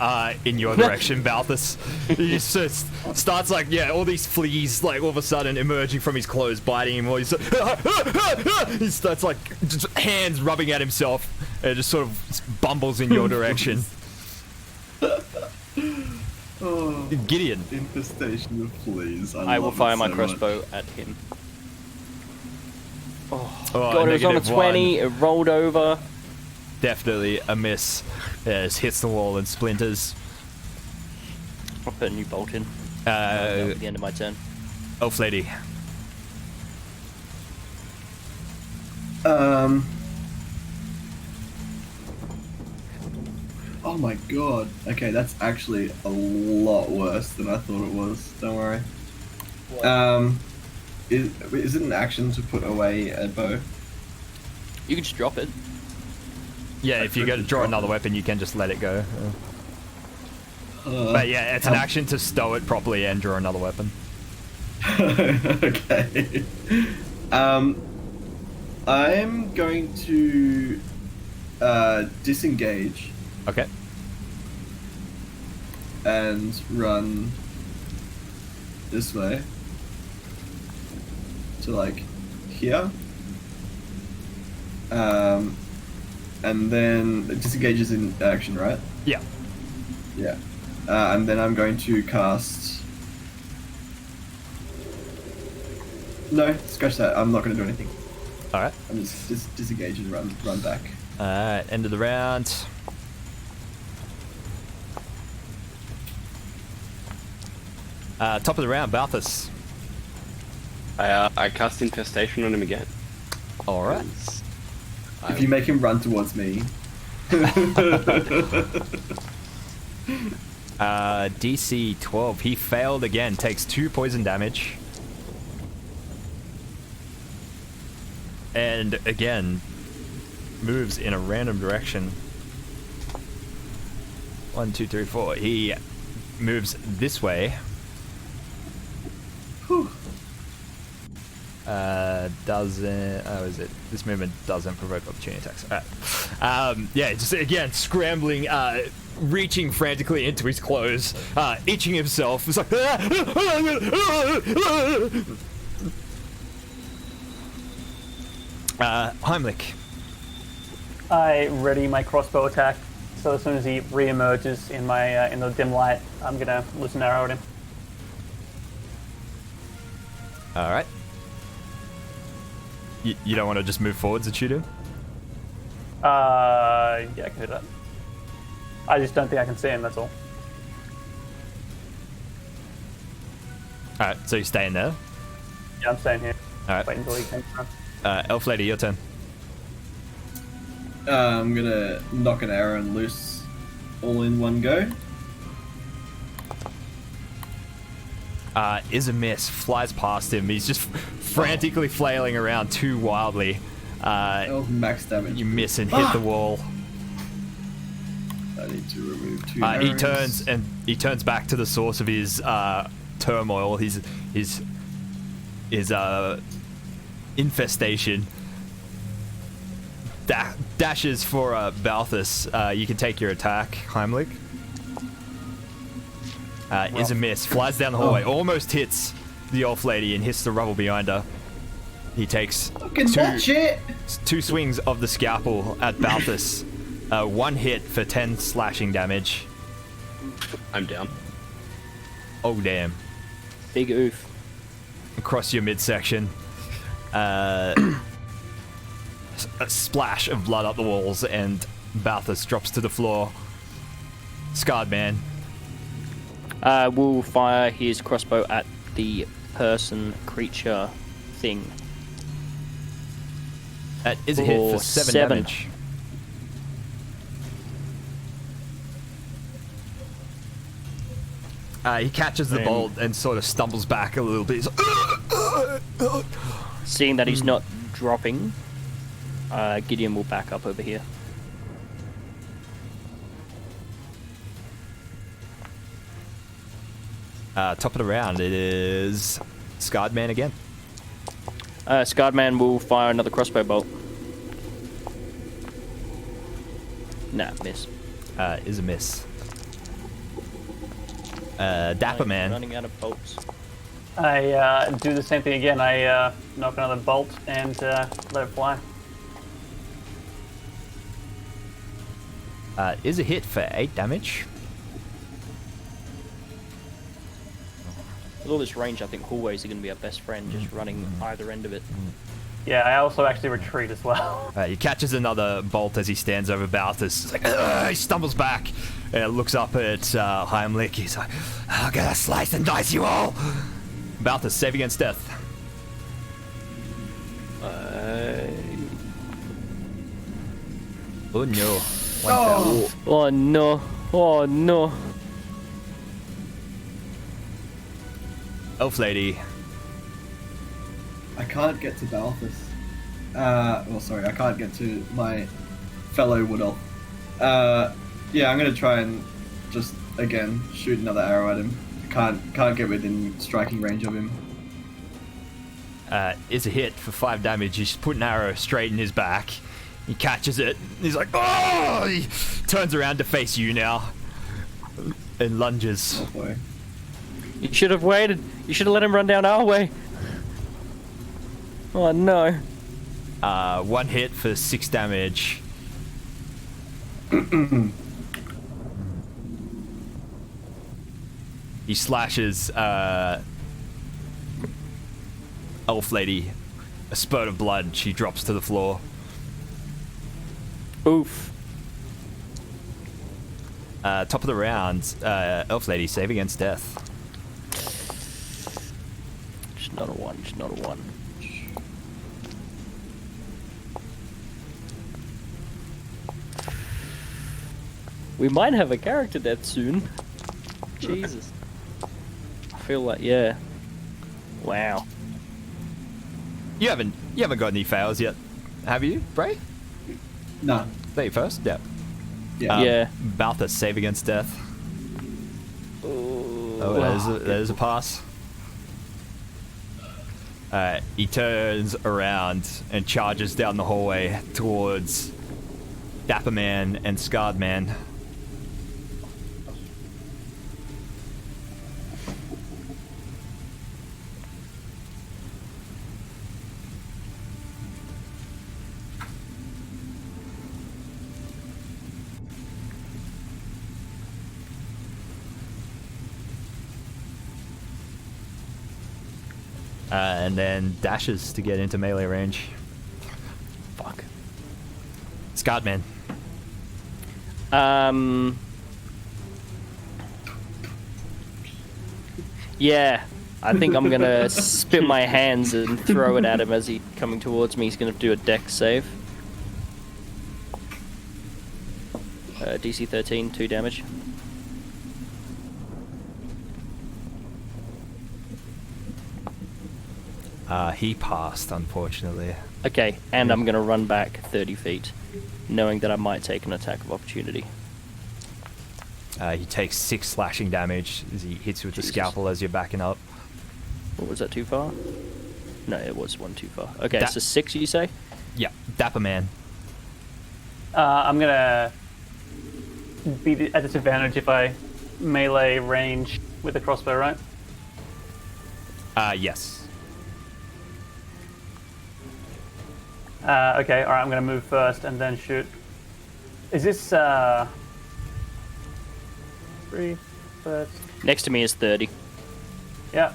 [SPEAKER 1] in your direction, Balthus. He just starts all these fleas all of a sudden emerging from his clothes, biting him. While he's he starts just hands rubbing at himself and just sort of bumbles in your direction. Gideon.
[SPEAKER 3] Infestation of fleas.
[SPEAKER 4] I will fire my crossbow at him. Oh,
[SPEAKER 1] Oh,
[SPEAKER 4] God, it was on a 20,
[SPEAKER 1] 1.
[SPEAKER 4] it rolled over.
[SPEAKER 1] Definitely a miss. It hits the wall and splinters.
[SPEAKER 4] I'll put a new bolt in.
[SPEAKER 1] Uh,
[SPEAKER 4] At the end of my turn.
[SPEAKER 1] Elf lady.
[SPEAKER 3] Oh my god. Okay, that's actually a lot worse than I thought it was. Don't worry. Is it an action to put away a bow?
[SPEAKER 4] You can just drop it.
[SPEAKER 1] Yeah, if you go to draw another weapon, you can just let it go. But yeah, it's an action to stow it properly and draw another weapon.
[SPEAKER 3] Okay. I'm going to disengage
[SPEAKER 1] Okay.
[SPEAKER 3] and run this way to here. And then it disengages in action, right?
[SPEAKER 1] Yeah.
[SPEAKER 3] Yeah. And then I'm going to cast... No, scratch that. I'm not going to do anything.
[SPEAKER 1] All right.
[SPEAKER 3] I'm just disengage and run back.
[SPEAKER 1] All right. End of the round. Top of the round, Balthus.
[SPEAKER 2] I cast Infestation on him again.
[SPEAKER 1] All right.
[SPEAKER 3] If you make him run towards me.
[SPEAKER 1] DC 12. He failed again. Takes 2 poison damage. And again, moves in a random direction. 1, 2, 3, 4. He moves this way.
[SPEAKER 3] Whew.
[SPEAKER 1] Doesn't. Oh, is it? This movement doesn't provoke opportunity attacks. Alright. Yeah, just again scrambling, reaching frantically into his clothes, itching himself. It's like. Heimlich.
[SPEAKER 5] I ready my crossbow attack. So as soon as he re-emerges in my in the dim light, I'm gonna loose an arrow at him.
[SPEAKER 1] All right. You don't want to just move forwards and shoot him?
[SPEAKER 5] Yeah, I can do that. I just don't think I can see him. That's all.
[SPEAKER 1] All right. So you're staying there.
[SPEAKER 5] Yeah, I'm staying here.
[SPEAKER 1] All right.
[SPEAKER 5] Wait until he comes around.
[SPEAKER 1] Elf lady, your turn.
[SPEAKER 3] I'm gonna knock an arrow and loose all in one go.
[SPEAKER 1] Is a miss. Flies past him. He's just frantically flailing around too wildly.
[SPEAKER 3] Oh, max damage.
[SPEAKER 1] You miss and hit the wall.
[SPEAKER 3] I need to remove 2 arrows.
[SPEAKER 1] He turns back to the source of his turmoil. His infestation. Dashes for Balthus. You can take your attack, Heimlich. Is a miss. Flies down the hallway. Almost hits the elf lady and hits the rubble behind her. He takes
[SPEAKER 3] Watch it!
[SPEAKER 1] 2 swings of the scalpel at Balthus. 1 hit for 10 slashing damage.
[SPEAKER 2] I'm down.
[SPEAKER 1] Oh, damn.
[SPEAKER 4] Big oof.
[SPEAKER 1] Across your midsection. A splash of blood up the walls, and Balthus drops to the floor. Scarred man.
[SPEAKER 4] Will fire his crossbow at the person, creature, thing.
[SPEAKER 1] That is a hit for 7 damage. He catches the bolt and sort of stumbles back a little bit. He's like,
[SPEAKER 4] Seeing that he's not dropping, Gideon will back up over here.
[SPEAKER 1] top of the round, it is Scarred Man again.
[SPEAKER 4] Scarred Man will fire another crossbow bolt. Nah, miss.
[SPEAKER 1] Is a miss. Dapper Man.
[SPEAKER 4] Running out of bolts.
[SPEAKER 5] I do the same thing again. I knock another bolt and let it fly.
[SPEAKER 1] Is a hit for 8 damage.
[SPEAKER 4] With all this range, I think hallways are going to be our best friend, just running either end of it.
[SPEAKER 5] Yeah, I also actually retreat as well.
[SPEAKER 1] He catches another bolt as he stands over Balthus. He's like, he stumbles back and looks up at Heimlich. He's like, I'm gonna slice and dice you all. Balthus, save against death. Oh no.
[SPEAKER 4] Oh no. Oh no.
[SPEAKER 1] Elf lady.
[SPEAKER 3] I can't get to Balthus. Well, sorry, I can't get to my fellow Wood Elf. Yeah, I'm gonna try and just again shoot another arrow at him. Can't get within striking range of him.
[SPEAKER 1] Is a hit for 5 damage. You just put an arrow straight in his back. He catches it. He's like, oh! He turns around to face you now and lunges.
[SPEAKER 3] Oh boy.
[SPEAKER 4] You should have waited. You should have let him run down our way. Oh no.
[SPEAKER 1] 1 hit for 6 damage. He slashes Elf Lady a spurt of blood, she drops to the floor.
[SPEAKER 4] Oof.
[SPEAKER 1] Top of the round, Elf Lady, save against death.
[SPEAKER 4] Just not a 1. Just not a 1. We might have a character death soon. Jesus. I feel like, yeah. Wow.
[SPEAKER 1] You haven't got any fails yet, have you, Bray?
[SPEAKER 3] No.
[SPEAKER 1] That you first? Yeah.
[SPEAKER 3] Yeah.
[SPEAKER 4] Yeah.
[SPEAKER 1] Balthus, save against death. Oh, there's a pass. He turns around and charges down the hallway towards Dapper Man and Scarred Man. And then dashes to get into melee range.
[SPEAKER 4] Fuck.
[SPEAKER 1] Scarred Man.
[SPEAKER 4] Yeah. I think I'm gonna spit my hands and throw it at him as he's coming towards me. He's gonna do a dex save. DC 13, 2 damage.
[SPEAKER 1] He passed, unfortunately.
[SPEAKER 4] Okay, and I'm gonna run back 30 feet, knowing that I might take an attack of opportunity.
[SPEAKER 1] He takes 6 slashing damage as he hits you with the
[SPEAKER 4] Jesus.
[SPEAKER 1] scalpel as you're backing up.
[SPEAKER 4] What was that, too far? No, it was 1 too far. Okay,
[SPEAKER 1] That-
[SPEAKER 4] so 6, you say?
[SPEAKER 1] Yeah, Dapper Man.
[SPEAKER 5] I'm gonna be at disadvantage if I melee range with the crossbow, right?
[SPEAKER 1] Yes.
[SPEAKER 5] Okay, alright, I'm gonna move first and then shoot. Is this, 3, 30?
[SPEAKER 4] Next to me is 30.
[SPEAKER 5] Yeah.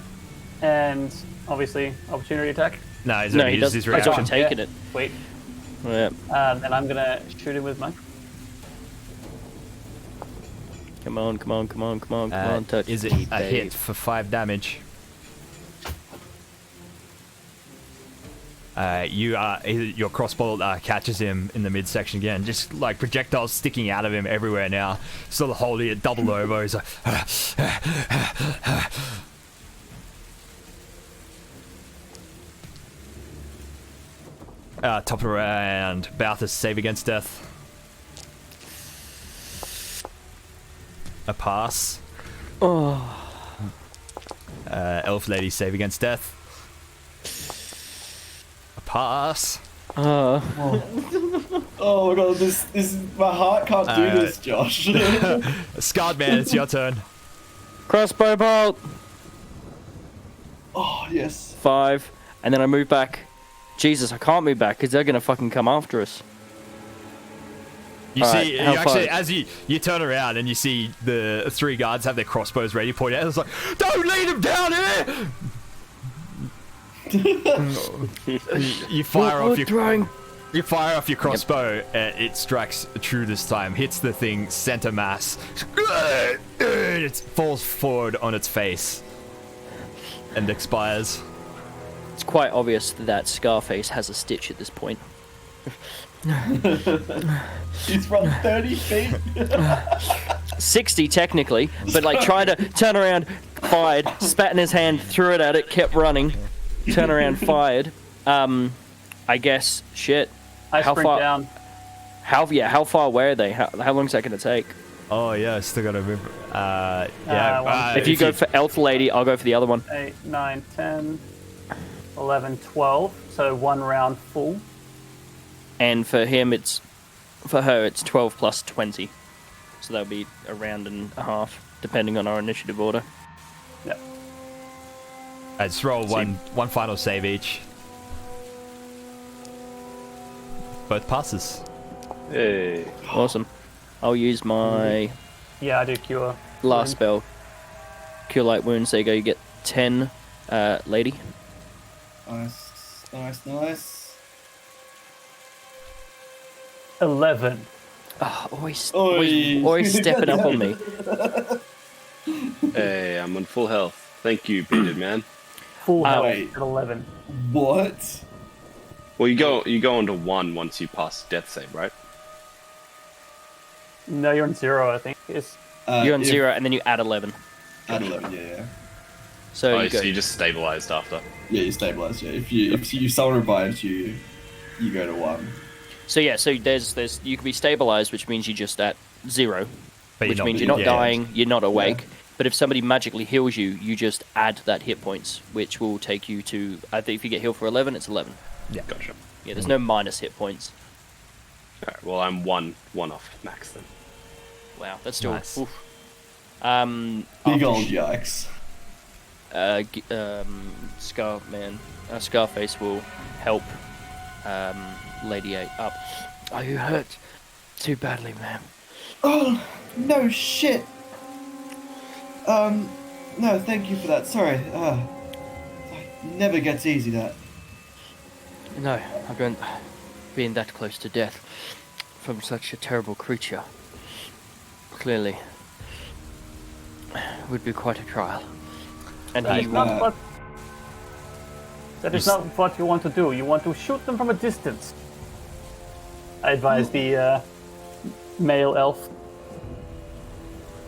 [SPEAKER 5] And obviously, opportunity attack.
[SPEAKER 1] No, he's
[SPEAKER 4] No,
[SPEAKER 1] already
[SPEAKER 4] he
[SPEAKER 1] used his
[SPEAKER 4] doesn't. He's already
[SPEAKER 1] reaction.
[SPEAKER 4] taken it.
[SPEAKER 5] Sweet.
[SPEAKER 4] Yeah.
[SPEAKER 5] Then I'm gonna shoot him with mine.
[SPEAKER 4] Come on, come on, come on, come on, come on, touch
[SPEAKER 1] Is it
[SPEAKER 4] me,
[SPEAKER 1] a
[SPEAKER 4] babe.
[SPEAKER 1] hit for 5 damage? Your crossbow catches him in the midsection again, just like projectiles sticking out of him everywhere now. Sort of holding it doubled over. He's like, top of the round, Balthus, save against death. A pass.
[SPEAKER 4] Oh.
[SPEAKER 1] Elf Lady, save against death. A pass.
[SPEAKER 3] Oh my god, this my heart can't do this, Josh.
[SPEAKER 1] Scarred Man, it's your turn.
[SPEAKER 4] Crossbow bolt!
[SPEAKER 3] Oh yes.
[SPEAKER 4] 5. And then I move back. Jesus, I can't move back because they're going to fucking come after us.
[SPEAKER 1] You
[SPEAKER 4] All
[SPEAKER 1] see,
[SPEAKER 4] right, how
[SPEAKER 1] you actually,
[SPEAKER 4] far-
[SPEAKER 1] as you turn around and you see the 3 guards have their crossbows ready, point out. It's like, don't lead him down here. You fire off your
[SPEAKER 4] throwing.
[SPEAKER 1] You fire off your crossbow. It strikes true this time. Hits the thing center mass. It falls forward on its face and expires.
[SPEAKER 4] It's quite obvious that Scarface has a stitch at this point.
[SPEAKER 3] He's run 30 feet.
[SPEAKER 4] 60 technically, but like trying to turn around, fired, spat in his hand, threw it at it, kept running, turn around, fired. I guess shit.
[SPEAKER 5] I
[SPEAKER 4] How
[SPEAKER 5] sprint
[SPEAKER 4] far-
[SPEAKER 5] down.
[SPEAKER 4] How far away are they? How long is that going to take?
[SPEAKER 1] Oh yeah, I still gotta remember.
[SPEAKER 4] If you go for Elf Lady, I'll go for the other one.
[SPEAKER 5] 8, 9, 10, 11, 12. So 1 round full.
[SPEAKER 4] And for her, it's 12 plus 20. So that'll be a round and a half, depending on our initiative order.
[SPEAKER 5] Yep.
[SPEAKER 1] Just roll one final save each. Both passes.
[SPEAKER 2] Hey.
[SPEAKER 4] Awesome. I'll use my
[SPEAKER 5] Yeah, I do cure.
[SPEAKER 4] last spell. Cure Light Wounds. There you go. You get 10, lady.
[SPEAKER 3] Nice. Nice.
[SPEAKER 5] 11.
[SPEAKER 4] Oh, always
[SPEAKER 3] Oi.
[SPEAKER 4] stepping up on me.
[SPEAKER 2] Hey, I'm on full health. Thank you, bearded man.
[SPEAKER 5] Full health
[SPEAKER 3] wait.
[SPEAKER 5] at 11.
[SPEAKER 3] What?
[SPEAKER 2] Well, you go onto 1 once you pass death save, right?
[SPEAKER 5] No, you're on 0, I think. It's
[SPEAKER 4] You're on
[SPEAKER 3] If-
[SPEAKER 4] 0, and then you add 11.
[SPEAKER 3] Add 11, yeah.
[SPEAKER 4] So you go.
[SPEAKER 2] So you just stabilized after.
[SPEAKER 3] Yeah, you stabilize. Yeah, if you someone revives you, you go to 1.
[SPEAKER 4] So yeah, so there's you can be stabilized, which means you're just at 0,
[SPEAKER 1] But
[SPEAKER 4] which means you're not
[SPEAKER 1] yeah.
[SPEAKER 4] dying, you're not awake. But if somebody magically heals you, you just add that hit points, which will take you to. I think if you get healed for 11, it's 11.
[SPEAKER 1] Yeah.
[SPEAKER 2] Gotcha.
[SPEAKER 4] Yeah, there's no minus hit points.
[SPEAKER 2] Alright, well, I'm one off max then.
[SPEAKER 4] Wow, that's still.
[SPEAKER 1] Nice.
[SPEAKER 4] Oof.
[SPEAKER 3] Big
[SPEAKER 4] after
[SPEAKER 3] old yikes.
[SPEAKER 4] Scarface will help Lady 8 up. Are you hurt? Too badly, ma'am.
[SPEAKER 3] Oh, no shit. No, thank you for that. Sorry. It never gets easy, that.
[SPEAKER 4] No, I've been that close to death from such a terrible creature. Clearly, would be quite a trial. And
[SPEAKER 5] That
[SPEAKER 4] he
[SPEAKER 5] is
[SPEAKER 4] will.
[SPEAKER 5] not what. That is not what you want to do. You want to shoot them from a distance. I advise the male elf.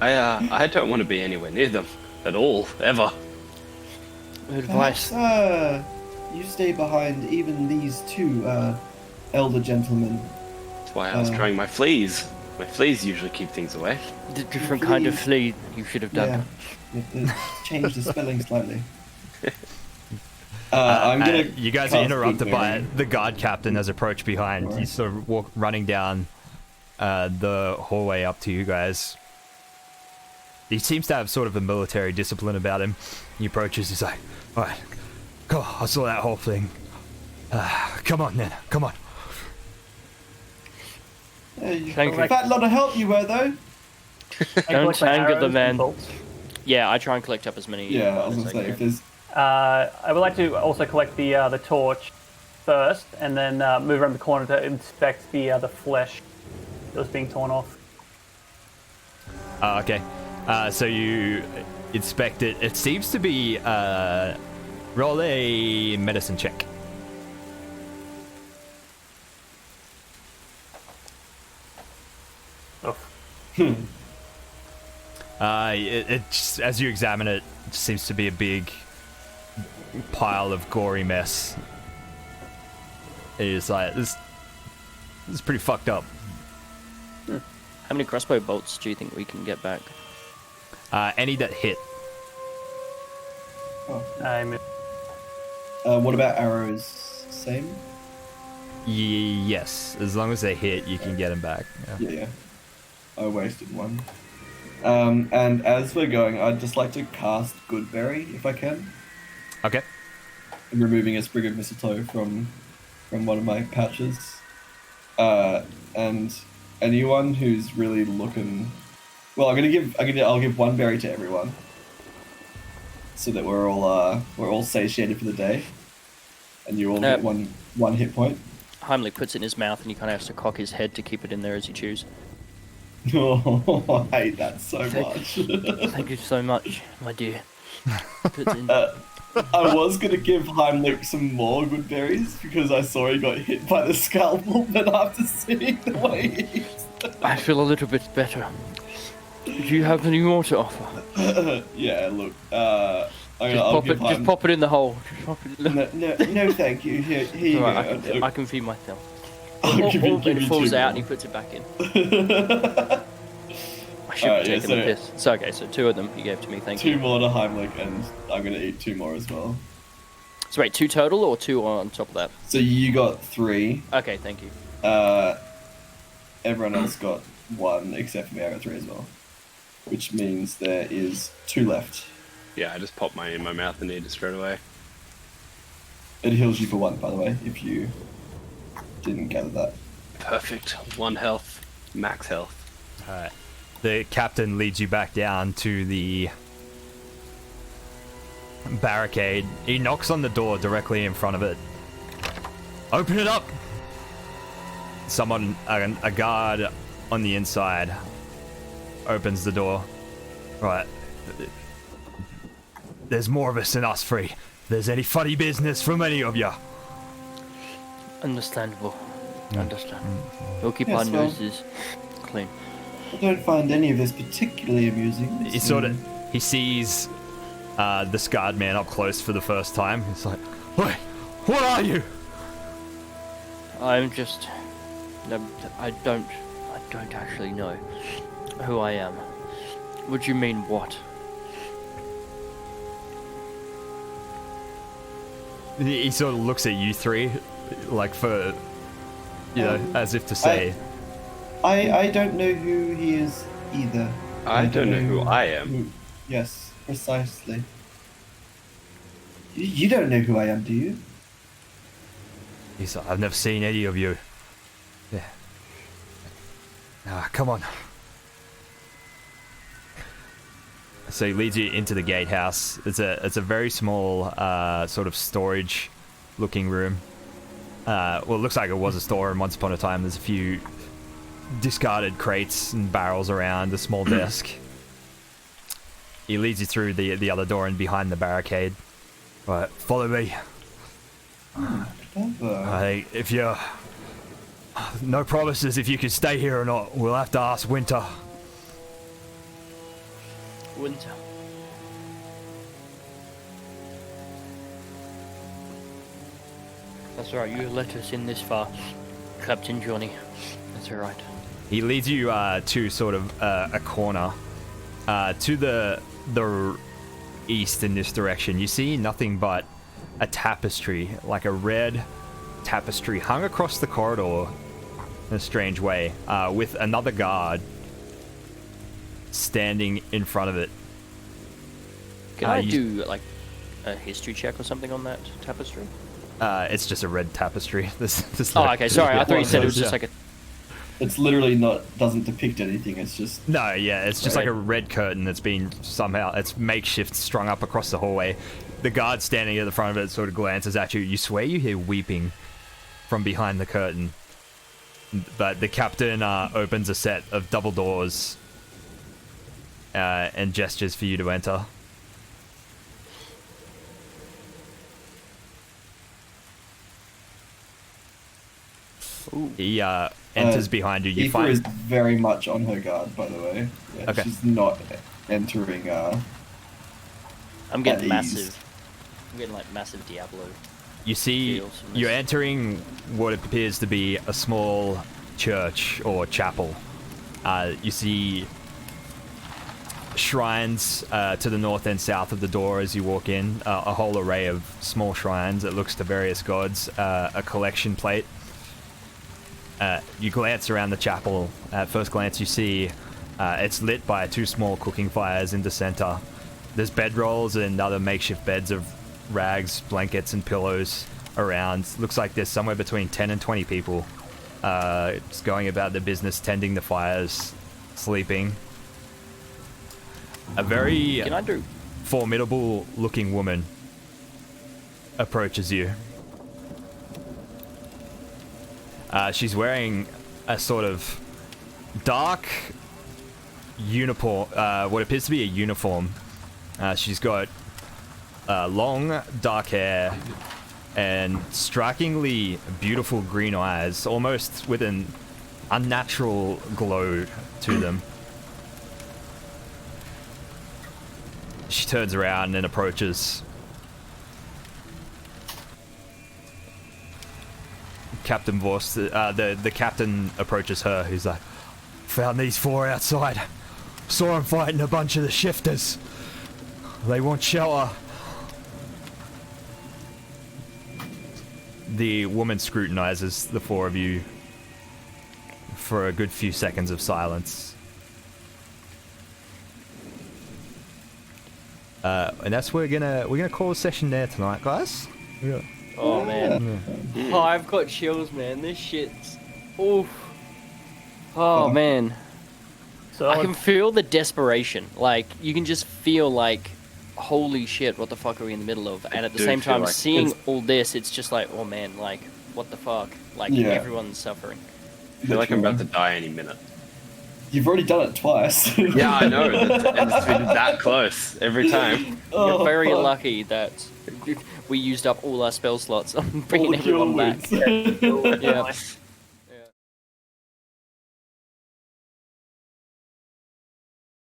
[SPEAKER 2] I don't want to be anywhere near them at all, ever.
[SPEAKER 4] Advice.
[SPEAKER 3] Perhaps, you stay behind even these two, elder gentlemen.
[SPEAKER 2] That's why I was trying my fleas. My fleas usually keep things away.
[SPEAKER 4] The different kind of flea you should have done.
[SPEAKER 3] Yeah, you have to change the spelling slightly. I'm gonna.
[SPEAKER 1] You guys are
[SPEAKER 3] cast
[SPEAKER 1] interrupted by
[SPEAKER 3] Good
[SPEAKER 1] the guard captain as approach behind. He's sort of running down the hallway up to you guys. He seems to have sort of a military discipline about him. He approaches, he's like, alright, go on, I saw that whole thing. Come on then, come on.
[SPEAKER 3] Hey,
[SPEAKER 4] Thank you.
[SPEAKER 3] fat lot of help you were though.
[SPEAKER 4] Don't anger the man.
[SPEAKER 5] Bolts.
[SPEAKER 4] Yeah, I try and collect up as many.
[SPEAKER 3] Yeah, I was
[SPEAKER 4] as
[SPEAKER 3] gonna say
[SPEAKER 4] can.
[SPEAKER 3] if there's.
[SPEAKER 5] I would like to also collect the torch first, and then move around the corner to inspect the flesh that was being torn off.
[SPEAKER 1] Okay, so you inspect it. It seems to be, roll a medicine check.
[SPEAKER 5] Oh.
[SPEAKER 1] It just, as you examine it, it seems to be a big pile of gory mess. It is like this is pretty fucked up.
[SPEAKER 4] How many crossbow bolts do you think we can get back?
[SPEAKER 1] Any that hit.
[SPEAKER 5] I missed.
[SPEAKER 3] What about arrows? Same.
[SPEAKER 1] Yes, as long as they hit, you can get them back. Yeah.
[SPEAKER 3] Yeah. I wasted one. And as we're going, I'd just like to cast Goodberry if I can.
[SPEAKER 1] Okay.
[SPEAKER 3] I'm removing a sprig of mistletoe from one of my pouches. And anyone who's really looking, well, I'll give one berry to everyone, so that we're all satiated for the day, and you all get one hit point.
[SPEAKER 4] Heimlich puts it in his mouth, and he kind of has to cock his head to keep it in there as he chews.
[SPEAKER 3] Oh, I hate that so much.
[SPEAKER 4] Thank you so much, my dear. Puts it in.
[SPEAKER 3] I was gonna give Heimlich some more good berries because I saw he got hit by the scalpel, but after seeing the way he is,
[SPEAKER 4] I feel a little bit better. Do you have any more to offer?
[SPEAKER 3] yeah, look,
[SPEAKER 4] Just pop it in the hole. Just pop it in the...
[SPEAKER 3] No, thank you. Here you
[SPEAKER 4] Alright,
[SPEAKER 3] go.
[SPEAKER 4] I can feed myself.
[SPEAKER 3] I'll give you
[SPEAKER 4] It falls
[SPEAKER 3] two
[SPEAKER 4] out
[SPEAKER 3] more.
[SPEAKER 4] and he puts it back in. I should have taken the piss. So okay, so 2 of them you gave to me, thank
[SPEAKER 3] Two
[SPEAKER 4] you.
[SPEAKER 3] more to Heimlich, and I'm gonna eat 2 more as well.
[SPEAKER 4] So wait, 2 total or 2 on top of that?
[SPEAKER 3] So you got 3.
[SPEAKER 4] Okay, thank you.
[SPEAKER 3] Everyone else got 1 except for me. I got 3 as well, which means there is 2 left.
[SPEAKER 2] Yeah, I just popped mine in my mouth and ate it straight away.
[SPEAKER 3] It heals you for 1, by the way, if you didn't gather that.
[SPEAKER 2] Perfect. 1 health. Max health.
[SPEAKER 1] Alright. The captain leads you back down to the barricade. He knocks on the door directly in front of it. Open it up! Someone, a guard on the inside, opens the door. Right. There's more of us than us three. If there's any funny business from any of you.
[SPEAKER 4] Understandable. Understandable. We'll keep
[SPEAKER 3] Yes,
[SPEAKER 4] our
[SPEAKER 3] well-
[SPEAKER 4] noses clean.
[SPEAKER 3] I don't find any of this particularly amusing.
[SPEAKER 1] He sees the scarred man up close for the first time. He's like, "Wait, what are you?"
[SPEAKER 4] I'm just... I don't actually know who I am. Would you mean what?
[SPEAKER 1] He sort of looks at you three, like for, as if to say,
[SPEAKER 3] I don't know who he is either.
[SPEAKER 2] I don't know who I am.
[SPEAKER 3] Yes, precisely. You don't know who I am, do you?
[SPEAKER 1] he's like, "I've never seen any of you." Yeah. Come on. So he leads you into the gatehouse. It's a very small sort of storage looking room. Well, it looks like it was a storeroom once upon a time. There's a few discarded crates and barrels around, a small desk. He leads you through the other door and behind the barricade. Right, follow me.
[SPEAKER 3] Clever.
[SPEAKER 1] If you're... No promises if you can stay here or not. We'll have to ask Winter.
[SPEAKER 4] Winter. That's alright, you let us in this far, Captain Johnny. That's alright.
[SPEAKER 1] He leads you to sort of a corner. To the east in this direction, you see nothing but a tapestry, like a red tapestry hung across the corridor in a strange way, with another guard standing in front of it.
[SPEAKER 4] Can I do, like, a history check or something on that tapestry?
[SPEAKER 1] It's just a red tapestry. This
[SPEAKER 4] Oh, okay, sorry, I thought you said it was just like a...
[SPEAKER 3] It's literally doesn't depict anything. It's just
[SPEAKER 1] No, yeah, it's just like a red curtain that's been somehow, it's makeshift strung up across the hallway. The guard standing at the front of it sort of glances at you. You swear you hear weeping from behind the curtain. But the captain opens a set of double doors and gestures for you to enter. He enters behind you. You
[SPEAKER 3] Aoife
[SPEAKER 1] find
[SPEAKER 3] is very much on her guard, by the way. Yeah,
[SPEAKER 1] Okay.
[SPEAKER 3] She's not entering.
[SPEAKER 4] I'm getting
[SPEAKER 3] at ease.
[SPEAKER 4] massive. I'm getting, like, massive Diablo.
[SPEAKER 1] You see,
[SPEAKER 4] Feels from
[SPEAKER 1] you're
[SPEAKER 4] this.
[SPEAKER 1] entering what appears to be a small church or chapel. You see shrines to the north and south of the door as you walk in. A whole array of small shrines. It looks to various gods. A collection plate. You glance around the chapel. At first glance, you see it's lit by two small cooking fires in the center. There's bedrolls and other makeshift beds of rags, blankets, and pillows around. Looks like there's somewhere between 10 and 20 people just going about their business, tending the fires, sleeping. A very
[SPEAKER 4] Can I do...
[SPEAKER 1] formidable looking woman approaches you. She's wearing a sort of dark uniform, what appears to be a uniform. She's got long dark hair and strikingly beautiful green eyes, almost with an unnatural glow to them. She turns around and approaches. Captain Voss, the captain approaches her. He's like, "Found these four outside. Saw them fighting a bunch of the shifters. They want shelter." The woman scrutinizes the four of you for a good few seconds of silence. And that's where we're gonna call a session there tonight, guys. Yeah.
[SPEAKER 4] Oh, man. Oh, I've got chills, man. This shit's... Oof. Oh, man.
[SPEAKER 5] So
[SPEAKER 4] I can feel the desperation. Like, you can just feel, like, holy shit, what the fuck are we in the middle of? And at the
[SPEAKER 2] do
[SPEAKER 4] same
[SPEAKER 2] feel
[SPEAKER 4] time,
[SPEAKER 2] like
[SPEAKER 4] seeing
[SPEAKER 3] it's-
[SPEAKER 4] all this, it's just like, oh, man, like... what the fuck? Like,
[SPEAKER 3] Yeah.
[SPEAKER 4] everyone's suffering.
[SPEAKER 2] I feel like I'm about to die any minute.
[SPEAKER 3] You've already done it twice.
[SPEAKER 2] Yeah, I know. And it's been that close every time.
[SPEAKER 3] Oh,
[SPEAKER 4] You're very
[SPEAKER 3] fuck.
[SPEAKER 4] lucky that we used up all our spell slots on
[SPEAKER 3] All
[SPEAKER 4] bringing
[SPEAKER 3] the cure
[SPEAKER 4] everyone back.
[SPEAKER 3] wounds.
[SPEAKER 4] Yeah.